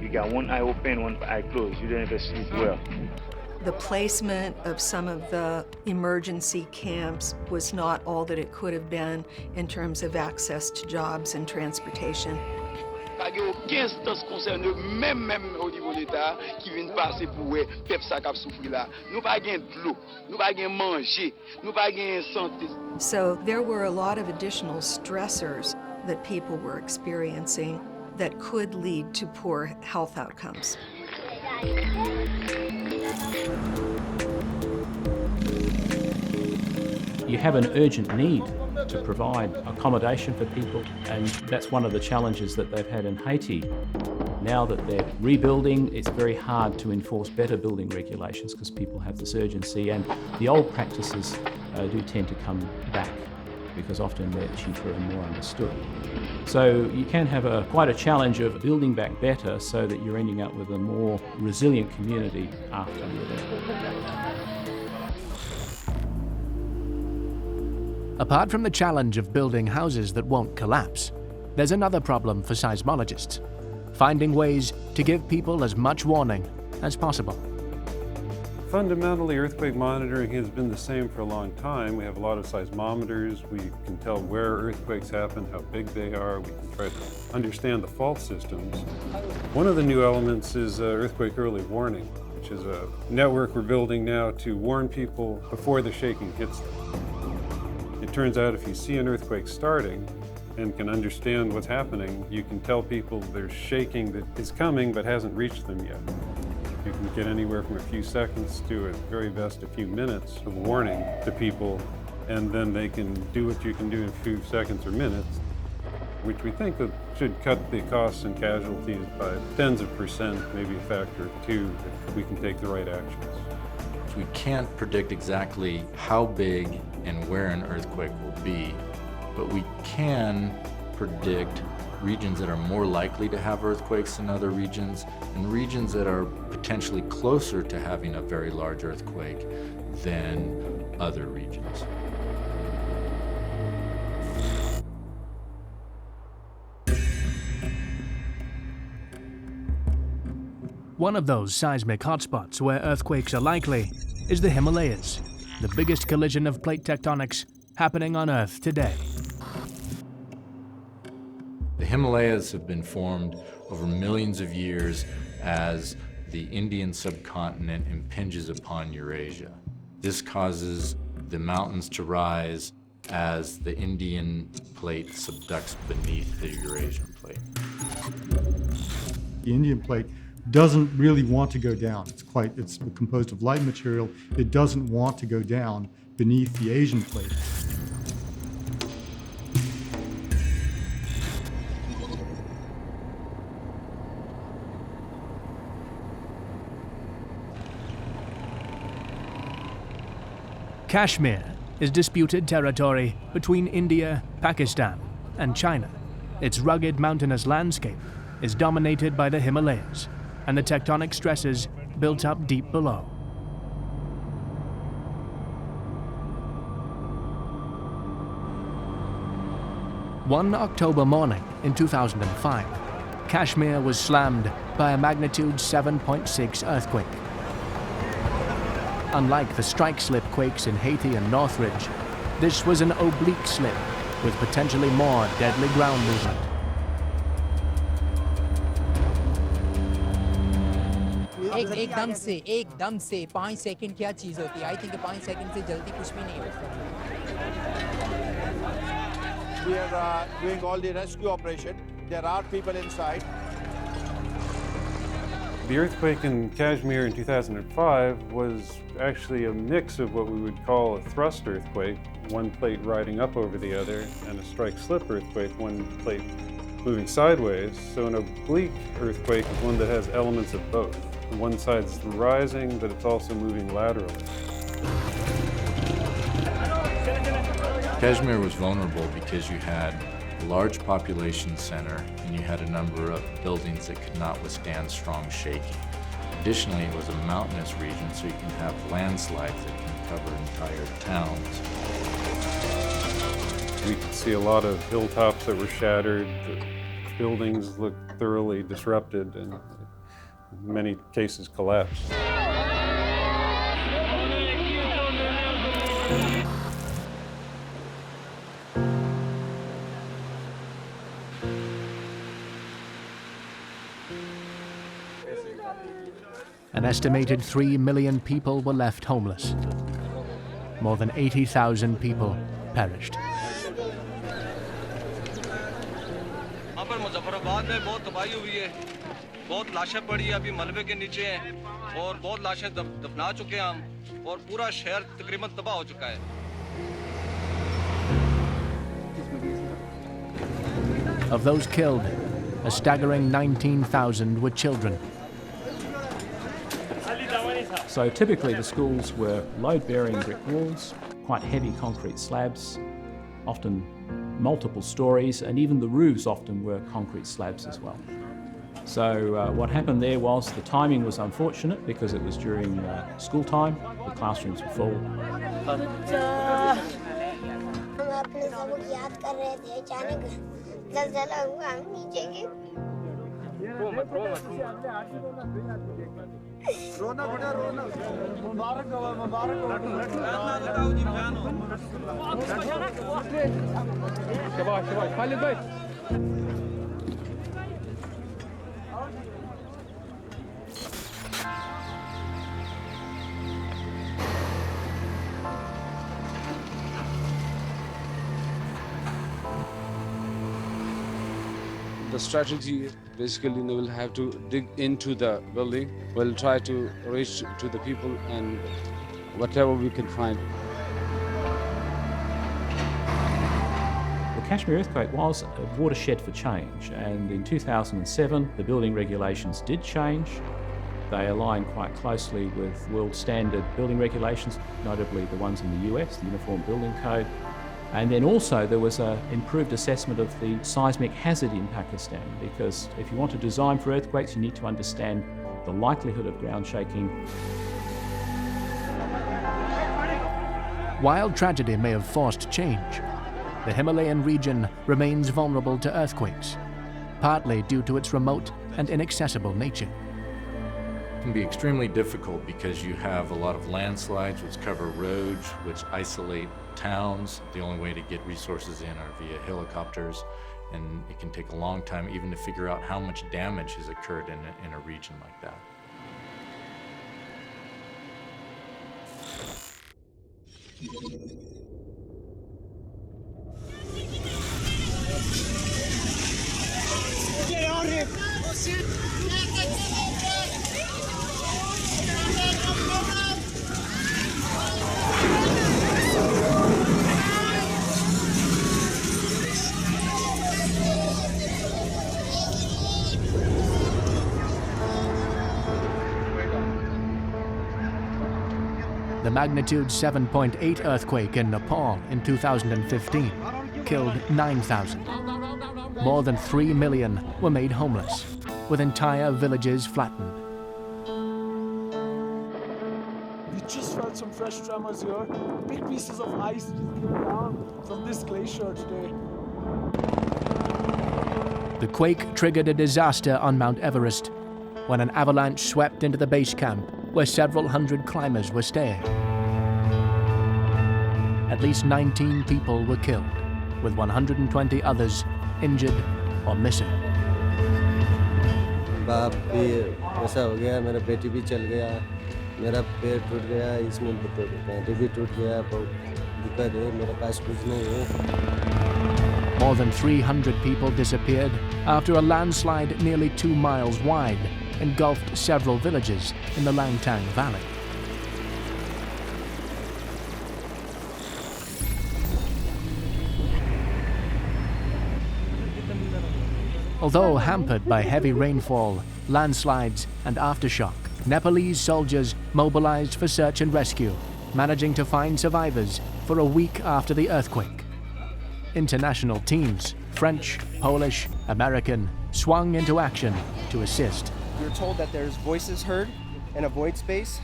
you got one eye open, one eye closed. You don't even sleep well. The placement of some of the emergency camps was not all that it could have been in terms of access to jobs and transportation. Il n'y a aucune instance concernée, même au niveau de l'État, qui vient passer pour peuple ça qui souffre là. Nous pas gain de l'eau, nous pas gain manger, nous pas gain santé. So there were a lot of additional stressors that people were experiencing that could lead to poor health outcomes. You have an urgent need to provide accommodation for people, and that's one of the challenges that they've had in Haiti. Now that they're rebuilding, it's very hard to enforce better building regulations because people have this urgency, and the old practices do tend to come back because often they're cheaper and more understood. So you can have quite a challenge of building back better so that you're ending up with a more resilient community after the event. Apart from the challenge of building houses that won't collapse, there's another problem for seismologists: finding ways to give people as much warning as possible. Fundamentally, earthquake monitoring has been the same for a long time. We have a lot of seismometers. We can tell where earthquakes happen, how big they are. We can try to understand the fault systems. One of the new elements is earthquake early warning, which is a network we're building now to warn people before the shaking hits them. It turns out if you see an earthquake starting and can understand what's happening, you can tell people there's shaking that is coming but hasn't reached them yet. You can get anywhere from a few seconds to, at very best, a few minutes of warning to people, and then they can do what you can do in a few seconds or minutes, which we think that should cut the costs and casualties by tens of percent, maybe a factor of 2, if we can take the right actions. We can't predict exactly how big and where an earthquake will be, but we can predict regions that are more likely to have earthquakes than other regions, and regions that are potentially closer to having a very large earthquake than other regions. One of those seismic hotspots where earthquakes are likely is the Himalayas, the biggest collision of plate tectonics happening on Earth today. The Himalayas have been formed over millions of years as the Indian subcontinent impinges upon Eurasia. This causes the mountains to rise as the Indian plate subducts beneath the Eurasian plate. The Indian plate doesn't really want to go down. It's composed of light material. It doesn't want to go down beneath the Asian plate. Kashmir is disputed territory between India, Pakistan, and China. Its rugged mountainous landscape is dominated by the Himalayas and the tectonic stresses built up deep below. One October morning in 2005, Kashmir was slammed by a magnitude 7.6 earthquake. Unlike the strike-slip quakes in Haiti and Northridge, this was an oblique slip with potentially more deadly ground movement. एकदम से 5 second क्या चीज होती है? I think 5 second से जल्दी कुछ भी नहीं होता. We are doing all the rescue operation. There are people inside. The earthquake in Kashmir in 2005 was actually a mix of what we would call a thrust earthquake, one plate riding up over the other, and a strike-slip earthquake, one plate moving sideways. So an oblique earthquake is one that has elements of both. One side's rising, but it's also moving laterally. Kashmir was vulnerable because you had a large population center and you had a number of buildings that could not withstand strong shaking. Additionally, it was a mountainous region, so you can have landslides that can cover entire towns. We could see a lot of hilltops that were shattered. The buildings looked thoroughly disrupted and in many cases collapsed. An estimated 3 million people were left homeless. More than 80,000 people perished. यहाँ पर मुजफ्फराबाद में बहुत तबाही हुई है, बहुत लाशें पड़ी हैं, अभी मलबे के नीचे हैं और बहुत लाशें दफना चुके हैं हम और पूरा शहर तकरीबन तबाह हो चुका है. Of those killed, a staggering 19,000 were children. So typically the schools were load-bearing brick walls, quite heavy concrete slabs, often multiple stories, and even the roofs often were concrete slabs as well. So what happened there was the timing was unfortunate because it was during school time, the classrooms were full. The strategy, basically, we will have to dig into the building. We'll try to reach to the people and whatever we can find. The Kashmir earthquake was a watershed for change, and in 2007 the building regulations did change. They align quite closely with world standard building regulations, notably the ones in the US, the Uniform Building Code. And then also there was an improved assessment of the seismic hazard in Pakistan, because if you want to design for earthquakes, you need to understand the likelihood of ground shaking. While tragedy may have forced change, the Himalayan region remains vulnerable to earthquakes, partly due to its remote and inaccessible nature. It can be extremely difficult because you have a lot of landslides which cover roads, which isolate towns. The only way to get resources in are via helicopters, and it can take a long time even to figure out how much damage has occurred in a region like that. Get out here! The the magnitude 7.8 earthquake in Nepal in 2015 killed 9,000. More than 3 million were made homeless, with entire villages flattened. We just felt some fresh tremors here. Big pieces of ice just came down from this glacier today. The quake triggered a disaster on Mount Everest when an avalanche swept into the base camp where several hundred climbers were staying. At least 19 people were killed, with 120 others injured or missing. बाप भी ऐसा हो गया, मेरा बेटी भी चल गया, मेरा पैर टूट गया, इसमें पैंटी भी टूट गया, बहुत दिक्कत है, मेरे पास कुछ नहीं है. More than 300 people disappeared after a landslide nearly 2 miles wide engulfed several villages in the Langtang Valley. Although hampered by heavy rainfall, landslides, and aftershock, Nepalese soldiers mobilized for search and rescue, managing to find survivors for a week after the earthquake. International teams, French, Polish, American, swung into action to assist. We were told that there's voices heard in a void space.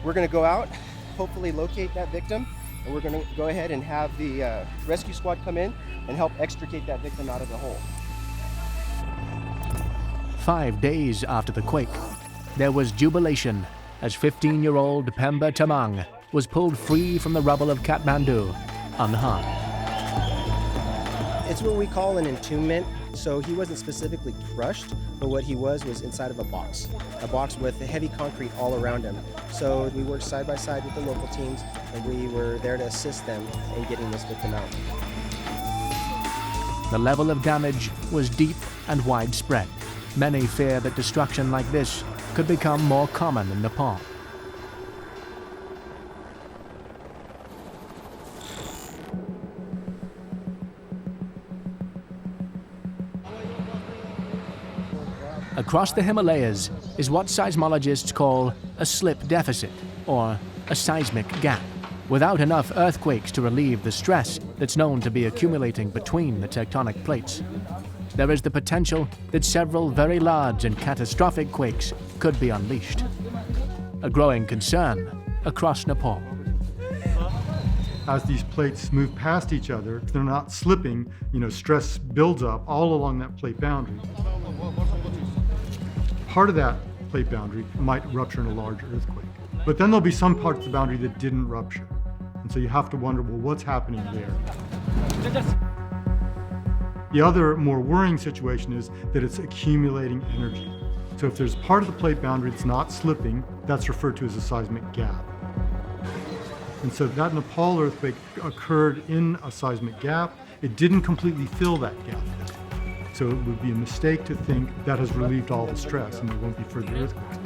We're going to go out, hopefully locate that victim, and we're going to go ahead and have the rescue squad come in and help extricate that victim out of the hole. 5 days after the quake, there was jubilation as 15-year-old Pemba Tamang was pulled free from the rubble of Kathmandu unharmed. It's what we call an entombment. So he wasn't specifically crushed, but what he was inside of a box with heavy concrete all around him. So we worked side by side with the local teams, and we were there to assist them in getting this victim out. The level of damage was deep and widespread. Many fear that destruction like this could become more common in Nepal. Across the Himalayas is what seismologists call a slip deficit, or a seismic gap. Without enough earthquakes to relieve the stress that's known to be accumulating between the tectonic plates, there is the potential that several very large and catastrophic quakes could be unleashed. A growing concern across Nepal. As these plates move past each other, if they're not slipping, stress builds up all along that plate boundary. Part of that plate boundary might rupture in a large earthquake. But then there'll be some parts of the boundary that didn't rupture. And so you have to wonder, well, what's happening there? The other more worrying situation is that it's accumulating energy. So if there's part of the plate boundary that's not slipping, that's referred to as a seismic gap. And so that Nepal earthquake occurred in a seismic gap. It didn't completely fill that gap. So it would be a mistake to think that has relieved all the stress and there won't be further earthquakes.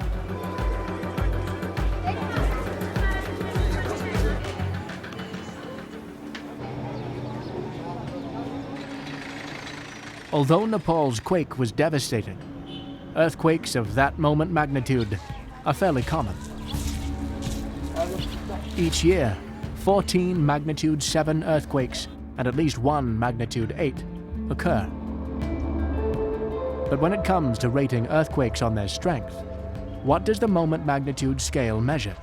Although Nepal's quake was devastating, earthquakes of that moment magnitude are fairly common. Each year, 14 magnitude 7 earthquakes and at least 1 magnitude 8 occur. But when it comes to rating earthquakes on their strength, what does the moment magnitude scale measure?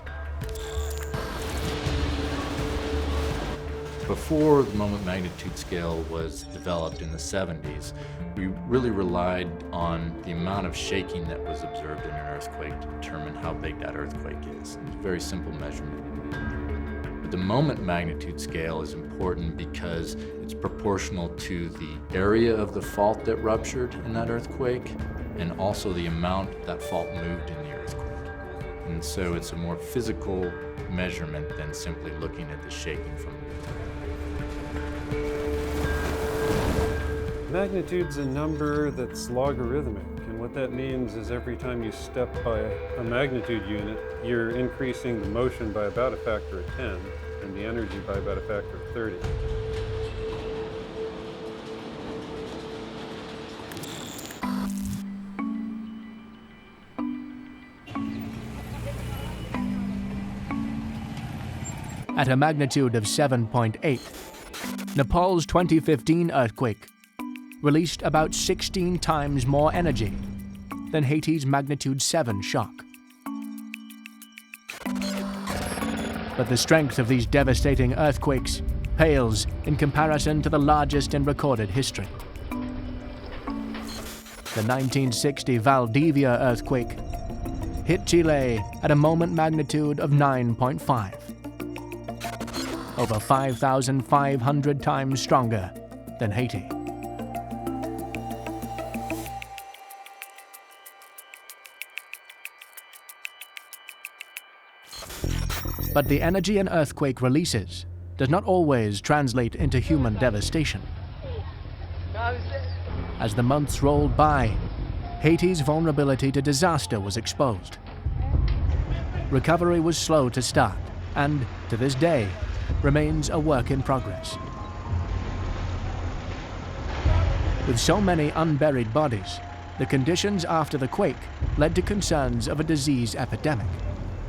Before the moment magnitude scale was developed in the 70s, we really relied on the amount of shaking that was observed in an earthquake to determine how big that earthquake is. It's a very simple measurement. But the moment magnitude scale is important because it's proportional to the area of the fault that ruptured in that earthquake and also the amount that fault moved in the earthquake. And so it's a more physical measurement than simply looking at the shaking from the earthquake. Magnitude's a number that's logarithmic, and what that means is every time you step by a magnitude unit, you're increasing the motion by about a factor of 10 and the energy by about a factor of 30. At a magnitude of 7.8, Nepal's 2015 earthquake released about 16 times more energy than Haiti's magnitude 7 shock. But the strength of these devastating earthquakes pales in comparison to the largest in recorded history. The 1960 Valdivia earthquake hit Chile at a moment magnitude of 9.5, over 5,500 times stronger than Haiti. But the energy an earthquake releases does not always translate into human devastation. As the months rolled by, Haiti's vulnerability to disaster was exposed. Recovery was slow to start, and, to this day, remains a work in progress. With so many unburied bodies, the conditions after the quake led to concerns of a disease epidemic.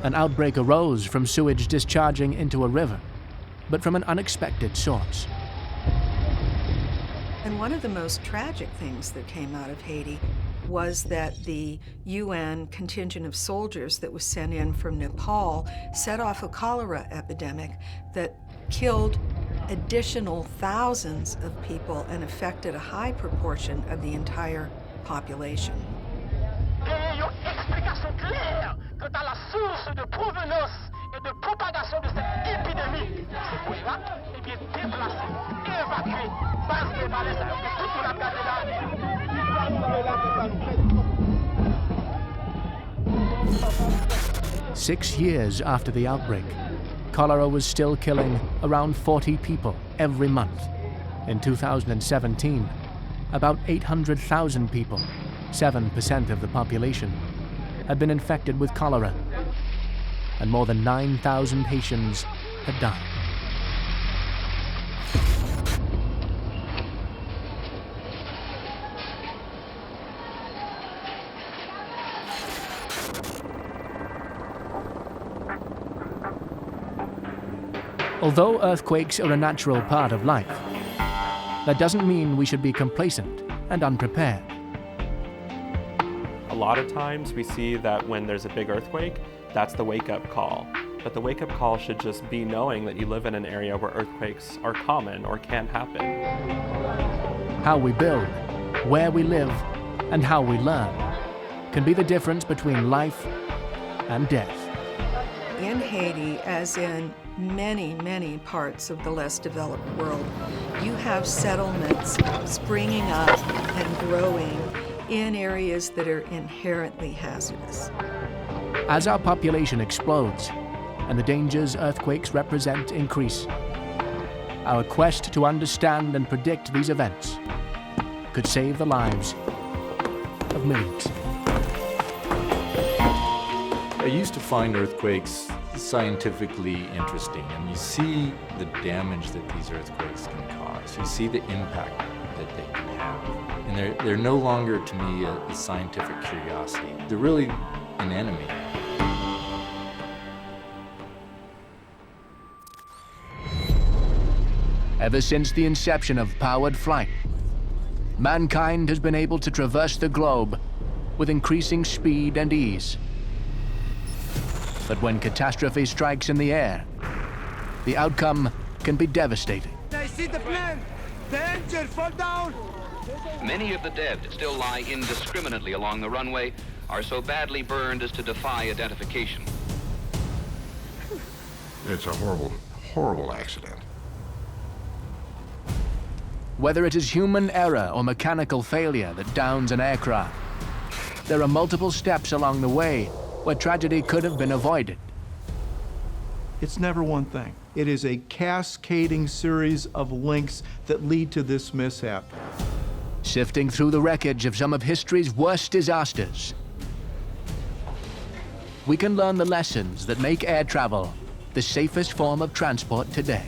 An outbreak arose from sewage discharging into a river, but from an unexpected source. And one of the most tragic things that came out of Haiti was that the UN contingent of soldiers that was sent in from Nepal set off a cholera epidemic that killed additional thousands of people and affected a high proportion of the entire population. Quant à la source de provenance et de propagation de cette épidémie, c'est pour là, et bien déplacer, évacuer, base de malaise, tout pour la garder là. 6 years after the outbreak, cholera was still killing around 40 people every month. In 2017, about 800,000 people, 7% of the population, had been infected with cholera, and more than 9,000 Haitians had died. Although earthquakes are a natural part of life, that doesn't mean we should be complacent and unprepared. A lot of times we see that when there's a big earthquake, that's the wake-up call. But the wake-up call should just be knowing that you live in an area where earthquakes are common or can happen. How we build, where we live, and how we learn can be the difference between life and death. In Haiti, as in many, many parts of the less developed world, you have settlements springing up and growing in areas that are inherently hazardous. As our population explodes and the dangers earthquakes represent increase, our quest to understand and predict these events could save the lives of millions. I used to find earthquakes scientifically interesting, and you see the damage that these earthquakes can cause. You see the impact that they can have. And they're no longer, to me, a scientific curiosity. They're really an enemy. Ever since the inception of powered flight, mankind has been able to traverse the globe with increasing speed and ease. But when catastrophe strikes in the air, the outcome can be devastating. I see the plane! Danger! Fall down! Many of the dead still lie indiscriminately along the runway, are so badly burned as to defy identification. It's a horrible, horrible accident. Whether it is human error or mechanical failure that downs an aircraft, there are multiple steps along the way where tragedy could have been avoided. It's never one thing. It is a cascading series of links that lead to this mishap. Sifting through the wreckage of some of history's worst disasters, we can learn the lessons that make air travel the safest form of transport today.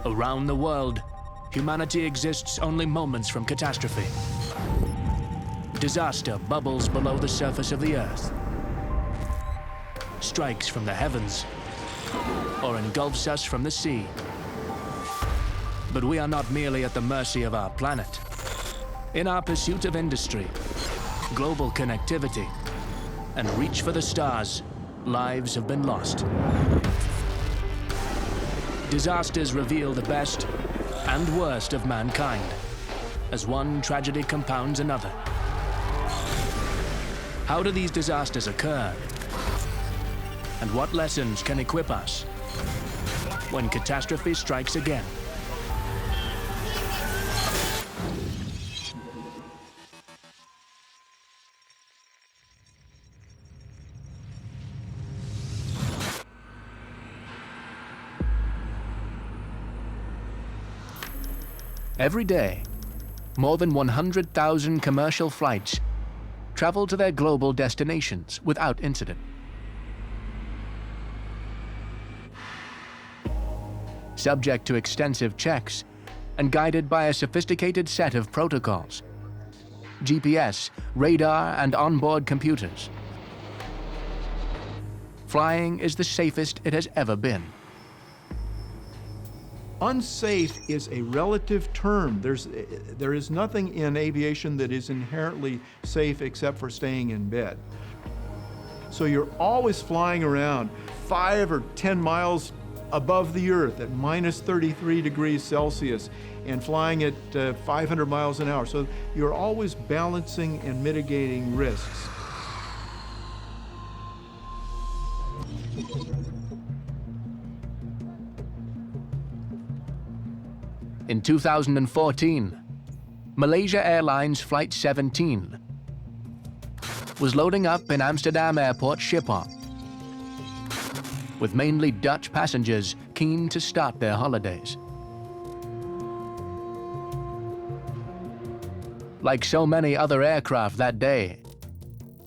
Around the world, humanity exists only moments from catastrophe. Disaster bubbles below the surface of the Earth, strikes from the heavens or engulfs us from the sea. But we are not merely at the mercy of our planet. In our pursuit of industry, global connectivity, and reach for the stars, lives have been lost. Disasters reveal the best and worst of mankind, as one tragedy compounds another. How do these disasters occur? And what lessons can equip us when catastrophe strikes again? Every day, more than 100,000 commercial flights travel to their global destinations without incident. Subject to extensive checks and guided by a sophisticated set of protocols, GPS, radar, and onboard computers. Flying is the safest it has ever been. Unsafe is a relative term. There is nothing in aviation that is inherently safe except for staying in bed. So you're always flying around 5 or 10 miles above the Earth at minus 33 degrees Celsius and flying at 500 miles an hour. So you're always balancing and mitigating risks. In 2014, Malaysia Airlines Flight 17 was loading up in Amsterdam Airport Schiphol, with mainly Dutch passengers keen to start their holidays. Like so many other aircraft that day,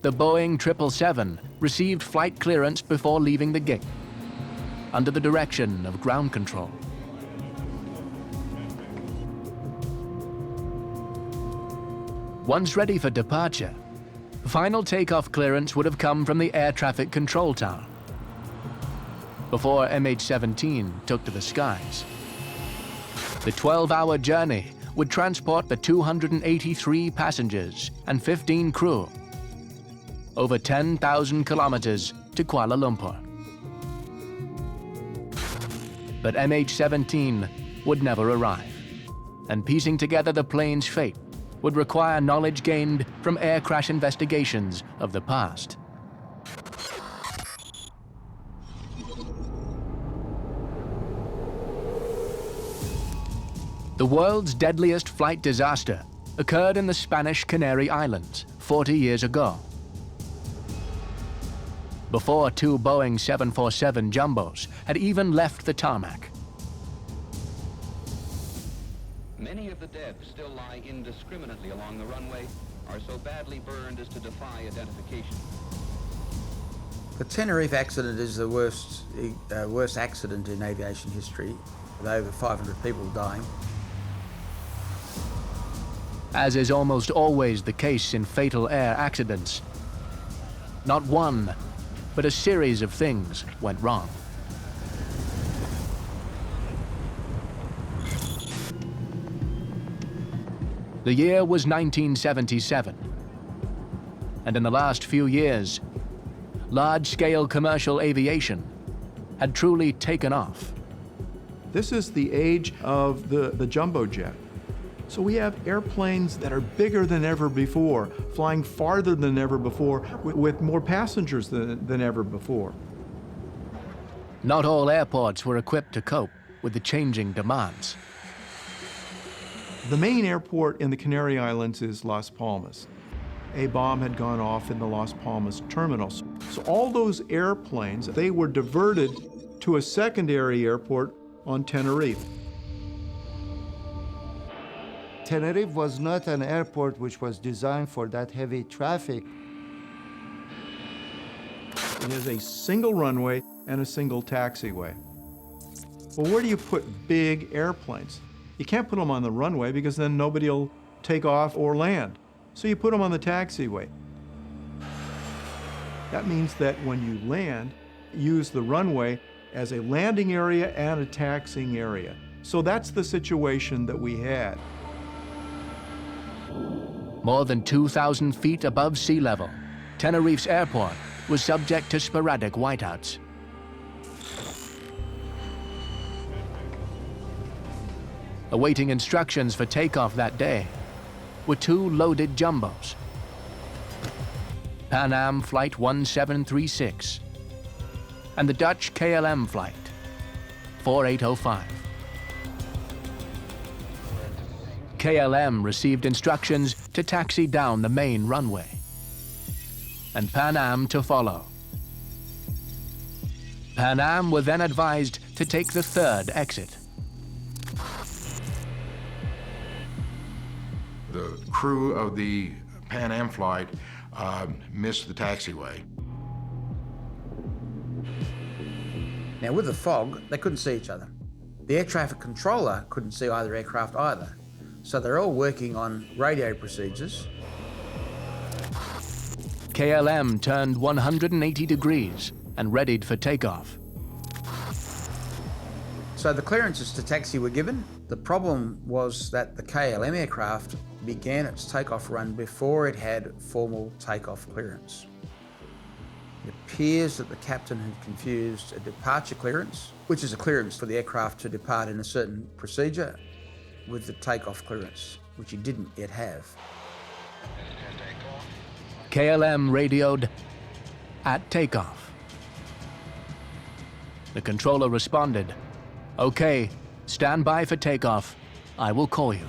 the Boeing 777 received flight clearance before leaving the gate, under the direction of ground control. Once ready for departure, final takeoff clearance would have come from the air traffic control tower before MH17 took to the skies. The 12-hour journey would transport the 283 passengers and 15 crew over 10,000 kilometers to Kuala Lumpur. But MH17 would never arrive, and piecing together the plane's fate would require knowledge gained from air crash investigations of the past. The world's deadliest flight disaster occurred in the Spanish Canary Islands 40 years ago. Before 2 Boeing 747 jumbos had even left the tarmac. Many of the dead still lie indiscriminately along the runway, are so badly burned as to defy identification. The Tenerife accident is the worst accident in aviation history, with over 500 people dying. As is almost always the case in fatal air accidents, not one, but a series of things went wrong. The year was 1977, and in the last few years, large-scale commercial aviation had truly taken off. This is the age of the jumbo jet. So we have airplanes that are bigger than ever before, flying farther than ever before, with more passengers than ever before. Not all airports were equipped to cope with the changing demands. The main airport in the Canary Islands is Las Palmas. A bomb had gone off in the Las Palmas terminal. So all those airplanes, they were diverted to a secondary airport on Tenerife. Tenerife was not an airport which was designed for that heavy traffic. It is a single runway and a single taxiway. Well, where do you put big airplanes? You can't put them on the runway because then nobody will take off or land. So you put them on the taxiway. That means that when you land, use the runway as a landing area and a taxiing area. So that's the situation that we had. More than 2,000 feet above sea level, Tenerife's airport was subject to sporadic whiteouts. Awaiting instructions for takeoff that day were two loaded jumbos. Pan Am Flight 1736 and the Dutch KLM Flight 4805. KLM received instructions to taxi down the main runway, and Pan Am to follow. Pan Am were then advised to take the third exit. The crew of the Pan Am flight missed the taxiway. Now with the fog, they couldn't see each other. The air traffic controller couldn't see either aircraft either. So they're all working on radio procedures. KLM turned 180 degrees and readied for takeoff. So the clearances to taxi were given. The problem was that the KLM aircraft began its takeoff run before it had formal takeoff clearance. It appears that the captain had confused a departure clearance, which is a clearance for the aircraft to depart in a certain procedure, with the takeoff clearance, which he didn't yet have. KLM radioed at takeoff. The controller responded, "Okay, stand by for takeoff. I will call you."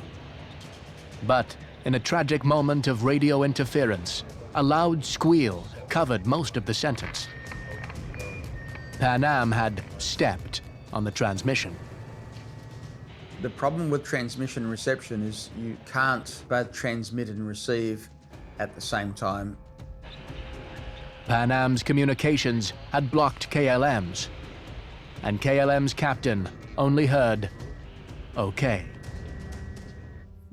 But in a tragic moment of radio interference, a loud squeal covered most of the sentence. Pan Am had stepped on the transmission. The problem with transmission reception is you can't both transmit and receive at the same time. Pan Am's communications had blocked KLM's, and KLM's captain only heard, "Okay."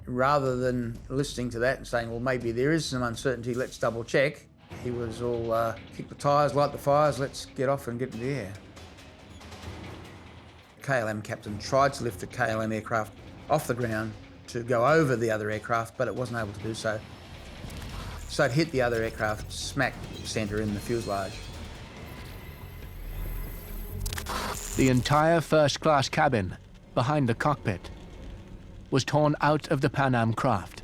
Rather than listening to that and saying, well, maybe there is some uncertainty, let's double check, he was all, kick the tyres, light the fires, let's get off and get in the air. KLM captain tried to lift the KLM aircraft off the ground to go over the other aircraft, but it wasn't able to do so. So it hit the other aircraft smack centre in the fuselage. The entire first-class cabin, behind the cockpit, was torn out of the Pan Am craft,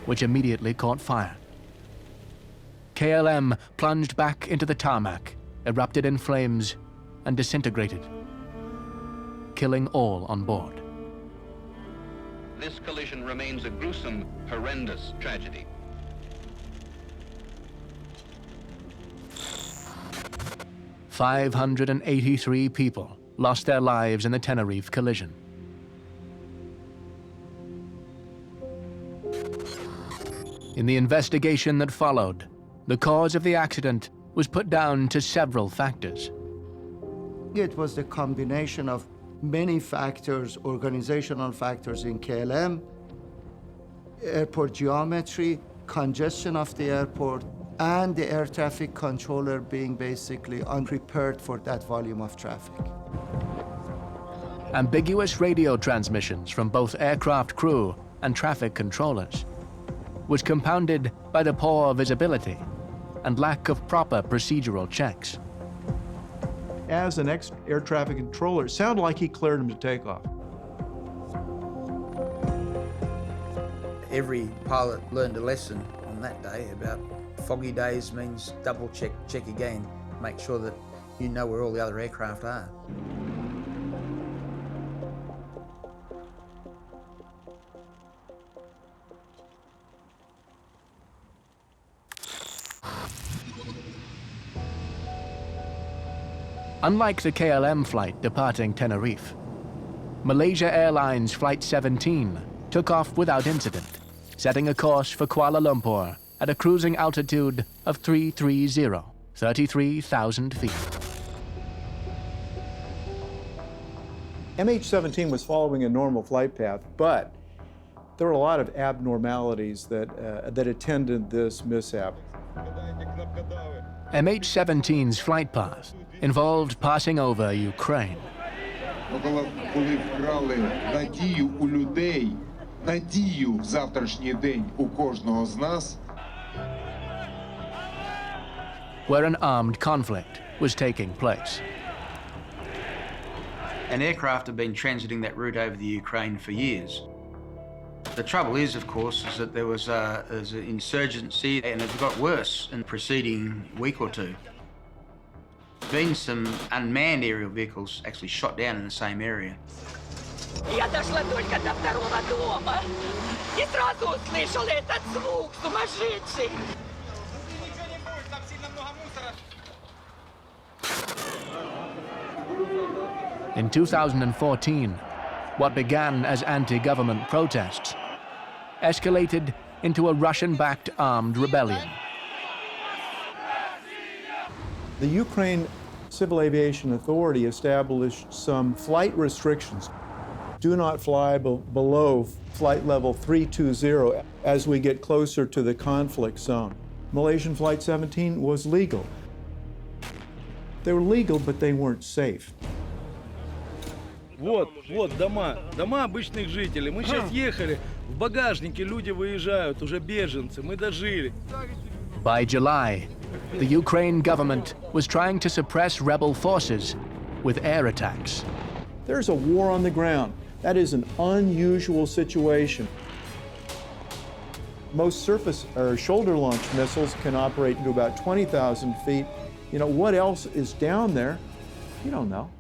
which immediately caught fire. KLM plunged back into the tarmac, erupted in flames, and disintegrated, killing all on board. This collision remains a gruesome, horrendous tragedy. "583 people lost their lives in the Tenerife collision. In the investigation that followed, the cause of the accident was put down to several factors. It was the combination of many factors, organizational factors in KLM, airport geometry, congestion of the airport, and the air traffic controller being basically unprepared for that volume of traffic. Ambiguous radio transmissions from both aircraft crew and traffic controllers was compounded by the poor visibility and lack of proper procedural checks. As an ex-air traffic controller, it sounded like he cleared him to take off. Every pilot learned a lesson on that day about foggy days means double check again, make sure that you know where all the other aircraft are. Unlike the KLM flight departing Tenerife, Malaysia Airlines Flight 17 took off without incident, setting a course for Kuala Lumpur at a cruising altitude of 330, 33,000 feet. MH17 was following a normal flight path, but there were a lot of abnormalities that attended this mishap. MH17's flight path involved passing over Ukraine. Коли вкрали надію у людей, надію в завтрашній день у кожного з нас. Where an armed conflict was taking place. An aircraft had been transiting that route over the Ukraine for years. The trouble is, of course, is that there was an insurgency, and it got worse in the preceding week or two. Been some unmanned aerial vehicles actually shot down in the same area. Я дошла только до второго дома и сразу услышала этот звук сумасшедший. In 2014, what began as anti-government protests escalated into a Russian-backed armed rebellion. The Ukraine Civil Aviation Authority established some flight restrictions. Do not fly below flight level 320 as we get closer to the conflict zone. Malaysian Flight 17 was legal. They were legal, but they weren't safe. Вот дома обычных жителей. Мы сейчас ехали, в багажнике люди выезжают, уже беженцы, мы дожили. By July, the Ukraine government was trying to suppress rebel forces with air attacks. There's a war on the ground. That is an unusual situation. Most surface or shoulder launch missiles can operate to about 20,000 feet. You know, what else is down there? You don't know.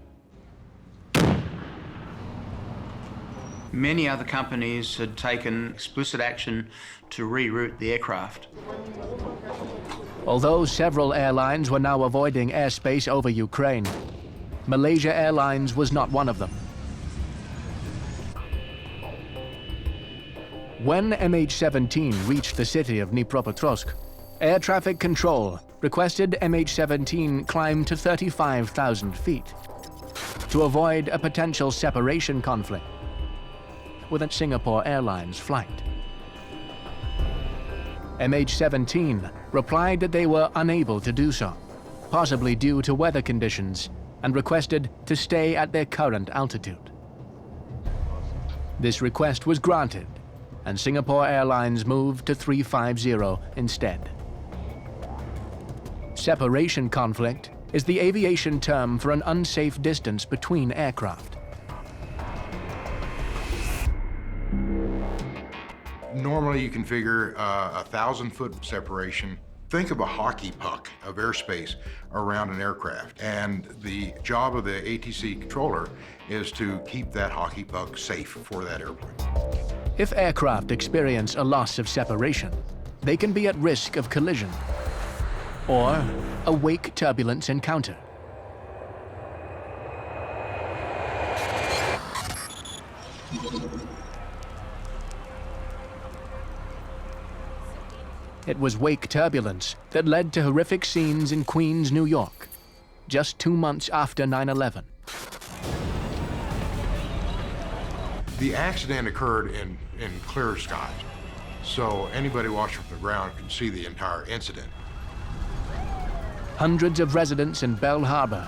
Many other companies had taken explicit action to reroute the aircraft. Although several airlines were now avoiding airspace over Ukraine, Malaysia Airlines was not one of them. When MH17 reached the city of Dnipropetrovsk, air traffic control requested MH17 climb to 35,000 feet to avoid a potential separation conflict with a Singapore Airlines flight. MH17 replied that they were unable to do so, possibly due to weather conditions, and requested to stay at their current altitude. This request was granted, and Singapore Airlines moved to 350 instead. Separation conflict is the aviation term for an unsafe distance between aircraft. Normally you can figure a 1,000-foot separation. Think of a hockey puck of airspace around an aircraft, and the job of the ATC controller is to keep that hockey puck safe for that airplane. If aircraft experience a loss of separation, they can be at risk of collision or a wake turbulence encounter. It was wake turbulence that led to horrific scenes in Queens, New York, just 2 months after 9/11. The accident occurred in clear skies, so anybody watching from the ground can see the entire incident. Hundreds of residents in Bell Harbor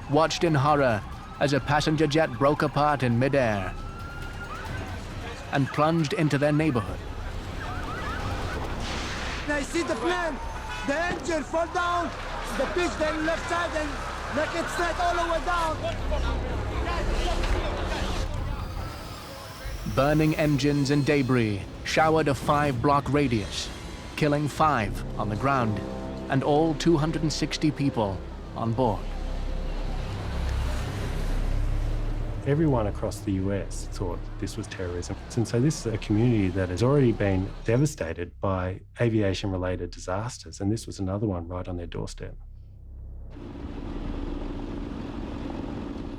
watched in horror as a passenger jet broke apart in midair and plunged into their neighborhood. I see the plane, the engine fall down, the pitch then left side and make it straight all the way down. Burning engines and debris showered a 5-block radius, killing 5 on the ground and all 260 people on board. Everyone across the US thought this was terrorism. And so this is a community that has already been devastated by aviation-related disasters, and this was another one right on their doorstep.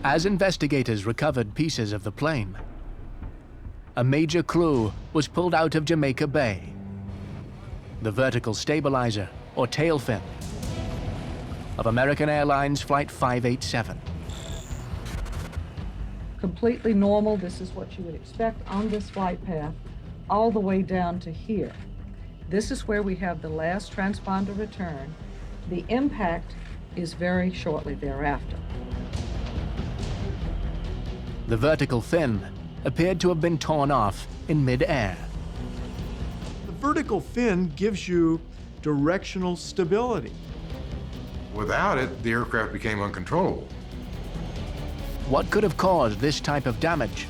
As investigators recovered pieces of the plane, a major clue was pulled out of Jamaica Bay: the vertical stabilizer, or tail fin, of American Airlines Flight 587. Completely normal. This is what you would expect on this flight path, all the way down to here. This is where we have the last transponder return, The impact is very shortly thereafter. The vertical fin appeared to have been torn off in mid-air. The vertical fin gives you directional stability. Without it, the aircraft became uncontrollable. What could have caused this type of damage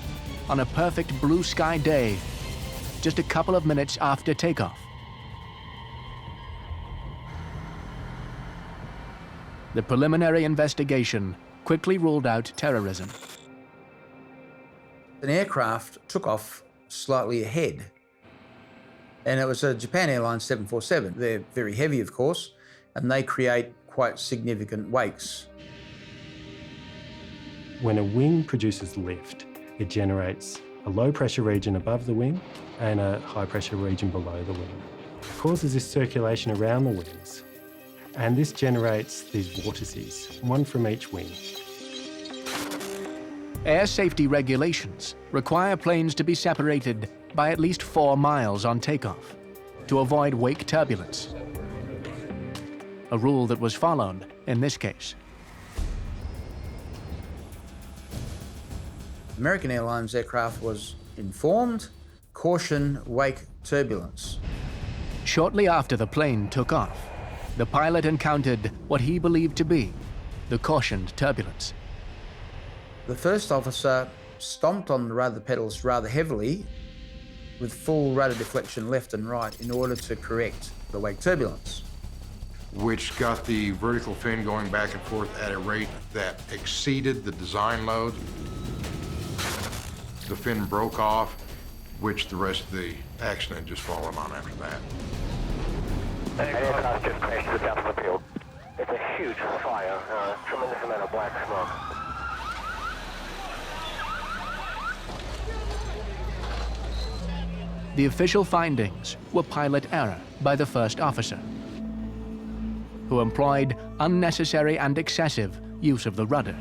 on a perfect blue sky day, just a couple of minutes after takeoff? The preliminary investigation quickly ruled out terrorism. An aircraft took off slightly ahead, and it was a Japan Airlines 747. They're very heavy, of course, and they create quite significant wakes. When a wing produces lift, it generates a low pressure region above the wing and a high pressure region below the wing. It causes this circulation around the wings, and this generates these vortices, one from each wing. Air safety regulations require planes to be separated by at least 4 miles on takeoff to avoid wake turbulence, a rule that was followed in this case. American Airlines aircraft was informed, caution, wake turbulence. Shortly after the plane took off, the pilot encountered what he believed to be the cautioned turbulence. The first officer stomped on the rudder pedals rather heavily with full rudder deflection left and right in order to correct the wake turbulence, which got the vertical fin going back and forth at a rate that exceeded the design load. The fin broke off, which the rest of the accident just followed on after that. An aircraft just crashed to the south of the field. It's a huge fire, tremendous amount of black smoke. The official findings were pilot error by the first officer, who employed unnecessary and excessive use of the rudder.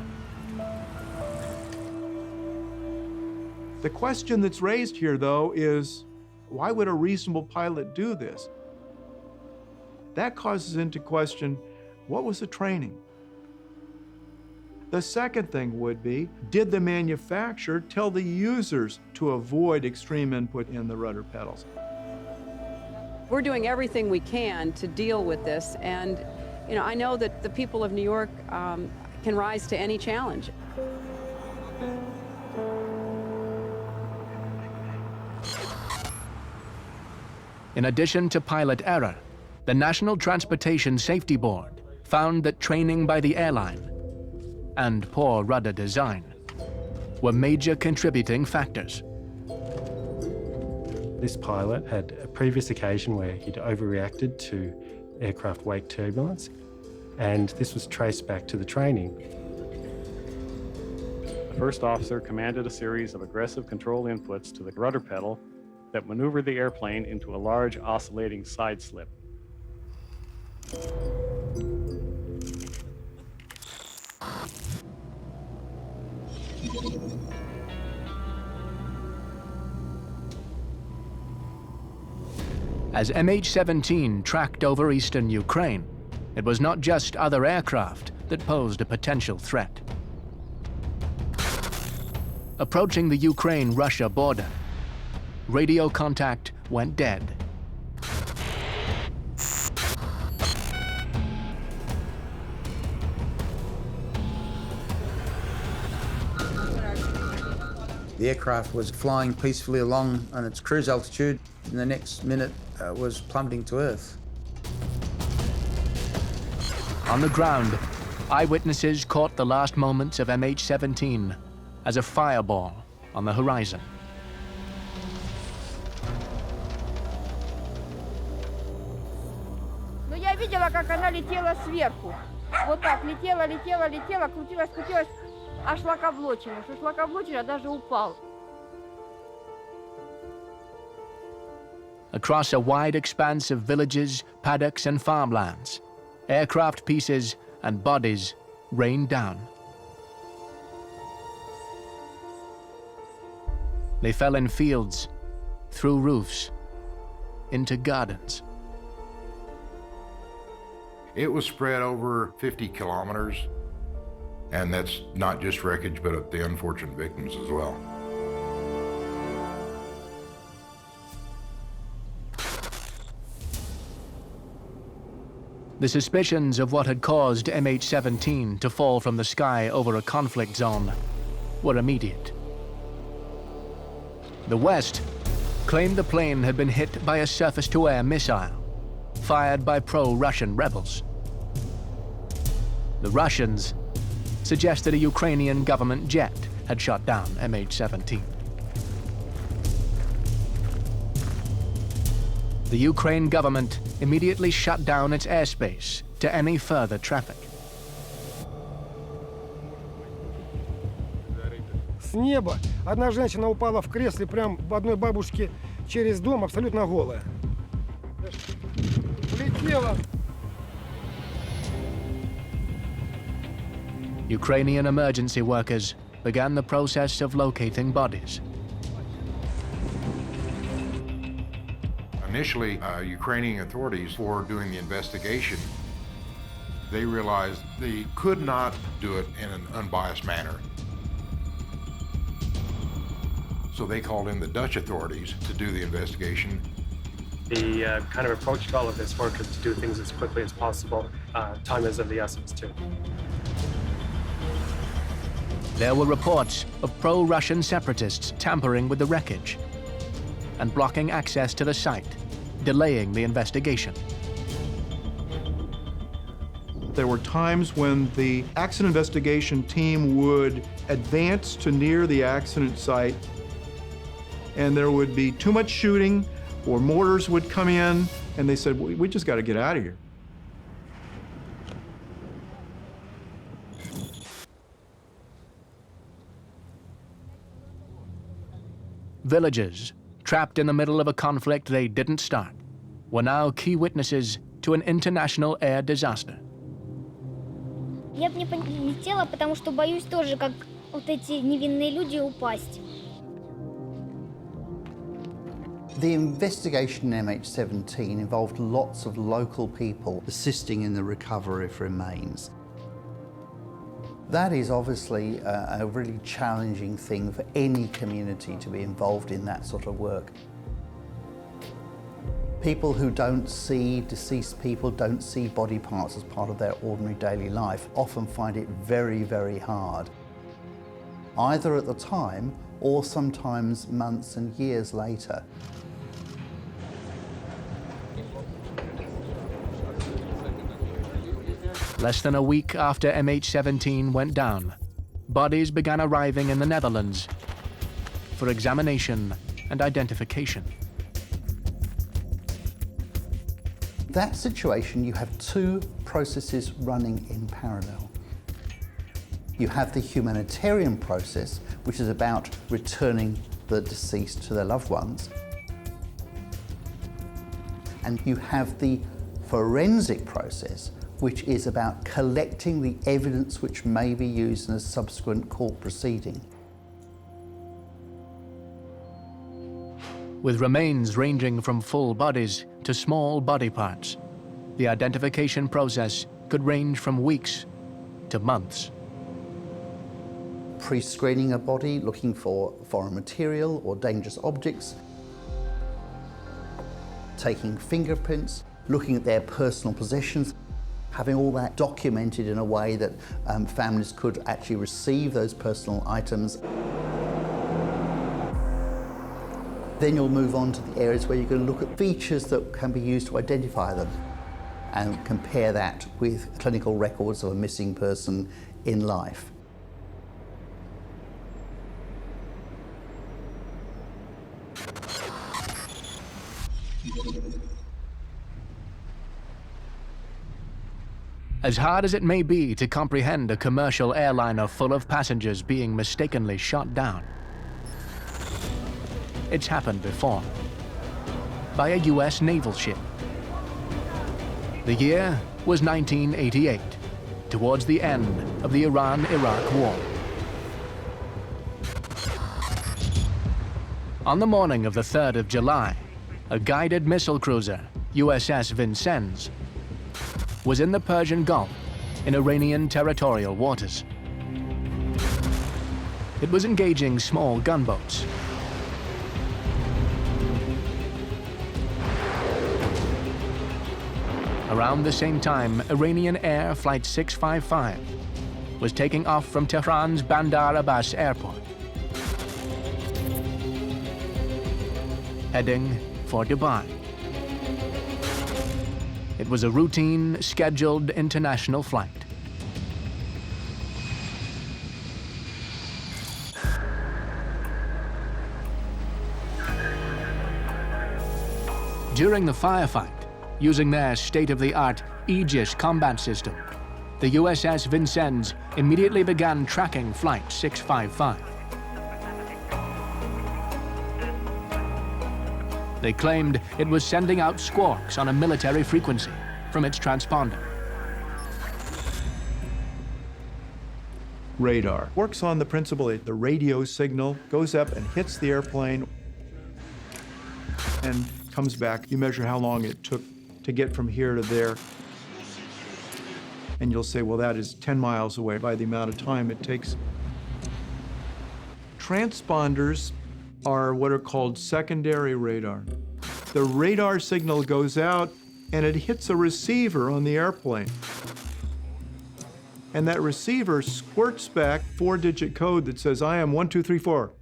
The question that's raised here, though, is why would a reasonable pilot do this? That causes into question, what was the training? The second thing would be, did the manufacturer tell the users to avoid extreme input in the rudder pedals? We're doing everything we can to deal with this, and I know that the people of New York can rise to any challenge. In addition to pilot error, the National Transportation Safety Board found that training by the airline and poor rudder design were major contributing factors. This pilot had a previous occasion where he'd overreacted to aircraft wake turbulence, and this was traced back to the training. The first officer commanded a series of aggressive control inputs to the rudder pedal that maneuvered the airplane into a large oscillating side slip. As MH17 tracked over eastern Ukraine, it was not just other aircraft that posed a potential threat. Approaching the Ukraine-Russia border, radio contact went dead. The aircraft was flying peacefully along on its cruise altitude, and the next minute was plummeting to Earth. On the ground, eyewitnesses caught the last moments of MH17 as a fireball on the horizon. Но я видела, как она летела сверху. Вот так, летела, летела, летела, крутилась, крутилась, аж шлакоблочила. Что шлакоблочила, даже упал. Across a wide expanse of villages, paddocks, and farmlands, aircraft pieces and bodies rained down. They fell in fields, through roofs, into gardens. It was spread over 50 kilometers, and that's not just wreckage, but the unfortunate victims as well. The suspicions of what had caused MH17 to fall from the sky over a conflict zone were immediate. The West claimed the plane had been hit by a surface-to-air missile fired by pro-Russian rebels. The Russians suggested a Ukrainian government jet had shot down MH17. The Ukraine government immediately shut down its airspace to any further traffic. С неба одна женщина упала в кресле прямо в одной бабушке через дом, абсолютно голая. Улетела. Ukrainian emergency workers began the process of locating bodies. Initially, Ukrainian authorities, for doing the investigation, they realized they could not do it in an unbiased manner. So they called in the Dutch authorities to do the investigation. The kind of approach to all of this work is to do things as quickly as possible. Time is of the essence, too. There were reports of pro-Russian separatists tampering with the wreckage and blocking access to the site, delaying the investigation. There were times when the accident investigation team would advance to near the accident site, and there would be too much shooting, or mortars would come in, and they said, we just got to get out of here. Villagers, trapped in the middle of a conflict they didn't start, were now key witnesses to an international air disaster. Я бы не летела, потому что боюсь тоже, как вот эти невинные люди, упасть. The investigation in MH17 involved lots of local people assisting in the recovery of remains. That is obviously a really challenging thing for any community to be involved in that sort of work. People who don't see deceased people, don't see body parts as part of their ordinary daily life, often find it very, very hard, either at the time or sometimes months and years later. Less than a week after MH17 went down, bodies began arriving in the Netherlands for examination and identification. That situation, you have two processes running in parallel. You have the humanitarian process, which is about returning the deceased to their loved ones. And you have the forensic process, which is about collecting the evidence which may be used in a subsequent court proceeding. With remains ranging from full bodies to small body parts, the identification process could range from weeks to months. Pre-screening a body, looking for foreign material or dangerous objects, taking fingerprints, looking at their personal possessions, having all that documented in a way that families could actually receive those personal items. Then you'll move on to the areas where you're going to look at features that can be used to identify them and compare that with clinical records of a missing person in life. As hard as it may be to comprehend a commercial airliner full of passengers being mistakenly shot down, it's happened before, by a US naval ship. The year was 1988, towards the end of the Iran-Iraq War. On the morning of the 3rd of July, a guided missile cruiser, USS Vincennes, was in the Persian Gulf, in Iranian territorial waters. It was engaging small gunboats. Around the same time, Iranian Air Flight 655 was taking off from Tehran's Bandar Abbas airport, heading for Dubai. It was a routine, scheduled international flight. During the firefight, using their state-of-the-art Aegis combat system, the USS Vincennes immediately began tracking Flight 655. They claimed it was sending out squawks on a military frequency from its transponder. Radar works on the principle that the radio signal goes up and hits the airplane and comes back. You measure how long it took to get from here to there. And you'll say, well, that is 10 miles away by the amount of time it takes. Transponders are what are called secondary radar. The radar signal goes out and it hits a receiver on the airplane. And that receiver squirts back 4-digit code that says, I am 1234.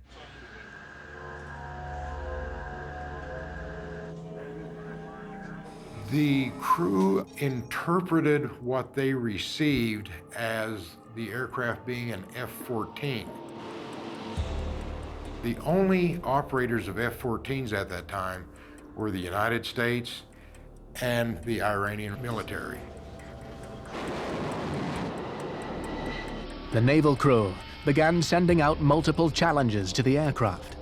The crew interpreted what they received as the aircraft being an F-14. The only operators of F-14s at that time were the United States and the Iranian military. The naval crew began sending out multiple challenges to the aircraft.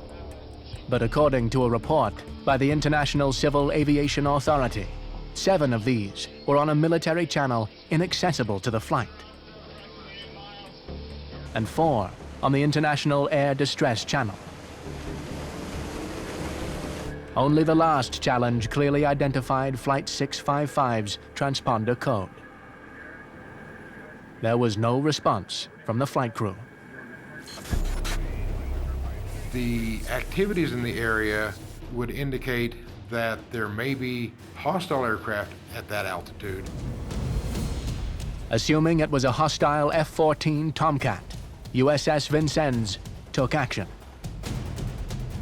But according to a report by the International Civil Aviation Authority, 7 of these were on a military channel inaccessible to the flight, and 4 on the International Air Distress Channel. Only the last challenge clearly identified Flight 655's transponder code. There was no response from the flight crew. The activities in the area would indicate that there may be hostile aircraft at that altitude. Assuming it was a hostile F-14 Tomcat, USS Vincennes took action.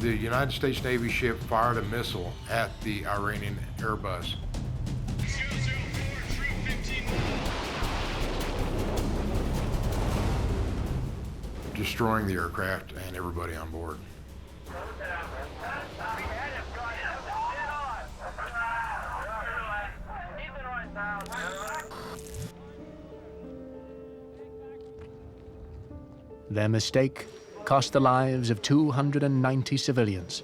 The United States Navy ship fired a missile at the Iranian Airbus. Destroying the aircraft and everybody on board. Their mistake cost the lives of 290 civilians.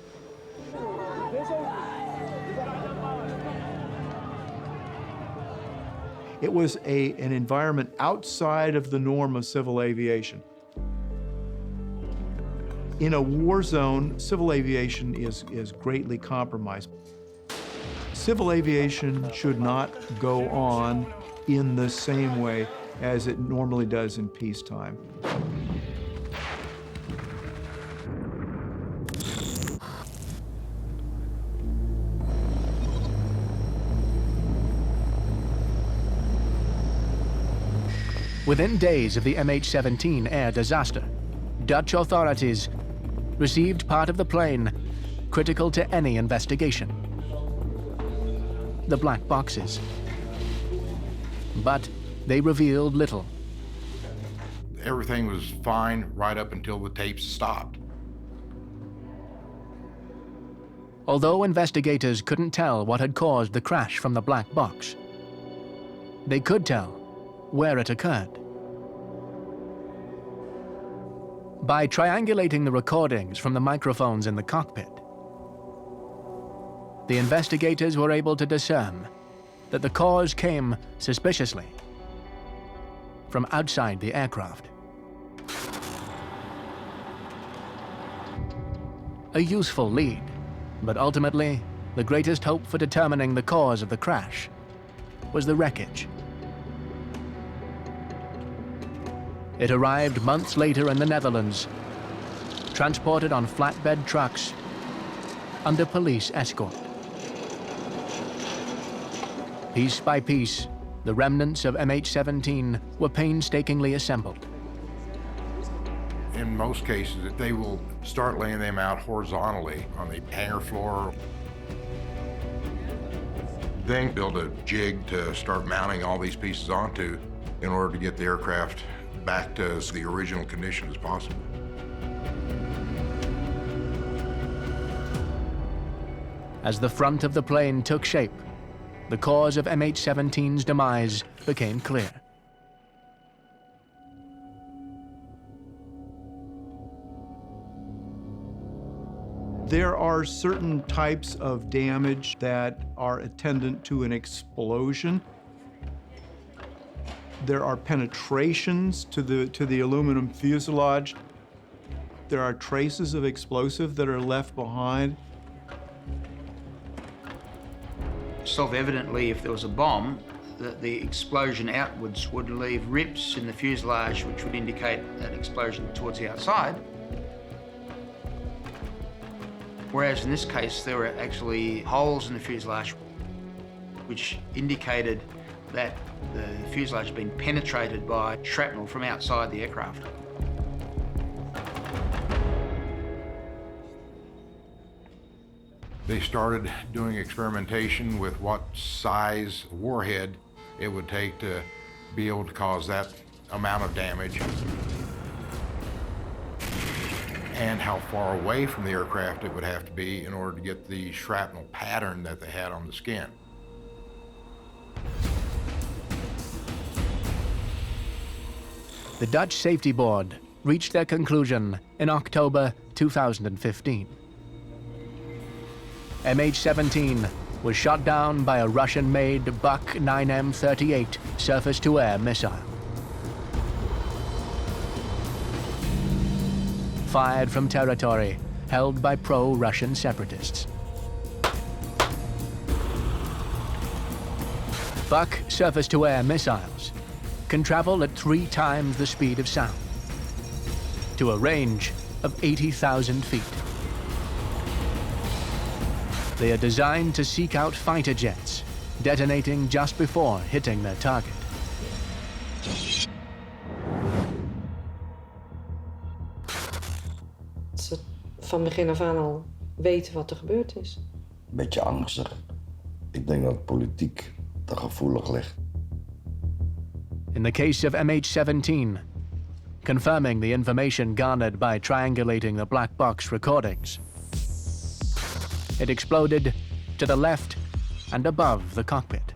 It was an environment outside of the norm of civil aviation. In a war zone, civil aviation is greatly compromised. Civil aviation should not go on in the same way as it normally does in peacetime. Within days of the MH17 air disaster, Dutch authorities received part of the plane critical to any investigation: the black boxes. But they revealed little. Everything was fine right up until the tapes stopped. Although investigators couldn't tell what had caused the crash from the black box, they could tell where it occurred. By triangulating the recordings from the microphones in the cockpit, the investigators were able to discern that the cause came, suspiciously, from outside the aircraft. A useful lead, but ultimately, the greatest hope for determining the cause of the crash was the wreckage It arrived months later in the Netherlands, transported on flatbed trucks under police escort. Piece by piece, the remnants of MH17 were painstakingly assembled. In most cases, they will start laying them out horizontally on the hangar floor, then build a jig to start mounting all these pieces onto in order to get the aircraft back to the original condition as possible. As the front of the plane took shape, the cause of MH17's demise became clear. There are certain types of damage that are attendant to an explosion. There are penetrations to the aluminum fuselage. There are traces of explosive that are left behind. Self-evidently, if there was a bomb, that the explosion outwards would leave rips in the fuselage, which would indicate an explosion towards the outside. Whereas in this case, there were actually holes in the fuselage, which indicated that the fuselage had been penetrated by shrapnel from outside the aircraft. They started doing experimentation with what size warhead it would take to be able to cause that amount of damage and how far away from the aircraft it would have to be in order to get the shrapnel pattern that they had on the skin. The Dutch Safety Board reached their conclusion in October 2015. MH17 was shot down by a Russian-made Buk 9M38 surface-to-air missile. Fired from territory held by pro-Russian separatists. Buk surface-to-air missiles can travel at 3 times the speed of sound, to a range of 80,000 feet. They are designed to seek out fighter jets, detonating just before hitting their target. Ze van begin af aan al weten wat er gebeurd is. Beetje angstig. Ik denk dat politiek te gevoelig ligt. In the case of MH17, confirming the information garnered by triangulating the black box recordings, it exploded to the left and above the cockpit.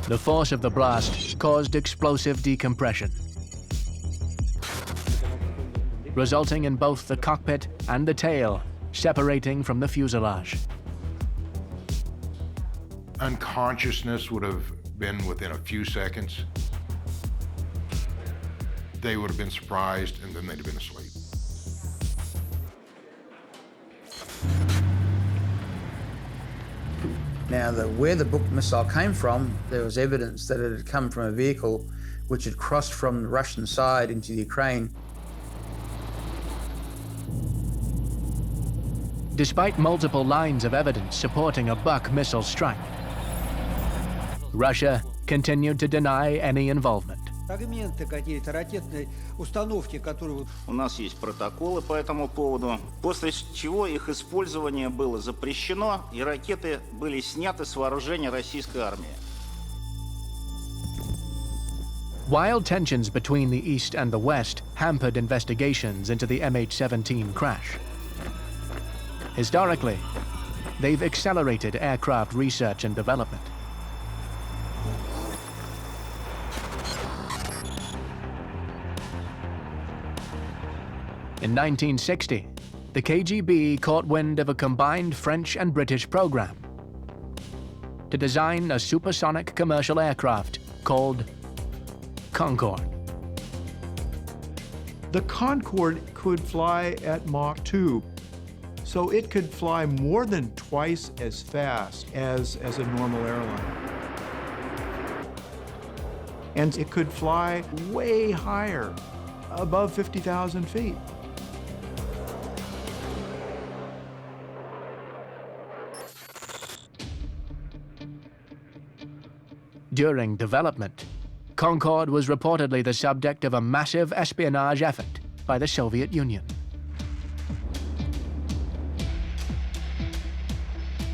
The force of the blast caused explosive decompression, resulting in both the cockpit and the tail separating from the fuselage. Unconsciousness would have been within a few seconds. They would have been surprised and then they'd have been asleep. Now, where the Buk missile came from, there was evidence that it had come from a vehicle which had crossed from the Russian side into the Ukraine. Despite multiple lines of evidence supporting a Buk missile strike, Russia continued to deny any involvement. Фрагменты какие-то ракетной установки, которые... У нас есть протоколы по этому поводу, после чего их использование было запрещено, и ракеты были сняты с вооружения российской армии. While tensions between the East and the West hampered investigations into the MH17 crash, historically, they've accelerated aircraft research and development. In 1960, the KGB caught wind of a combined French and British program to design a supersonic commercial aircraft called Concorde. The Concorde could fly at Mach 2, so it could fly more than twice as fast as a normal airline. and it could fly way higher, above 50,000 feet. During development, Concorde was reportedly the subject of a massive espionage effort by the Soviet Union.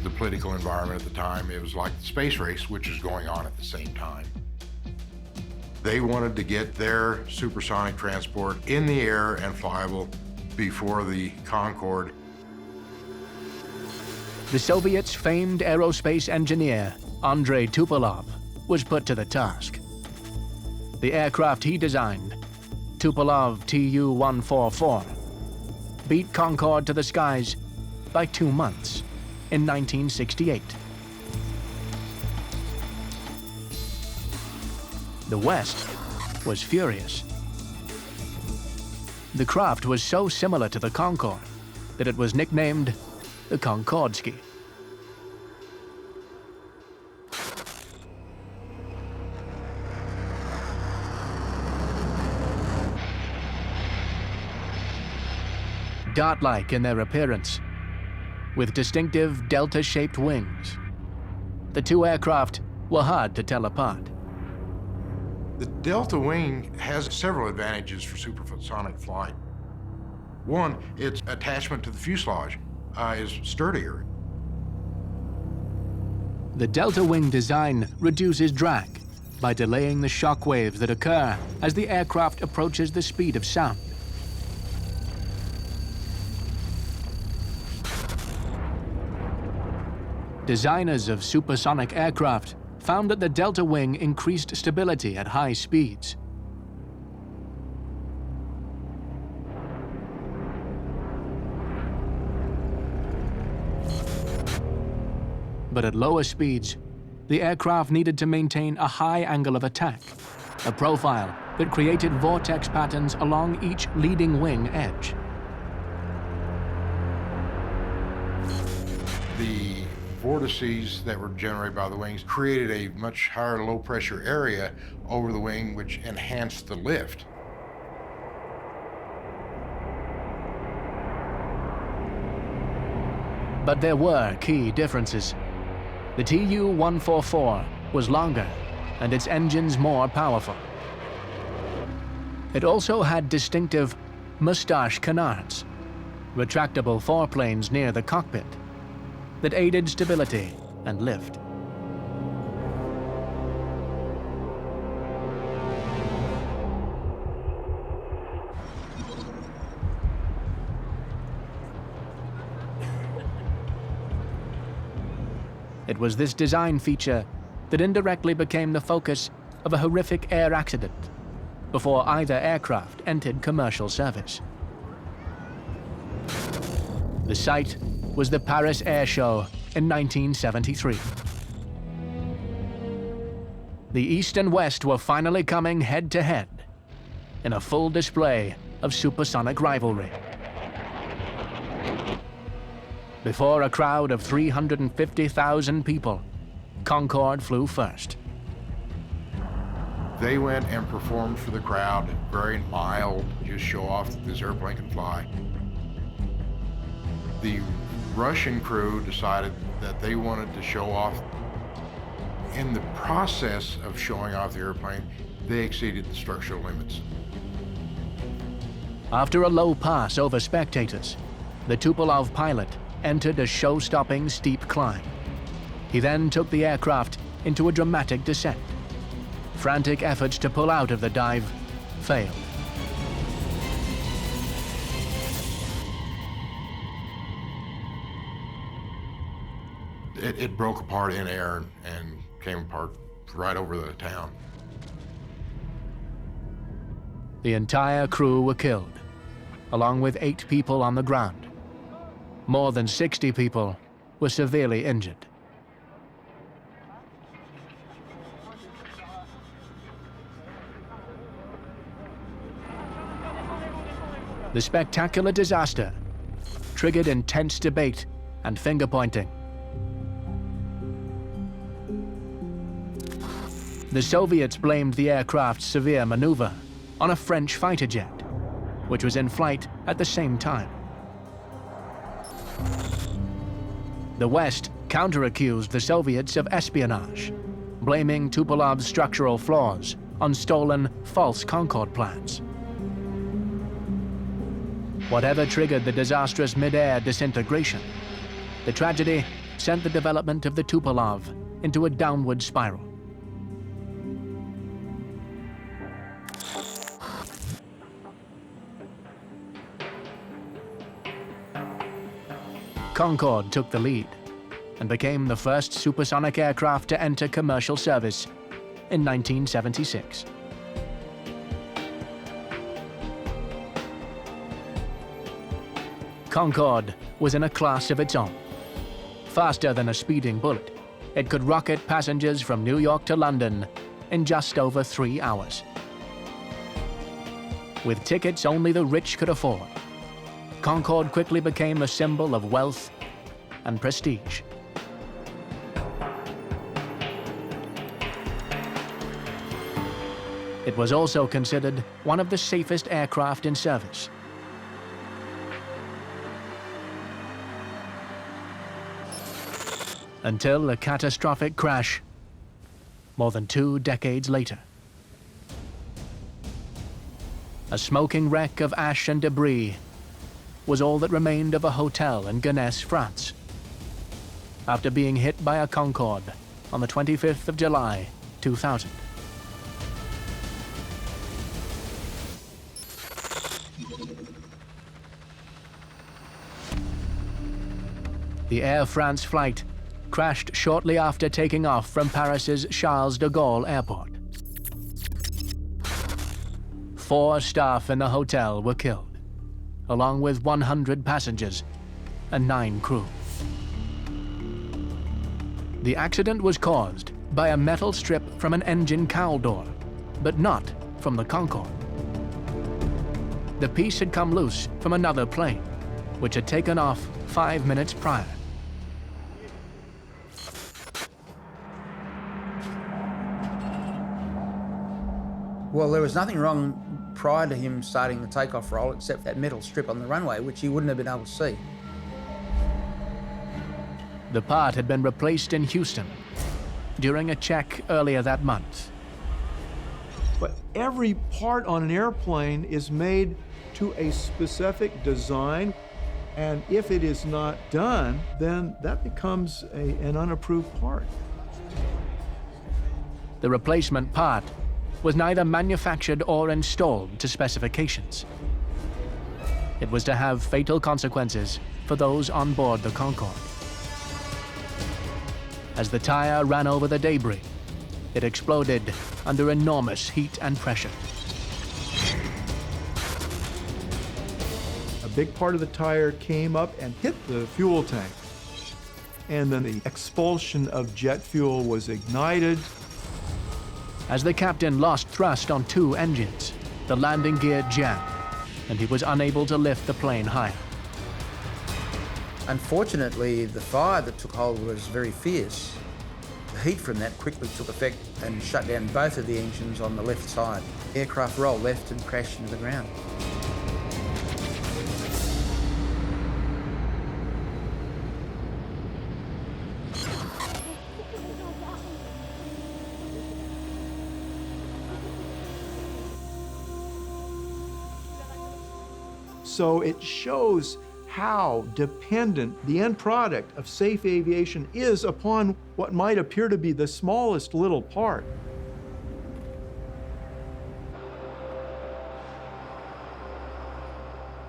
The political environment at the time, it was like the space race, which is going on at the same time. They wanted to get their supersonic transport in the air and flyable before the Concorde. The Soviets' famed aerospace engineer, Andrei Tupolev, was put to the task. The aircraft he designed, Tupolev Tu-144, beat Concorde to the skies by 2 months in 1968. The West was furious. The craft was so similar to the Concorde that it was nicknamed the Concordski. Dart-like in their appearance, with distinctive delta-shaped wings, the two aircraft were hard to tell apart. The delta wing has several advantages for supersonic flight. One, its attachment to the fuselage is sturdier. The delta wing design reduces drag by delaying the shock waves that occur as the aircraft approaches the speed of sound. Designers of supersonic aircraft found that the delta wing increased stability at high speeds. But at lower speeds, the aircraft needed to maintain a high angle of attack, a profile that created vortex patterns along each leading wing edge. The vortices that were generated by the wings created a much higher low pressure area over the wing, which enhanced the lift. But there were key differences. The Tu-144 was longer and its engines more powerful. It also had distinctive mustache canards, retractable foreplanes near the cockpit, that aided stability and lift. It was this design feature that indirectly became the focus of a horrific air accident before either aircraft entered commercial service. The site was the Paris Air Show in 1973. The East and West were finally coming head-to-head in a full display of supersonic rivalry. Before a crowd of 350,000 people, Concorde flew first. They went and performed for the crowd, very mild, just show off that this airplane can fly. The Russian crew decided that they wanted to show off. In the process of showing off the airplane, they exceeded the structural limits. After a low pass over spectators, the Tupolev pilot entered a show-stopping steep climb. He then took the aircraft into a dramatic descent. Frantic efforts to pull out of the dive failed. It broke apart in air and came apart right over the town. The entire crew were killed, along with 8 people on the ground. More than 60 people were severely injured. The spectacular disaster triggered intense debate and finger-pointing. The Soviets blamed the aircraft's severe maneuver on a French fighter jet, which was in flight at the same time. The West counter-accused the Soviets of espionage, blaming Tupolov's structural flaws on stolen, false Concorde plans. Whatever triggered the disastrous mid-air disintegration, the tragedy sent the development of the Tupolev into a downward spiral. Concorde took the lead and became the first supersonic aircraft to enter commercial service in 1976. Concorde was in a class of its own. Faster than a speeding bullet, it could rocket passengers from New York to London in just over 3 hours. With tickets only the rich could afford, Concorde quickly became a symbol of wealth and prestige. It was also considered one of the safest aircraft in service. Until a catastrophic crash more than 2 decades later. A smoking wreck of ash and debris was all that remained of a hotel in Gonesse, France, after being hit by a Concorde on the 25th of July, 2000. The Air France flight crashed shortly after taking off from Paris's Charles de Gaulle Airport. 4 staff in the hotel were killed, along with 100 passengers and 9 crew. The accident was caused by a metal strip from an engine cowl door, but not from the Concorde. The piece had come loose from another plane, which had taken off 5 minutes prior. Well, there was nothing wrong prior to him starting the takeoff roll except that metal strip on the runway, which he wouldn't have been able to see. The part had been replaced in Houston during a check earlier that month. But every part on an airplane is made to a specific design, and if it is not done, then that becomes an unapproved part. The replacement part was neither manufactured or installed to specifications. It was to have fatal consequences for those on board the Concorde. As the tire ran over the debris, it exploded under enormous heat and pressure. A big part of the tire came up and hit the fuel tank. And then the expulsion of jet fuel was ignited. As the captain lost thrust on 2 engines, the landing gear jammed, and he was unable to lift the plane higher. Unfortunately, the fire that took hold was very fierce. The heat from that quickly took effect and shut down both of the engines on the left side. The aircraft rolled left and crashed into the ground. So it shows how dependent the end product of safe aviation is upon what might appear to be the smallest little part.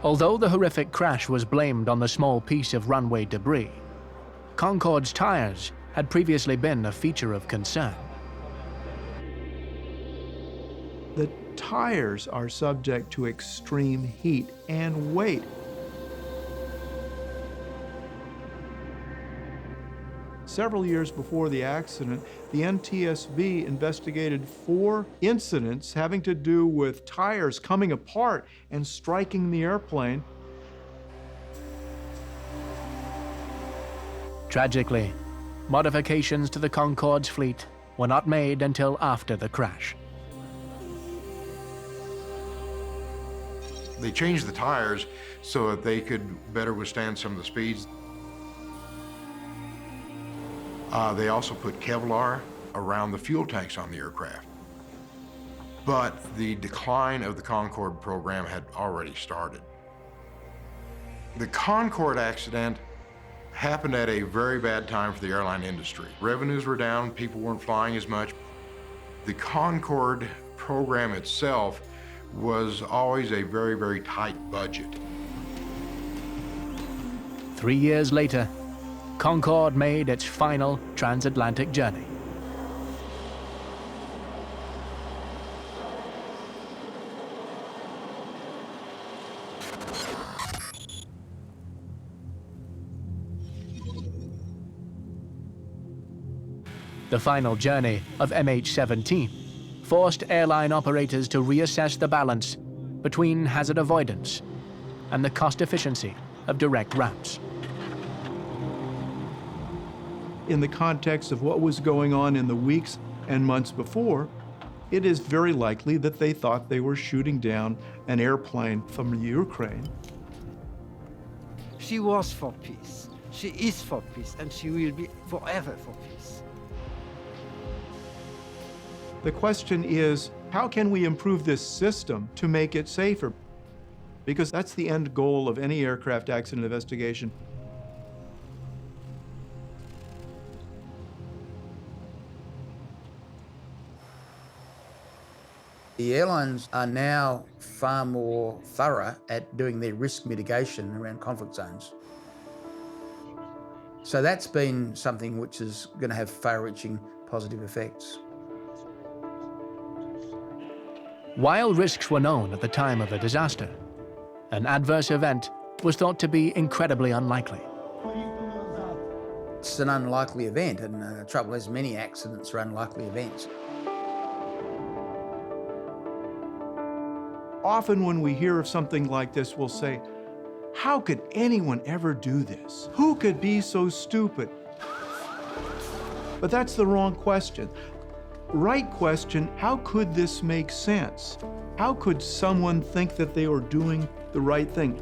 Although the horrific crash was blamed on the small piece of runway debris, Concorde's tires had previously been a feature of concern. The tires are subject to extreme heat and weight. Several years before the accident, the NTSB investigated 4 incidents having to do with tires coming apart and striking the airplane. Tragically, modifications to the Concorde's fleet were not made until after the crash. They changed the tires so that they could better withstand some of the speeds. They also put Kevlar around the fuel tanks on the aircraft. But the decline of the Concorde program had already started. The Concorde accident happened at a very bad time for the airline industry. Revenues were down, people weren't flying as much. The Concorde program itself was always a very, very tight budget. 3 years later, Concorde made its final transatlantic journey. The final journey of MH17 forced airline operators to reassess the balance between hazard avoidance and the cost efficiency of direct routes. In the context of what was going on in the weeks and months before, it is very likely that they thought they were shooting down an airplane from Ukraine. She was for peace. She is for peace, and she will be forever for peace. The question is, how can we improve this system to make it safer? Because that's the end goal of any aircraft accident investigation. The airlines are now far more thorough at doing their risk mitigation around conflict zones. So that's been something which is going to have far-reaching positive effects. While risks were known at the time of a disaster, an adverse event was thought to be incredibly unlikely. It's an unlikely event, and the trouble is many accidents are unlikely events. Often when we hear of something like this, we'll say, how could anyone ever do this? Who could be so stupid? But that's the wrong question. Right question, how could this make sense? How could someone think that they were doing the right thing?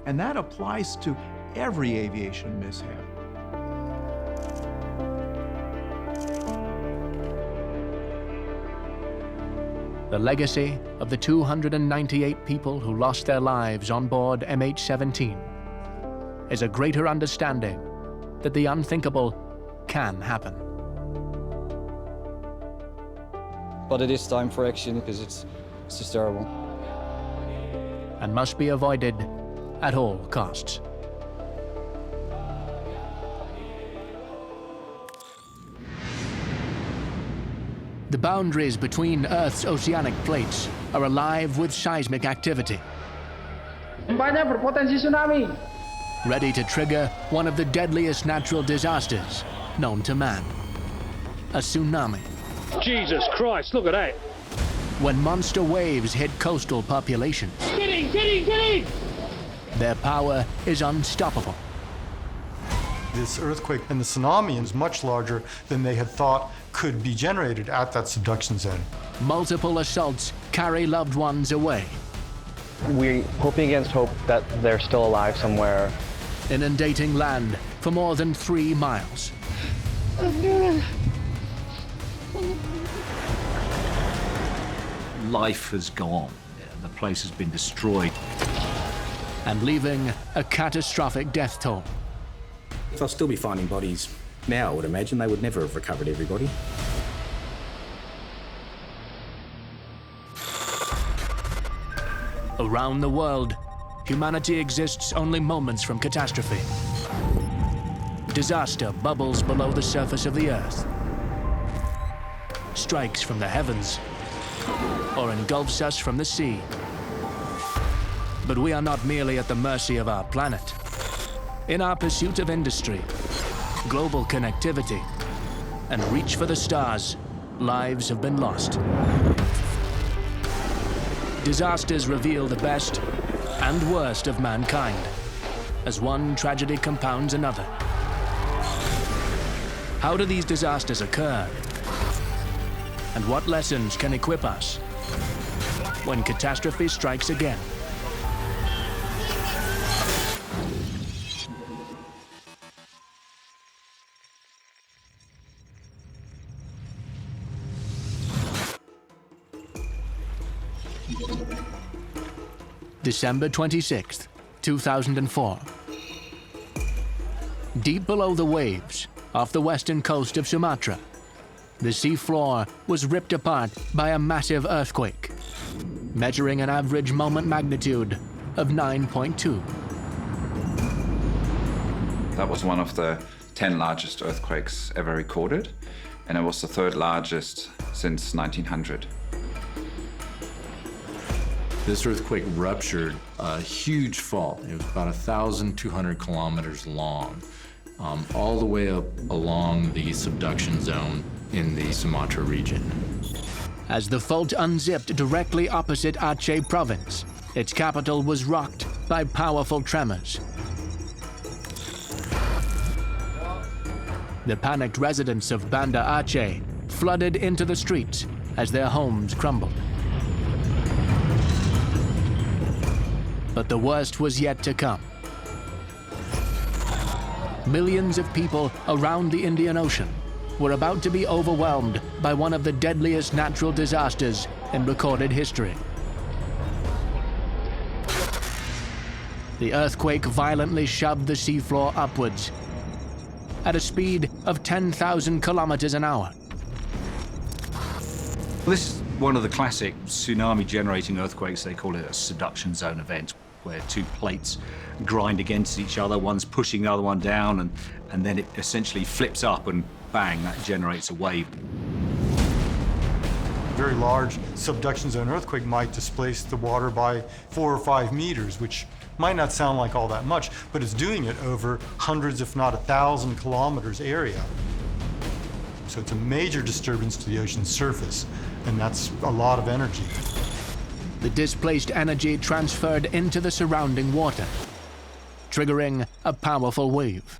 And that applies to every aviation mishap. The legacy of the 298 people who lost their lives on board MH17 is a greater understanding that the unthinkable can happen. But it is time for action because it's just terrible. And must be avoided at all costs. The boundaries between Earth's oceanic plates are alive with seismic activity, Banyak berpotensi tsunami. ready to trigger one of the deadliest natural disasters known to man, a tsunami. Jesus Christ, look at that. When monster waves hit coastal populations, Get in! their power is unstoppable. This earthquake and the tsunami is much larger than they had thought could be generated at that subduction zone. Multiple assaults carry loved ones away. We're hoping against hope that they're still alive somewhere. Inundating land for more than 3 miles. Life has gone. The place has been destroyed. And leaving a catastrophic death toll. They'll still be finding bodies now, I would imagine. They would never have recovered everybody. Around the world, humanity exists only moments from catastrophe. Disaster bubbles below the surface of the Earth, strikes from the heavens, or engulfs us from the sea. But we are not merely at the mercy of our planet. In our pursuit of industry, global connectivity, and reach for the stars, lives have been lost. Disasters reveal the best and worst of mankind, as one tragedy compounds another. How do these disasters occur? And what lessons can equip us when catastrophe strikes again? December 26th, 2004. Deep below the waves, off the western coast of Sumatra, the seafloor was ripped apart by a massive earthquake, measuring an average moment magnitude of 9.2. That was one of the 10 largest earthquakes ever recorded, and it was the third largest since 1900. This earthquake ruptured a huge fault. It was about 1,200 kilometers long, all the way up along the subduction zone in the Sumatra region. As the fault unzipped directly opposite Aceh province, its capital was rocked by powerful tremors. The panicked residents of Banda Aceh flooded into the streets as their homes crumbled. But the worst was yet to come. Millions of people around the Indian Ocean were about to be overwhelmed by one of the deadliest natural disasters in recorded history. The earthquake violently shoved the seafloor upwards at a speed of 10,000 kilometers an hour. This is one of the classic tsunami-generating earthquakes. They call it a subduction zone event, where two plates grind against each other, one's pushing the other one down, and then it essentially flips up and bang, that generates a wave. A very large subduction zone earthquake might displace the water by 4 or 5 meters, which might not sound like all that much, but it's doing it over hundreds, if not 1,000 kilometers area. So it's a major disturbance to the ocean's surface, and that's a lot of energy. The displaced energy transferred into the surrounding water, triggering a powerful wave.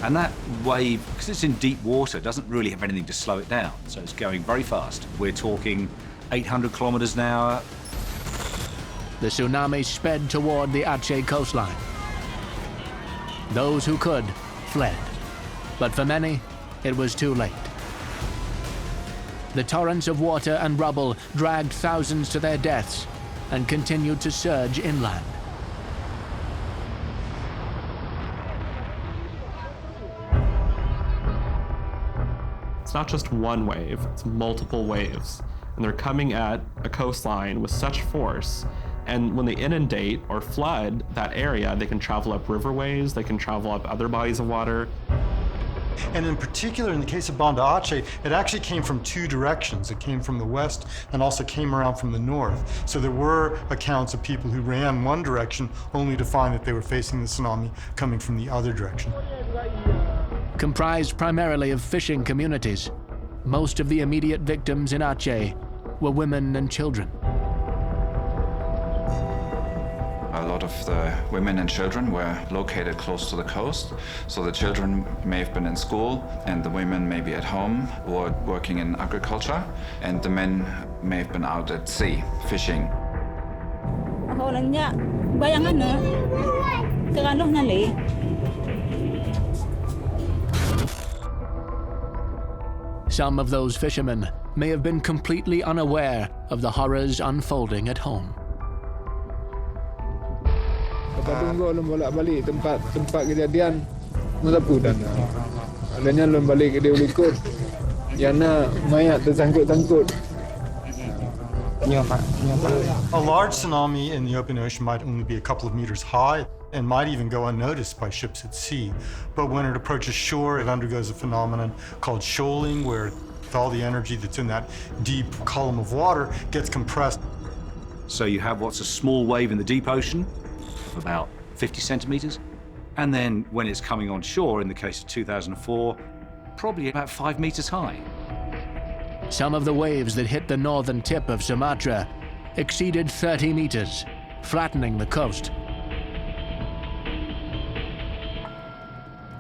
And that wave, because it's in deep water, doesn't really have anything to slow it down. So it's going very fast. We're talking 800 kilometers an hour. The tsunami sped toward the Aceh coastline. Those who could fled, but for many, it was too late. The torrents of water and rubble dragged thousands to their deaths and continued to surge inland. It's not just one wave, it's multiple waves. And they're coming at a coastline with such force. And when they inundate or flood that area, they can travel up riverways, they can travel up other bodies of water. And in particular, in the case of Banda Aceh, it actually came from 2 directions. It came from the west and also came around from the north. So there were accounts of people who ran one direction only to find that they were facing the tsunami coming from the other direction. Comprised primarily of fishing communities, most of the immediate victims in Aceh were women and children. A lot of the women and children were located close to the coast, so the children may have been in school, and the women may be at home or working in agriculture, and the men may have been out at sea, fishing. Some of those fishermen may have been completely unaware of the horrors unfolding at home. Tunggu lom bolak-balik tempat kejadian, masa dan adanya lom balik ke dia ikut, yana mayat tersangkut-sangkut. A large tsunami in the open ocean might only be a couple of meters high and might even go unnoticed by ships at sea. But when it approaches shore, it undergoes a phenomenon called shoaling, where all the energy that's in that deep column of water gets compressed. So you have what's a small wave in the deep ocean, of about 50 centimeters. And then when it's coming on shore, in the case of 2004, probably about 5 meters high. Some of the waves that hit the northern tip of Sumatra exceeded 30 meters, flattening the coast.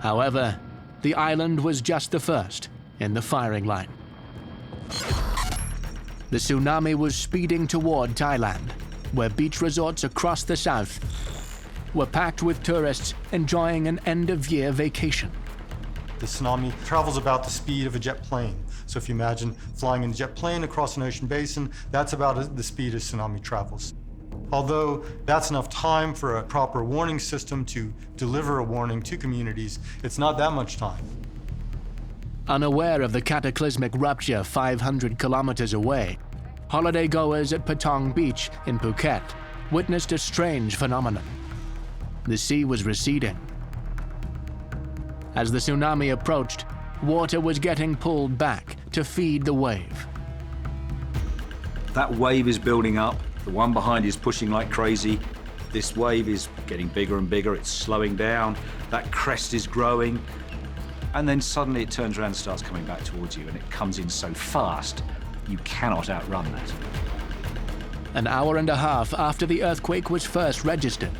However, the island was just the first in the firing line. The tsunami was speeding toward Thailand, where beach resorts across the south were packed with tourists enjoying an end-of-year vacation. The tsunami travels about the speed of a jet plane. So if you imagine flying in a jet plane across an ocean basin, that's about the speed a tsunami travels. Although that's enough time for a proper warning system to deliver a warning to communities, it's not that much time. Unaware of the cataclysmic rupture 500 kilometers away, holidaygoers at Patong Beach in Phuket witnessed a strange phenomenon. The sea was receding. As the tsunami approached, water was getting pulled back to feed the wave. That wave is building up. The one behind is pushing like crazy. This wave is getting bigger and bigger. It's slowing down. That crest is growing. And then suddenly it turns around and starts coming back towards you, and it comes in so fast, you cannot outrun that. An hour and a half after the earthquake was first registered,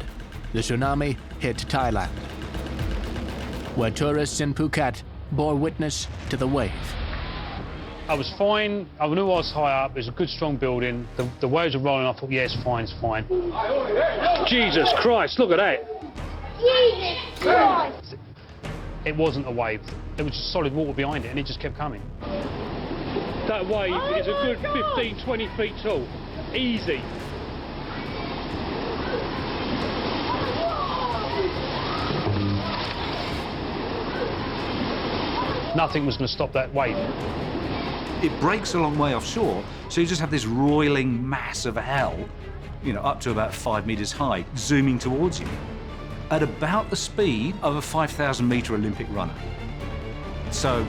the tsunami hit Thailand, where tourists in Phuket bore witness to the wave. I was fine. I knew I was high up. It was a good, strong building. The waves were rolling. I thought, yeah, it's fine, it's fine. Jesus Christ, look at that. Jesus Christ! It wasn't a wave. There was just solid water behind it, and it just kept coming. That wave is a good 15, 20 feet tall. Easy. Nothing was going to stop that wave. It breaks a long way offshore, so you just have this roiling mass of hell, you know, up to about 5 meters high, zooming towards you at about the speed of a 5,000-meter Olympic runner. So,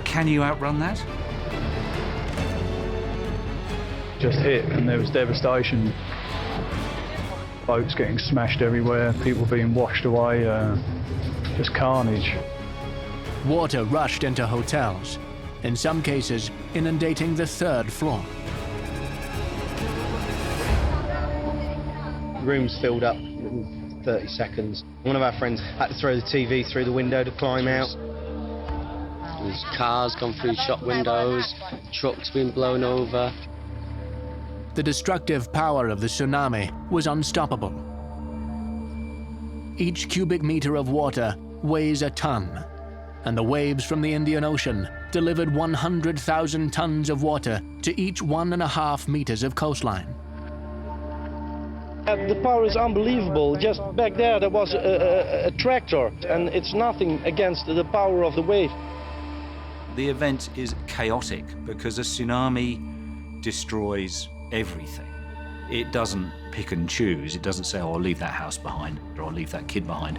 can you outrun that? Just hit, and there was devastation. Boats getting smashed everywhere, people being washed away, just carnage. Water rushed into hotels, in some cases inundating the third floor. Rooms filled up in 30 seconds. One of our friends had to throw the TV through the window to climb out. There's cars gone through shop windows, trucks being blown over. The destructive power of the tsunami was unstoppable. Each cubic meter of water weighs a ton, and the waves from the Indian Ocean delivered 100,000 tons of water to each 1.5 meters of coastline. The power is unbelievable. Just back there was a tractor, and it's nothing against the power of the wave. The event is chaotic because a tsunami destroys everything. It doesn't pick and choose. It doesn't say, oh, I'll leave that house behind, or I'll leave that kid behind.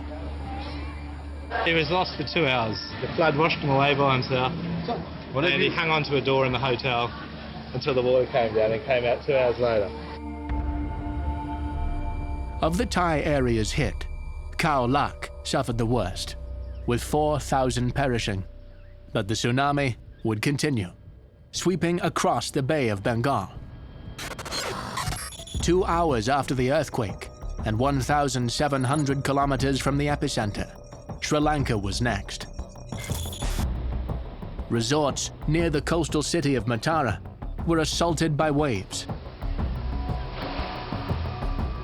He was lost for 2 hours. The flood washed him away by himself. And he hung onto a door in the hotel until the water came down and came out 2 hours later. Of the Thai areas hit, Khao Lak suffered the worst, with 4,000 perishing. But the tsunami would continue, sweeping across the Bay of Bengal. 2 hours after the earthquake, and 1,700 kilometers from the epicenter, Sri Lanka was next. Resorts near the coastal city of Matara were assaulted by waves.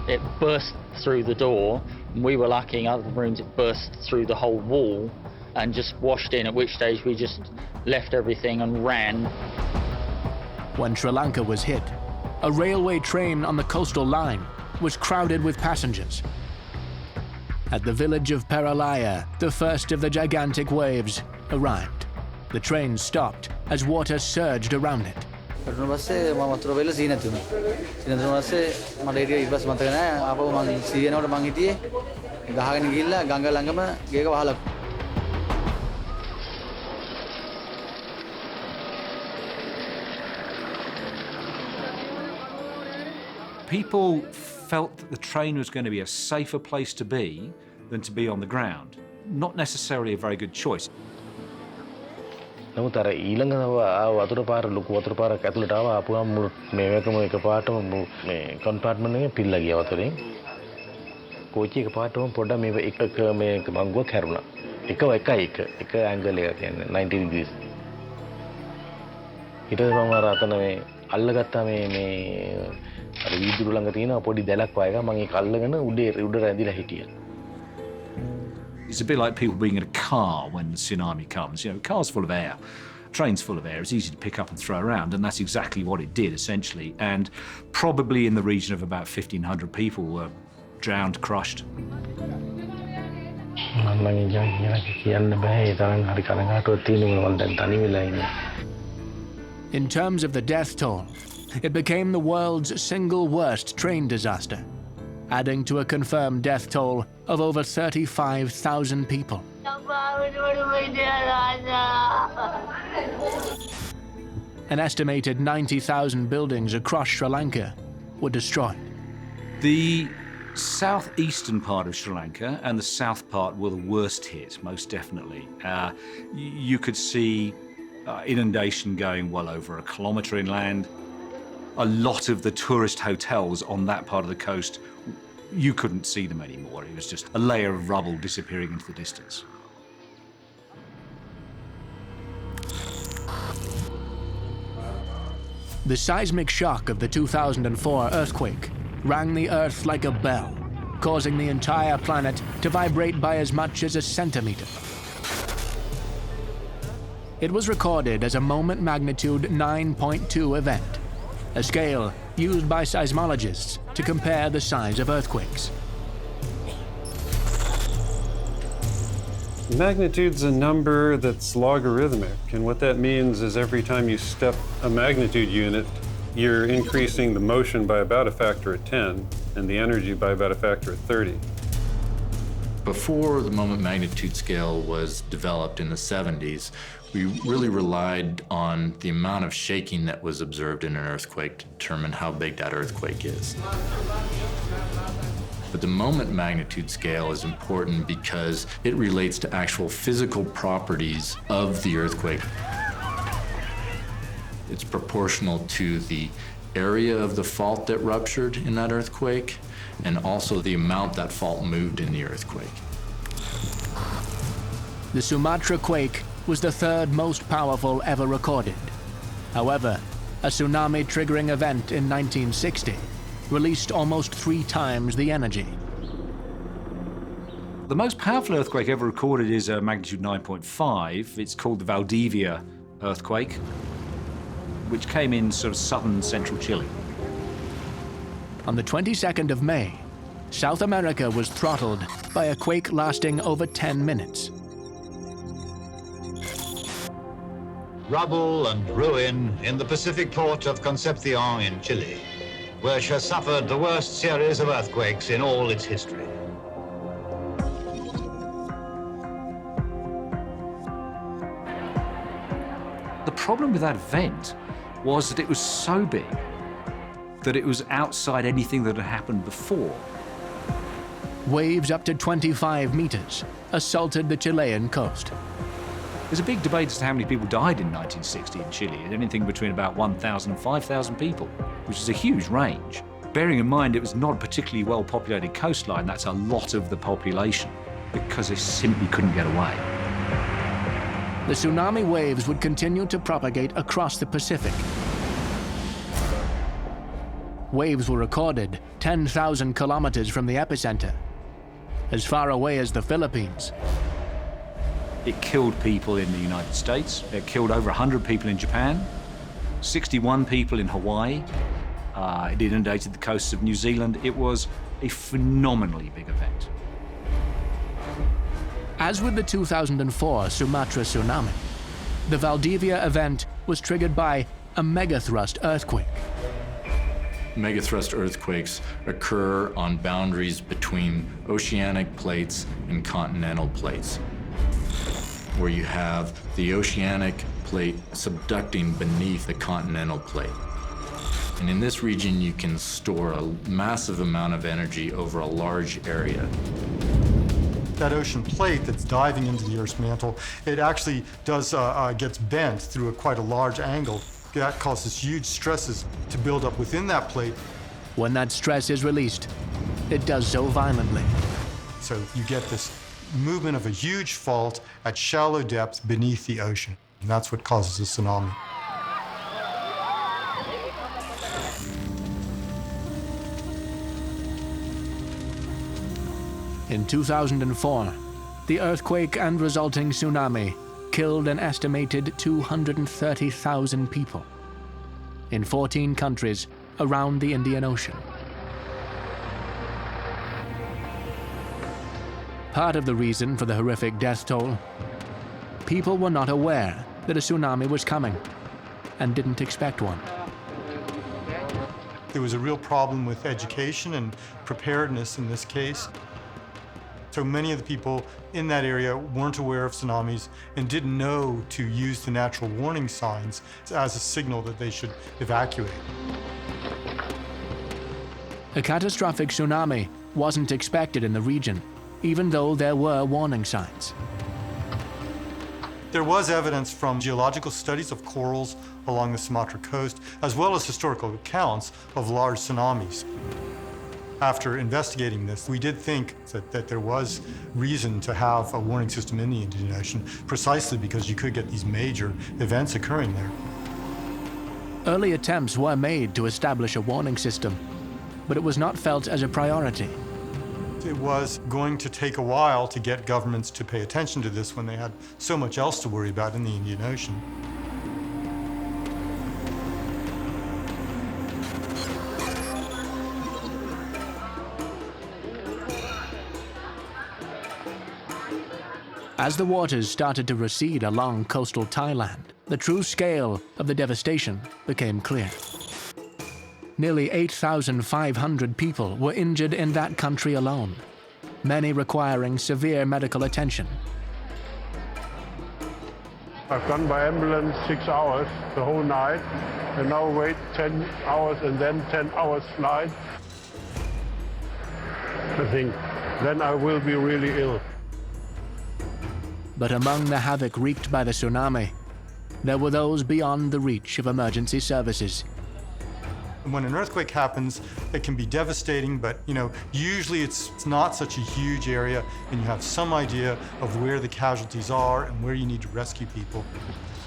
It burst through the door, and we were lucky in other rooms it burst through the whole wall and just washed in, at which stage we just left everything and ran. When Sri Lanka was hit, a railway train on the coastal line was crowded with passengers. At the village of Peralaya, the first of the gigantic waves arrived. The train stopped as water surged around it. People felt that the train was going to be a safer place to be than to be on the ground. Not necessarily a very good choice. නමුත් අර ඊළඟ වතුර පාර ලොකු වතුර පාරක් ඇතුළට ආවා ආපුවම මේකම එකපාරටම මේ කම්පාර්ට්මන්ට් එකේ පිල්ලා ගියා වතුරෙන්. කෝච්චි එකපාරටම පොඩ්ඩක් මේ එක මේ මංගුවක් හැරුණා. එක angle එක කියන්නේ 90 degrees. ඊට පස්සේ මම අර අතන මේ අල්ලගත්තා මේ අර වීදුරු ළඟ තියෙන පොඩි දැලක් වගේ එකක් මම ඒක අල්ලගෙන උඩ රැඳිලා හිටියා. It's a bit like people being in a car when the tsunami comes. You know, a car's full of air, a train's full of air. It's easy to pick up and throw around, and that's exactly what it did, essentially. And probably in the region of about 1,500 people were drowned, crushed. In terms of the death toll, it became the world's single worst train disaster, adding to a confirmed death toll of over 35,000 people. An estimated 90,000 buildings across Sri Lanka were destroyed. The southeastern part of Sri Lanka and the south part were the worst hit, most definitely. You could see inundation going well over a kilometre inland. A lot of the tourist hotels on that part of the coast, you couldn't see them anymore. It was just a layer of rubble disappearing into the distance. The seismic shock of the 2004 earthquake rang the Earth like a bell, causing the entire planet to vibrate by as much as a centimetre. It was recorded as a moment magnitude 9.2 event, a scale used by seismologists to compare the size of earthquakes. Magnitude's a number that's logarithmic, and what that means is every time you step a magnitude unit, you're increasing the motion by about a factor of 10 and the energy by about a factor of 30. Before the moment magnitude scale was developed in the 70s, we really relied on the amount of shaking that was observed in an earthquake to determine how big that earthquake is. But the moment magnitude scale is important because it relates to actual physical properties of the earthquake. It's proportional to the area of the fault that ruptured in that earthquake, and also the amount that fault moved in the earthquake. The Sumatra quake was the third most powerful ever recorded. However, a tsunami-triggering event in 1960 released almost 3 times the energy. The most powerful earthquake ever recorded is a magnitude 9.5. It's called the Valdivia earthquake, which came in sort of southern central Chile. On the 22nd of May, South America was throttled by a quake lasting over 10 minutes. Rubble and ruin in the Pacific port of Concepcion in Chile, which has suffered the worst series of earthquakes in all its history. The problem with that event was that it was so big that it was outside anything that had happened before. Waves up to 25 meters assaulted the Chilean coast. There's a big debate as to how many people died in 1960 in Chile, anything between about 1,000 and 5,000 people, which is a huge range. Bearing in mind it was not a particularly well-populated coastline, that's a lot of the population, because they simply couldn't get away. The tsunami waves would continue to propagate across the Pacific. Waves were recorded 10,000 kilometers from the epicenter, as far away as the Philippines. It killed people in the United States. It killed over 100 people in Japan, 61 people in Hawaii. It inundated the coasts of New Zealand. It was a phenomenally big event. As with the 2004 Sumatra tsunami, the Valdivia event was triggered by a megathrust earthquake. Megathrust earthquakes occur on boundaries between oceanic plates and continental plates, where you have the oceanic plate subducting beneath the continental plate. And in this region, you can store a massive amount of energy over a large area. That ocean plate that's diving into the Earth's mantle, it actually gets bent through quite a large angle. That causes huge stresses to build up within that plate. When that stress is released, it does so violently. So you get this movement of a huge fault at shallow depths beneath the ocean. And that's what causes a tsunami. In 2004, the earthquake and resulting tsunami killed an estimated 230,000 people in 14 countries around the Indian Ocean. Part of the reason for the horrific death toll, people were not aware that a tsunami was coming and didn't expect one. There was a real problem with education and preparedness in this case. So many of the people in that area weren't aware of tsunamis and didn't know to use the natural warning signs as a signal that they should evacuate. A catastrophic tsunami wasn't expected in the region, even though there were warning signs. There was evidence from geological studies of corals along the Sumatra coast, as well as historical accounts of large tsunamis. After investigating this, we did think that there was reason to have a warning system in the Indian Ocean, precisely because you could get these major events occurring there. Early attempts were made to establish a warning system, but it was not felt as a priority. It was going to take a while to get governments to pay attention to this when they had so much else to worry about in the Indian Ocean. As the waters started to recede along coastal Thailand, the true scale of the devastation became clear. Nearly 8,500 people were injured in that country alone, many requiring severe medical attention. I've gone by ambulance 6 hours the whole night, and now wait 10 hours and then 10 hours flight. I think then I will be really ill. But among the havoc wreaked by the tsunami, there were those beyond the reach of emergency services. When an earthquake happens, it can be devastating, but usually it's not such a huge area, and you have some idea of where the casualties are and where you need to rescue people.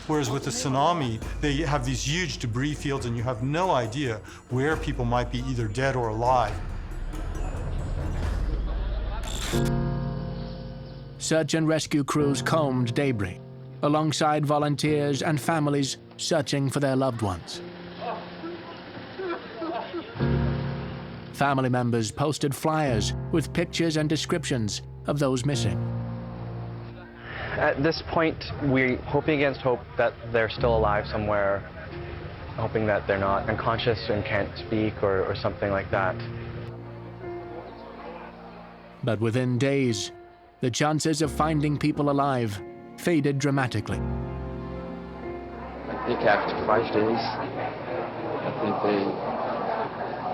Whereas with the tsunami, they have these huge debris fields, and you have no idea where people might be either dead or alive. Search and rescue crews combed debris, alongside volunteers and families searching for their loved ones. Family members posted flyers with pictures and descriptions of those missing. At this point, we're hoping against hope that they're still alive somewhere, hoping that they're not unconscious and can't speak or something like that. But within days, the chances of finding people alive faded dramatically. I think after 5 days, I think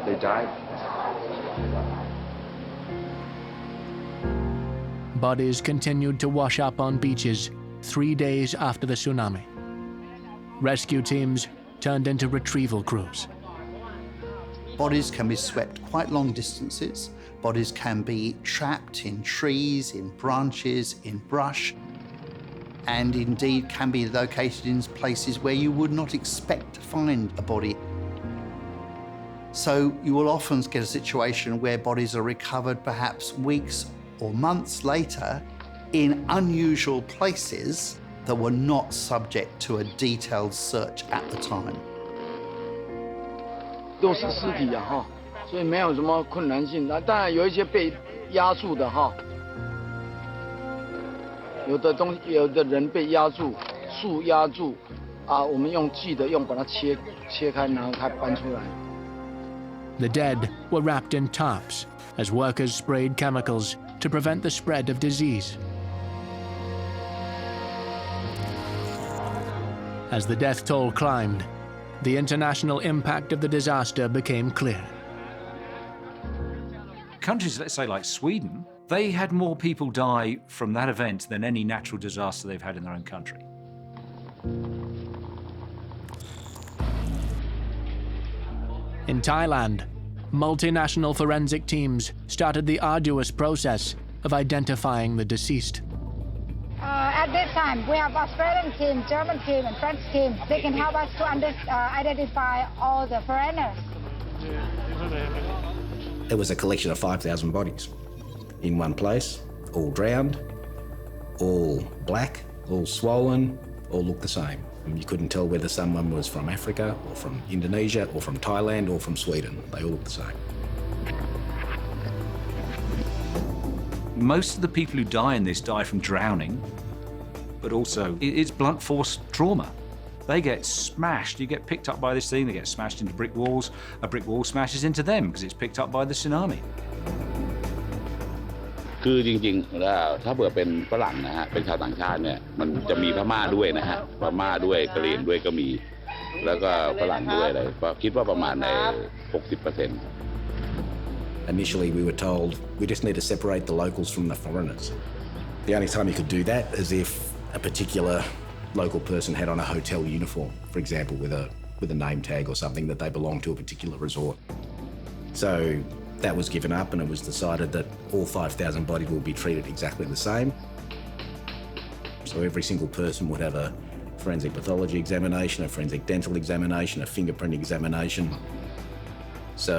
they died. Bodies continued to wash up on beaches 3 days after the tsunami. Rescue teams turned into retrieval crews. Bodies can be swept quite long distances. Bodies can be trapped in trees, in branches, in brush, and indeed can be located in places where you would not expect to find a body. So you will often get a situation where bodies are recovered perhaps weeks or months later in unusual places that were not subject to a detailed search at the time. 都是尸体啊哈，所以没有什么困难性。那当然有一些被压住的哈，有的人被压住，树压住，啊，我们用锯的把它切开，然后它搬出来。 The dead were wrapped in tarps as workers sprayed chemicals to prevent the spread of disease. As the death toll climbed, the international impact of the disaster became clear. Countries, let's say like Sweden, they had more people die from that event than any natural disaster they've had in their own country. In Thailand, multinational forensic teams started the arduous process of identifying the deceased. At this time, we have Australian team, German team, and French team. They can help us to identify all the foreigners. It was a collection of 5,000 bodies in one place, all drowned, all black, all swollen, all looked the same. And you couldn't tell whether someone was from Africa or from Indonesia or from Thailand or from Sweden. They all looked the same. Most of the people who die in this die from drowning, but also it's blunt force trauma. They get smashed. You get picked up by this thing, they get smashed into brick walls. A brick wall smashes into them because it's picked up by the tsunami. คือจริงๆแล้วถ้าเผื่อเป็นฝรั่งนะฮะเป็นชาวต่างชาติเนี่ยมันจะมีพม่าด้วยนะฮะพม่าด้วยกะเหรี่ยงด้วยก็มีแล้วก็ฝรั่งด้วยอะไรก็คิดว่าประมาณใน 60%. Initially, we were told we just need to separate the locals from the foreigners. The only time you could do that is if a particular local person had on a hotel uniform, for example, with a name tag or something that they belonged to a particular resort. So that was given up, and it was decided that all 5,000 bodies will be treated exactly the same. So every single person would have a forensic pathology examination, a forensic dental examination, a fingerprint examination. So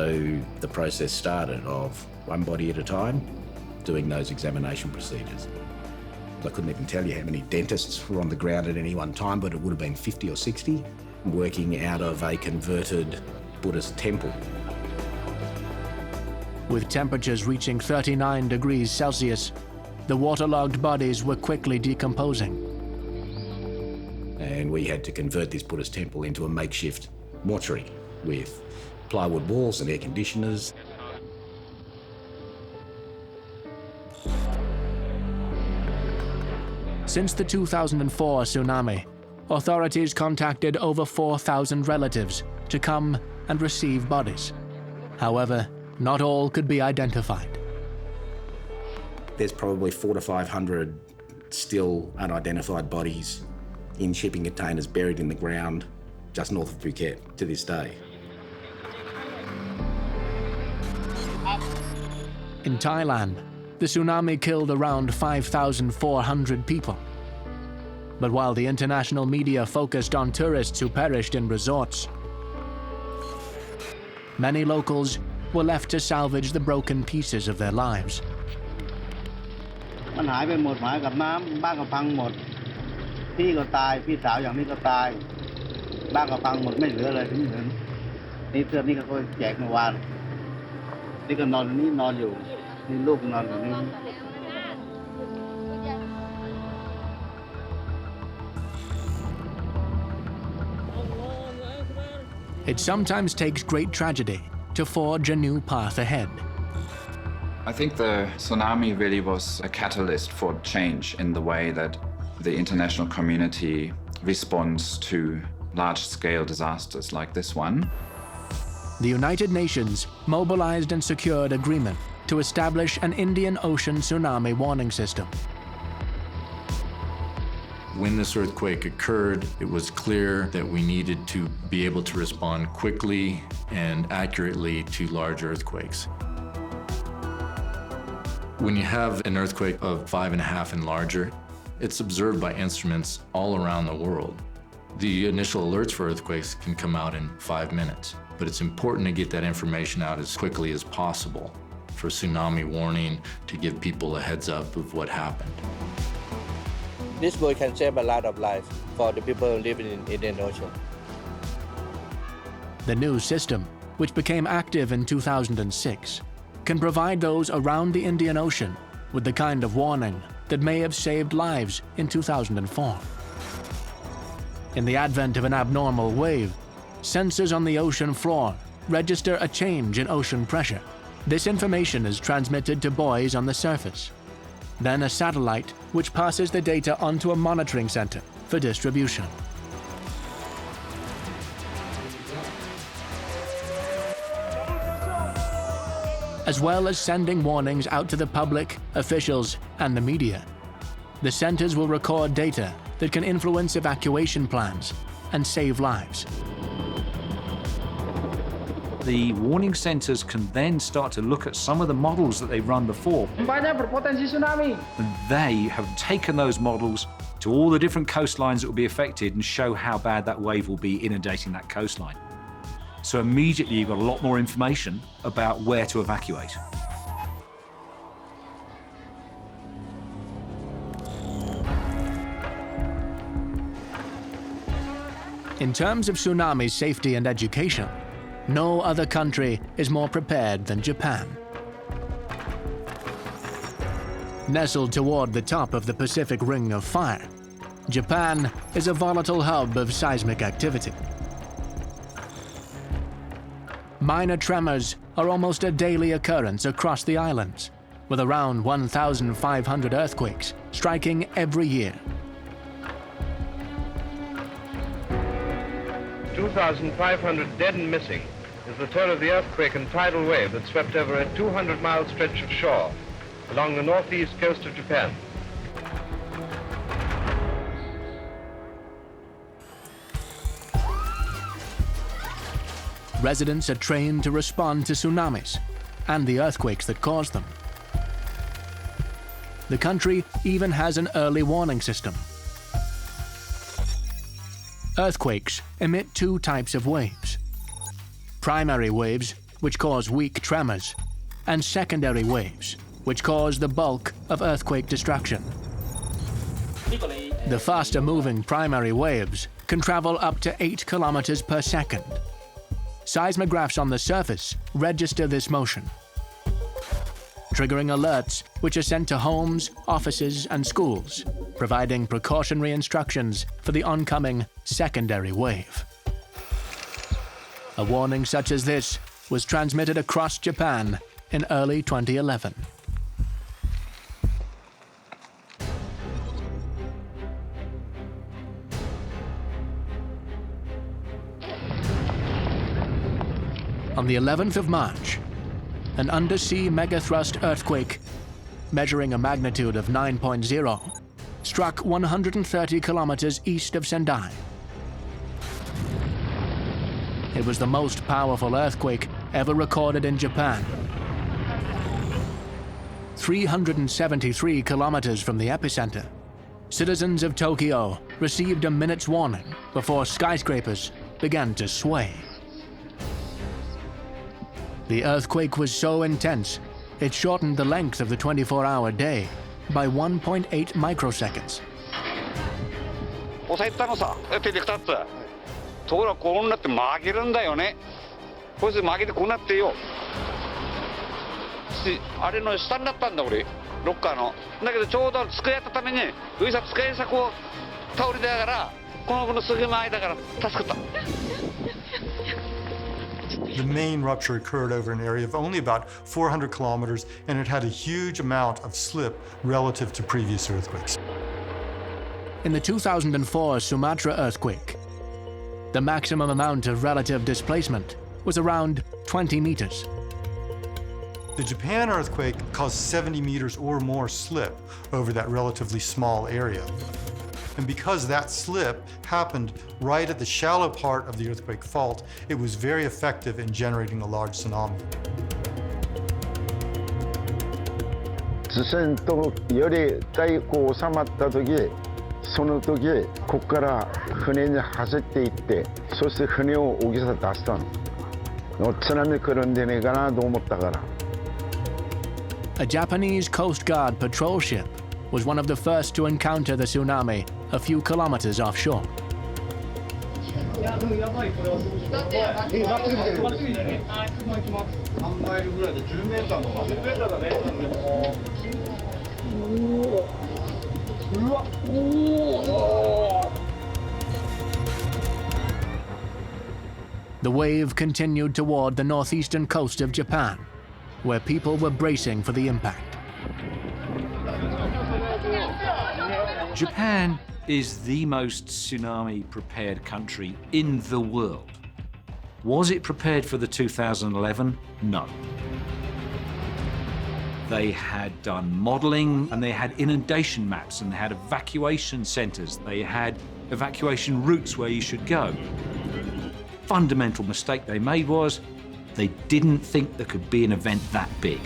the process started of one body at a time, doing those examination procedures. I couldn't even tell you how many dentists were on the ground at any one time, but it would have been 50 or 60, working out of a converted Buddhist temple. With temperatures reaching 39 degrees Celsius, the waterlogged bodies were quickly decomposing. And we had to convert this Buddhist temple into a makeshift mortuary with plywood walls and air conditioners. Since the 2004 tsunami, authorities contacted over 4,000 relatives to come and receive bodies. However, not all could be identified. There's probably 400 to 500 still unidentified bodies in shipping containers buried in the ground just north of Phuket to this day. In Thailand, the tsunami killed around 5,400 people. But while the international media focused on tourists who perished in resorts, many locals were left to salvage the broken pieces of their lives. มันหายไปหมดหายกับน้ำบ้านก็พังหมดพี่ก็ตายพี่สาวอย่างนี้ก็ตายบ้านก็พังหมดไม่เหลืออะไรถึงนี่เสื้อนี่ก็แจกเมื่อวานนี่ก็นอนนี่นอนอยู่นี่ลูกนอนอยู่นี่ It sometimes takes great tragedy to forge a new path ahead. I think the tsunami really was a catalyst for change in the way that the international community responds to large-scale disasters like this one. The United Nations mobilized and secured agreement to establish an Indian Ocean tsunami warning system. When this earthquake occurred, it was clear that we needed to be able to respond quickly and accurately to large earthquakes. When you have an earthquake of 5.5 and larger, it's observed by instruments all around the world. The initial alerts for earthquakes can come out in 5 minutes, but it's important to get that information out as quickly as possible for tsunami warning, to give people a heads up of what happened. This boat can save a lot of lives for the people living in Indian Ocean. The new system, which became active in 2006, can provide those around the Indian Ocean with the kind of warning that may have saved lives in 2004. In the advent of an abnormal wave, sensors on the ocean floor register a change in ocean pressure. This information is transmitted to buoys on the surface. Then a satellite which passes the data onto a monitoring center for distribution. As well as sending warnings out to the public, officials, and the media, the centers will record data that can influence evacuation plans and save lives. the warning centers can then start to look at some of the models that they've run before. Tsunami. And they have taken those models to all the different coastlines that will be affected and show how bad that wave will be inundating that coastline. So immediately you've got a lot more information about where to evacuate. In terms of tsunami safety and education, no other country is more prepared than Japan. Nestled toward the top of the Pacific Ring of Fire, Japan is a volatile hub of seismic activity. Minor tremors are almost a daily occurrence across the islands, with around 1,500 earthquakes striking every year. 2,500 dead and missing is the toll of the earthquake and tidal wave that swept over a 200-mile stretch of shore along the northeast coast of Japan. Residents are trained to respond to tsunamis and the earthquakes that cause them. The country even has an early warning system. Earthquakes emit two types of waves: primary waves, which cause weak tremors, and secondary waves, which cause the bulk of earthquake destruction. The faster-moving primary waves can travel up to 8 kilometers per second. Seismographs on the surface register this motion, triggering alerts which are sent to homes, offices, and schools, providing precautionary instructions for the oncoming secondary wave. A warning such as this was transmitted across Japan in early 2011. On the 11th of March, an undersea megathrust earthquake, measuring a magnitude of 9.0, struck 130 kilometers east of Sendai. It was the most powerful earthquake ever recorded in Japan. 373 kilometers from the epicenter, citizens of Tokyo received a minute's warning before skyscrapers began to sway. The earthquake was so intense, it shortened the length of the 24-hour day by 1.8 microseconds. 押さえたのさ、手で2つ。ところがこうなって曲げるんだよね。こいつ曲げてこうなってよ。あれの下になったんだ俺、ロッカーの。だけどちょうど机やったために、上さ机さこう倒れてながら、このすぐ前だから助かった。 The main rupture occurred over an area of only about 400 kilometers, and it had a huge amount of slip relative to previous earthquakes. In the 2004 Sumatra earthquake, the maximum amount of relative displacement was around 20 meters. The Japan earthquake caused 70 meters or more slip over that relatively small area. And because that slip happened right at the shallow part of the earthquake fault, it was very effective in generating a large tsunami. 地震とより大こう収まった時、その時ここから船に走っていって、そして船を大きさ出したの。津波来るんじゃねえかなと思ったから。A Japanese Coast Guard patrol ship was one of the first to encounter the tsunami a few kilometers offshore. The wave continued toward the northeastern coast of Japan, where people were bracing for the impact. Japan is the most tsunami-prepared country in the world. Was it prepared for the 2011? No. They had done modeling, and they had inundation maps, and they had evacuation centers. They had evacuation routes where you should go. Fundamental mistake they made was They didn't think there could be an event that big.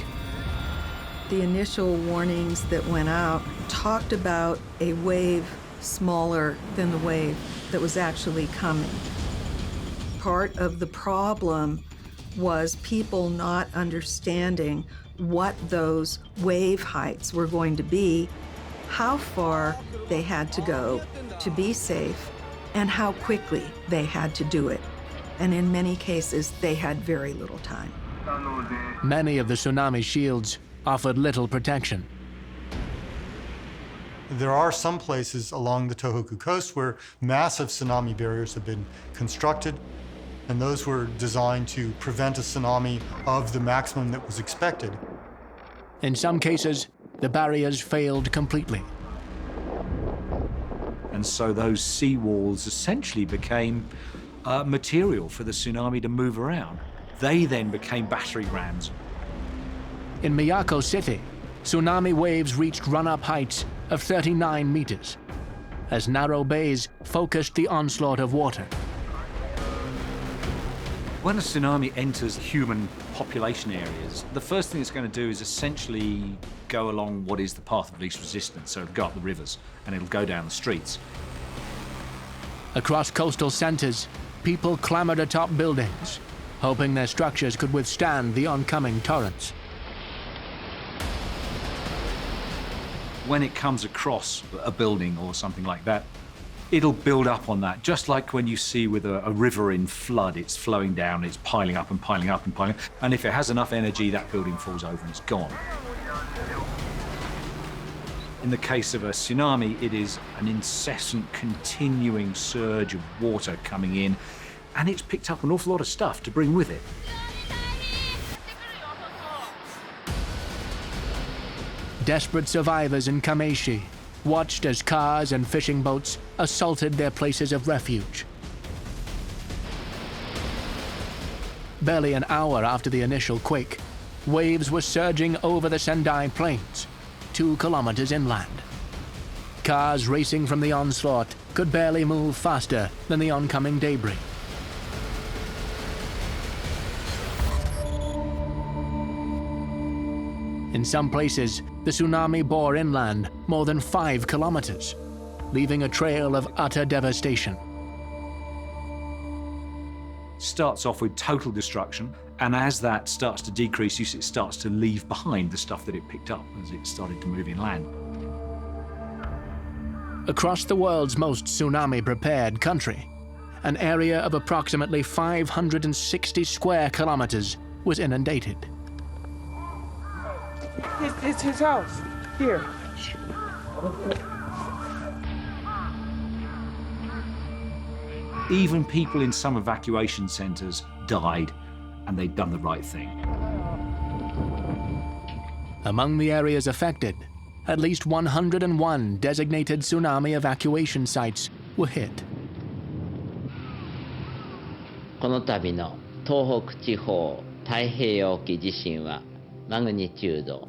The initial warnings that went out talked about a wave smaller than the wave that was actually coming. Part of the problem was people not understanding what those wave heights were going to be, how far they had to go to be safe, and how quickly they had to do it. And in many cases, they had very little time. Many of the tsunami shields offered little protection. There are some places along the Tohoku coast where massive tsunami barriers have been constructed, and those were designed to prevent a tsunami of the maximum that was expected. In some cases, the barriers failed completely. And so those seawalls essentially became material for the tsunami to move around. They then became battering rams. In Miyako City, tsunami waves reached run-up heights of 39 meters, as narrow bays focused the onslaught of water. When a tsunami enters human population areas, the first thing it's going to do is essentially go along what is the path of least resistance, so it'll go up the rivers and it'll go down the streets. Across coastal centers, people clambered atop buildings, hoping their structures could withstand the oncoming torrents. When it comes across a building or something like that, it'll build up on that, just like when you see with a river in flood, it's flowing down, it's piling up and piling up and piling up, and if it has enough energy, that building falls over and it's gone. In the case of a tsunami, it is an incessant, continuing surge of water coming in, and it's picked up an awful lot of stuff to bring with it. Desperate survivors in Kameishi watched as cars and fishing boats assaulted their places of refuge. Barely an hour after the initial quake, waves were surging over the Sendai Plains, 2 kilometers inland. Cars racing from the onslaught could barely move faster than the oncoming debris. In some places, the tsunami bore inland more than 5 kilometers, leaving a trail of utter devastation. Starts off with total destruction, and as that starts to decrease, it starts to leave behind the stuff that it picked up as it started to move inland. Across the world's most tsunami-prepared country, an area of approximately 560 square kilometers was inundated. It's his house, here. Even people in some evacuation centers died, and they'd done the right thing. Among the areas affected, at least 101 designated tsunami evacuation sites were hit. この度の東北地方太平洋沖地震はマグニチュード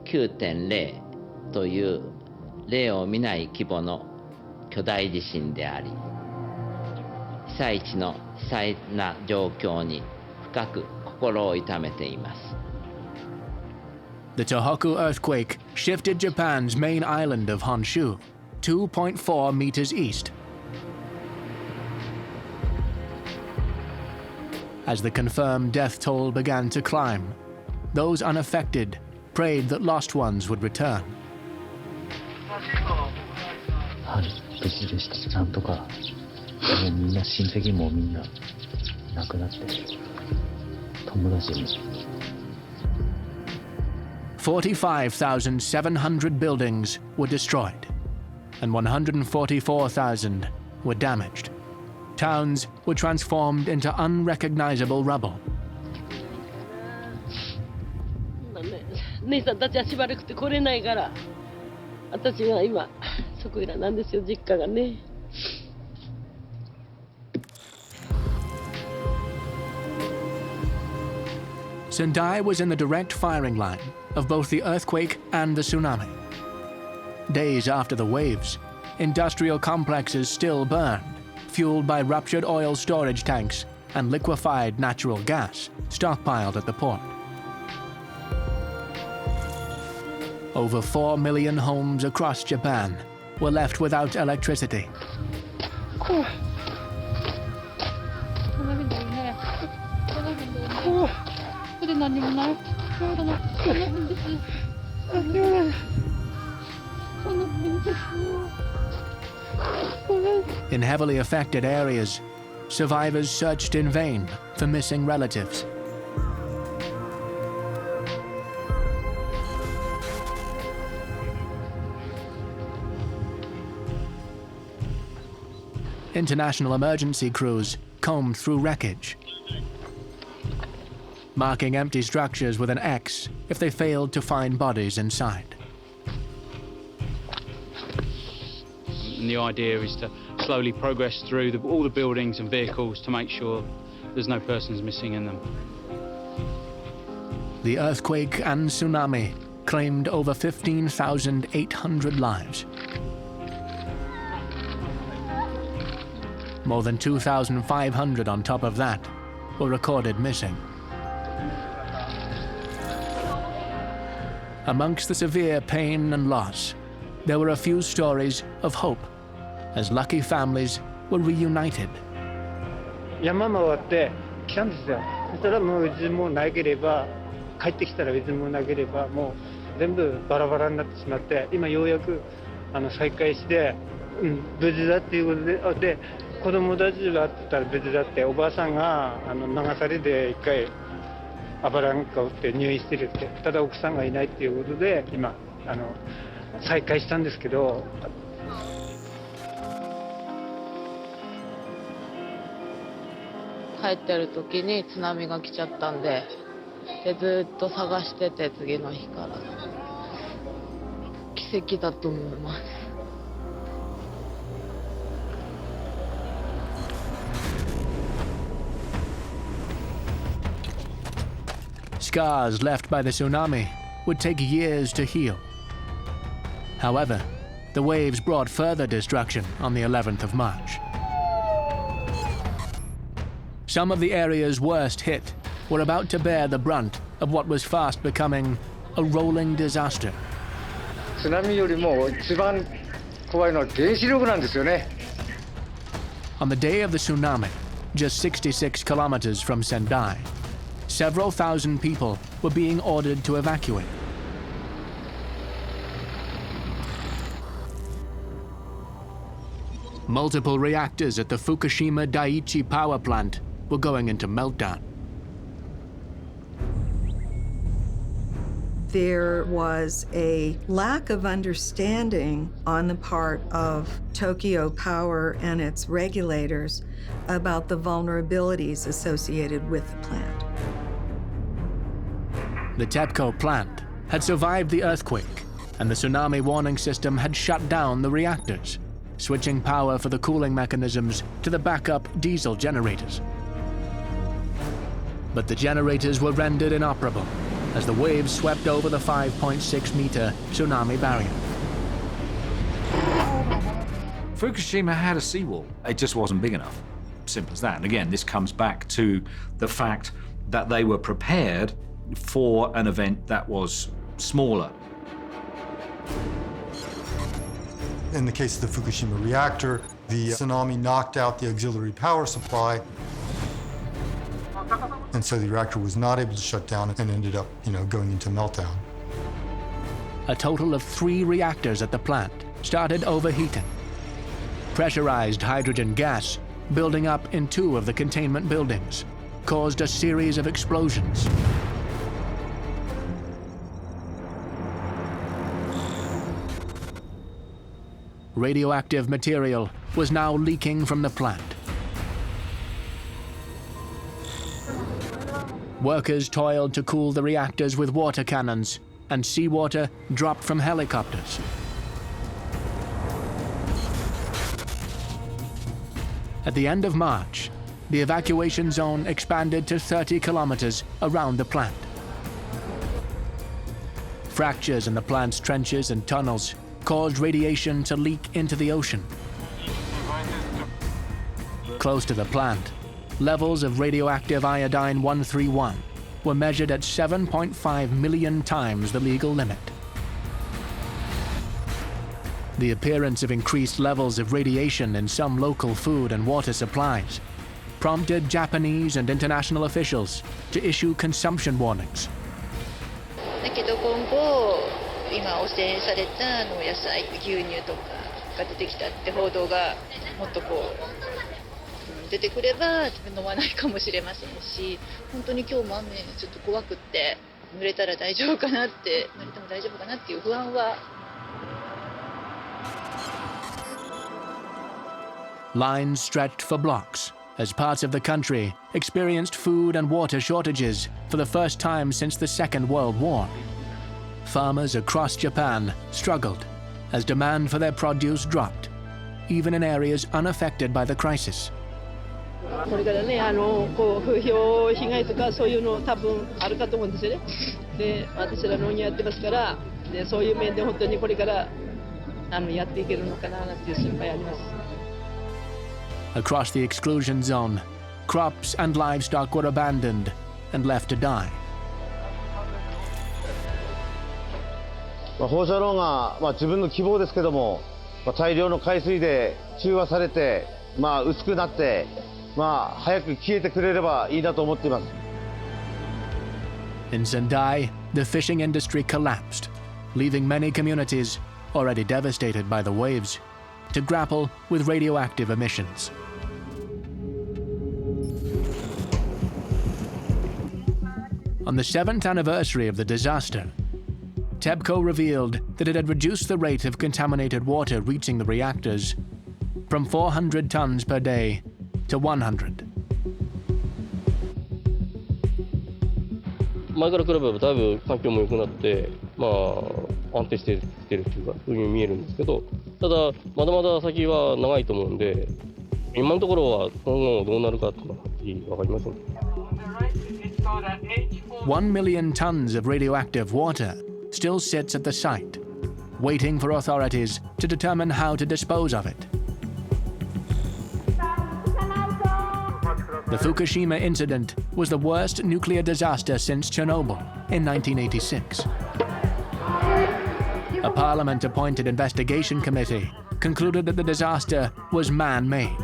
9.0 という例を見ない規模の巨大地震であり、被災地の悲惨な状況に深く心を痛めています。 The Tohoku earthquake shifted Japan's main island of Honshu, 2.4 meters east. As the confirmed death toll began to climb, those unaffected prayed that lost ones would return. はい、無事でした。ちゃんとか、もうみんな親戚もみんな亡くなって、友達も。 45,700 buildings were destroyed, and 144,000 were damaged. Towns were transformed into unrecognizable rubble. 姉さんたちはしばらくて来れないから、私が今そこいらなんですよ、実家がね。Sendai was in the direct firing line of both the earthquake and the tsunami. Days after the waves, industrial complexes still burned, fueled by ruptured oil storage tanks and liquefied natural gas. stockpiled at the port. Over 4 million homes across Japan were left without electricity. In heavily affected areas, survivors searched in vain for missing relatives. International emergency crews combed through wreckage, marking empty structures with an X if they failed to find bodies inside. And the idea is to slowly progress through all the buildings and vehicles to make sure there's no persons missing in them. The earthquake and tsunami claimed over 15,800 lives. More than 2,500 on top of that were recorded missing. Amongst the severe pain and loss, there were a few stories of hope, as lucky families were reunited. 山回って来たんですよ。そしたらもう水もなければ、帰ってきたら水もなければ、もう全部バラバラになってしまって、今ようやく再開して、無事だっていうことで、子供たちはって言ったら別だって、おばあさんが流されて一回アバランカを打って入院してるって、ただ奥さんがいないっていうことで今再開したんですけど。帰ってる時に津波が来ちゃったんで、ずっと探してて、次の日から奇跡だと思います。Scars left by the tsunami would take years to heal. However, the waves brought further destruction on the 11th of March. Some of the areas worst hit were about to bear the brunt of what was fast becoming a rolling disaster. 津波よりも一番怖いのは原子力なんですよね。 On the day of the tsunami, just 66 kilometers from Sendai, several thousand people were being ordered to evacuate. Multiple reactors at the Fukushima Daiichi power plant were going into meltdown. There was a lack of understanding on the part of Tokyo Power and its regulators about the vulnerabilities associated with the plant. The TEPCO plant had survived the earthquake, and the tsunami warning system had shut down the reactors, switching power for the cooling mechanisms to the backup diesel generators. But the generators were rendered inoperable as the waves swept over the 5.6-meter tsunami barrier. Fukushima had a seawall. It just wasn't big enough. Simple as that. And again, this comes back to the fact that they were prepared for an event that was smaller. In the case of the Fukushima reactor, the tsunami knocked out the auxiliary power supply, and so the reactor was not able to shut down and ended up, going into meltdown. A total of 3 reactors at the plant started overheating. Pressurized hydrogen gas, building up in 2 of the containment buildings, caused a series of explosions. Radioactive material was now leaking from the plant. Workers toiled to cool the reactors with water cannons, and seawater dropped from helicopters. At the end of March, the evacuation zone expanded to 30 kilometers around the plant. Fractures in the plant's trenches and tunnels caused radiation to leak into the ocean. Close to the plant, levels of radioactive iodine-131 were measured at 7.5 million times the legal limit. The appearance of increased levels of radiation in some local food and water supplies prompted Japanese and international officials to issue consumption warnings. だけど今後、今汚染された野菜、牛乳とかが出てきたって報道がもっと出てくれば自分飲まないかもしれませんし、本当に今日も雨ちょっと怖くって濡れたら大丈夫かなって、濡れても大丈夫かなっていう不安は。Lines stretched for blocks as parts of the country experienced food and water shortages for the first time since the Second World War. Farmers across Japan struggled as demand for their produce dropped, even in areas unaffected by the crisis. これからね、風評被害とかそういうの多分あるかと思うんですよね。で、私ら農業やってますから、でそういう面で本当にこれからやっていけるのかななんていう心配あります。Across the exclusion zone, crops and livestock were abandoned and left to die. 放射能が、自分の希望ですけども、大量の海水で中和されて、薄くなって、早く消えてくれればいいなと思っています。In Sendai, the fishing industry collapsed, leaving many communities, already devastated by the waves, to grapple with radioactive emissions. On the 7th anniversary of the disaster, TEPCO revealed that it had reduced the rate of contaminated water reaching the reactors from 400 tons per day to 100. 前から比べればだいぶ環境も良くなって、安定してきてるというか、そういうふうに見えるんですけど、ただ、まだまだ先は長いと思うんで、今のところは今後どうなるかっていうのははっきり分かりません。1 million tons of radioactive water still sits at the site, waiting for authorities to determine how to dispose of it. The Fukushima incident was the worst nuclear disaster since Chernobyl in 1986. A parliament-appointed investigation committee concluded that the disaster was man-made,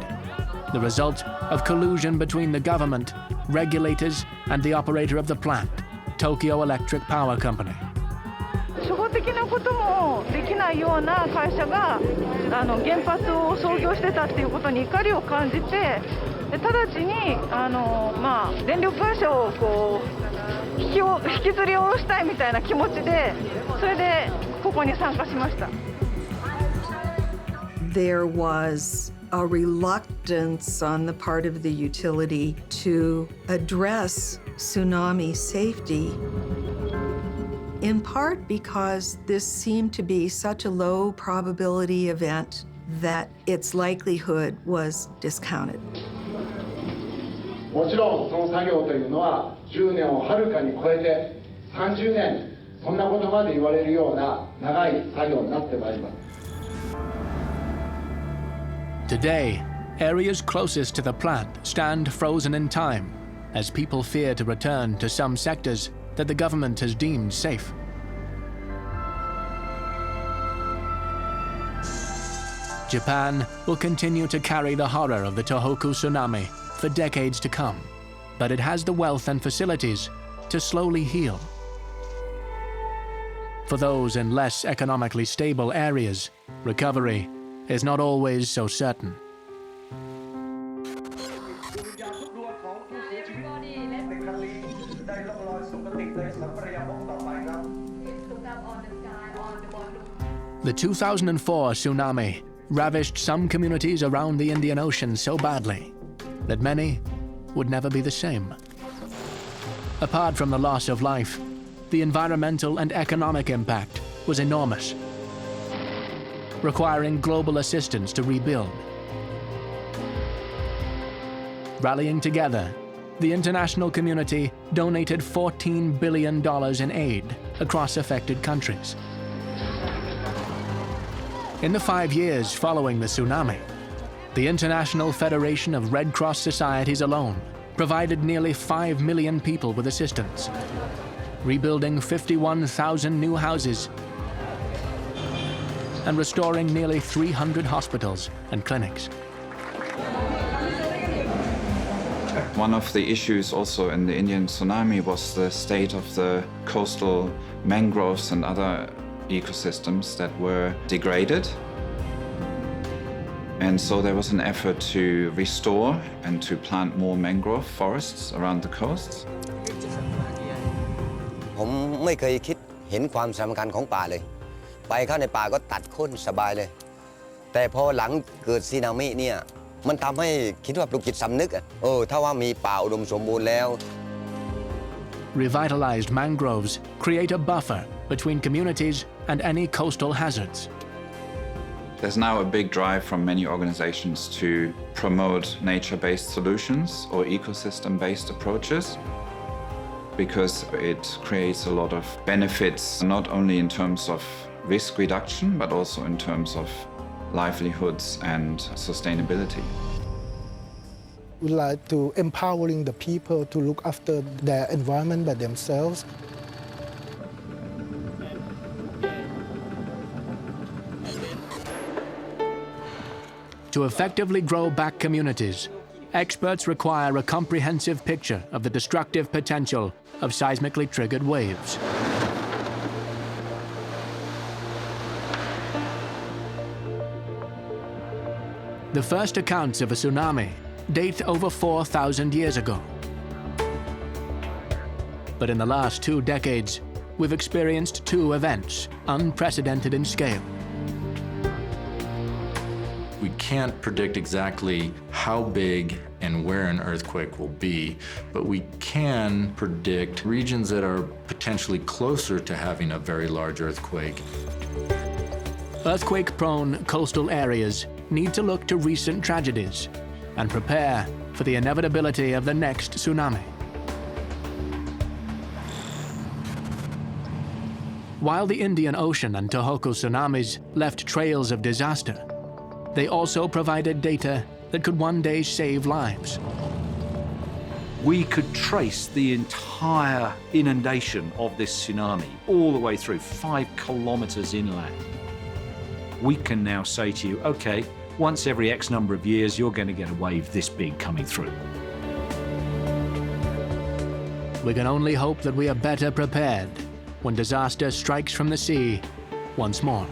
the result of collusion between the government, regulators, and the operator of the plant, Tokyo Electric Power Company. 初歩的なこともできないような会社が原発を操業してたっていうことに怒りを感じて、直ちに電力会社を引きずり下ろしたいみたいな気持ちで、それでここに参加しました。There was a reluctance on the part of the utility to address tsunami safety, in part because this seemed to be such a low probability event that its likelihood was discounted. もちろんその作業というのは10年をはるかに超えて30年そんなことまで言われるような長い作業になってまいります。Today, areas closest to the plant stand frozen in time as people fear to return to some sectors that the government has deemed safe. Japan will continue to carry the horror of the Tohoku tsunami for decades to come, but it has the wealth and facilities to slowly heal. For those in less economically stable areas, recovery is not always so certain. The 2004 tsunami ravished some communities around the Indian Ocean so badly that many would never be the same. Apart from the loss of life, the environmental and economic impact was enormous, requiring global assistance to rebuild. Rallying together, the international community donated $14 billion in aid across affected countries. In the 5 years following the tsunami, The International Federation of Red Cross Societies alone provided nearly 5 million people with assistance, rebuilding 51,000 new houses and restoring nearly 300 hospitals and clinics. One of the issues also in the Indian tsunami was the state of the coastal mangroves and other ecosystems that were degraded. And so there was an effort to restore and to plant more mangrove forests around the coasts. ผมไม่เคยคิดเห็นความสำคัญของป่าเลย ไปเข้าในป่าก็ตัดโค่นสบายเลย แต่พอหลังเกิดสึนามิเนี่ย มันทำให้คิดว่าปลุกจิตสำนึกถ้าว่ามีป่าอุดมสมบูรณ์แล้ว Revitalized mangroves create a buffer between communities and any coastal hazards. There's now a big drive from many organizations to promote nature-based solutions or ecosystem-based approaches because it creates a lot of benefits, not only in terms of risk reduction, but also in terms of livelihoods and sustainability. We like to empowering the people to look after their environment by themselves. To effectively grow back communities, experts require a comprehensive picture of the destructive potential of seismically triggered waves. The first accounts of a tsunami date over 4,000 years ago. But in the last 2 decades, we've experienced 2 events unprecedented in scale. We can't predict exactly how big and where an earthquake will be, but we can predict regions that are potentially closer to having a very large earthquake. Earthquake-prone coastal areas need to look to recent tragedies and prepare for the inevitability of the next tsunami. While the Indian Ocean and Tohoku tsunamis left trails of disaster, they also provided data that could one day save lives. We could trace the entire inundation of this tsunami all the way through 5 kilometers inland. We can now say to you, okay, once every X number of years, you're going to get a wave this big coming through. We can only hope that we are better prepared when disaster strikes from the sea once more.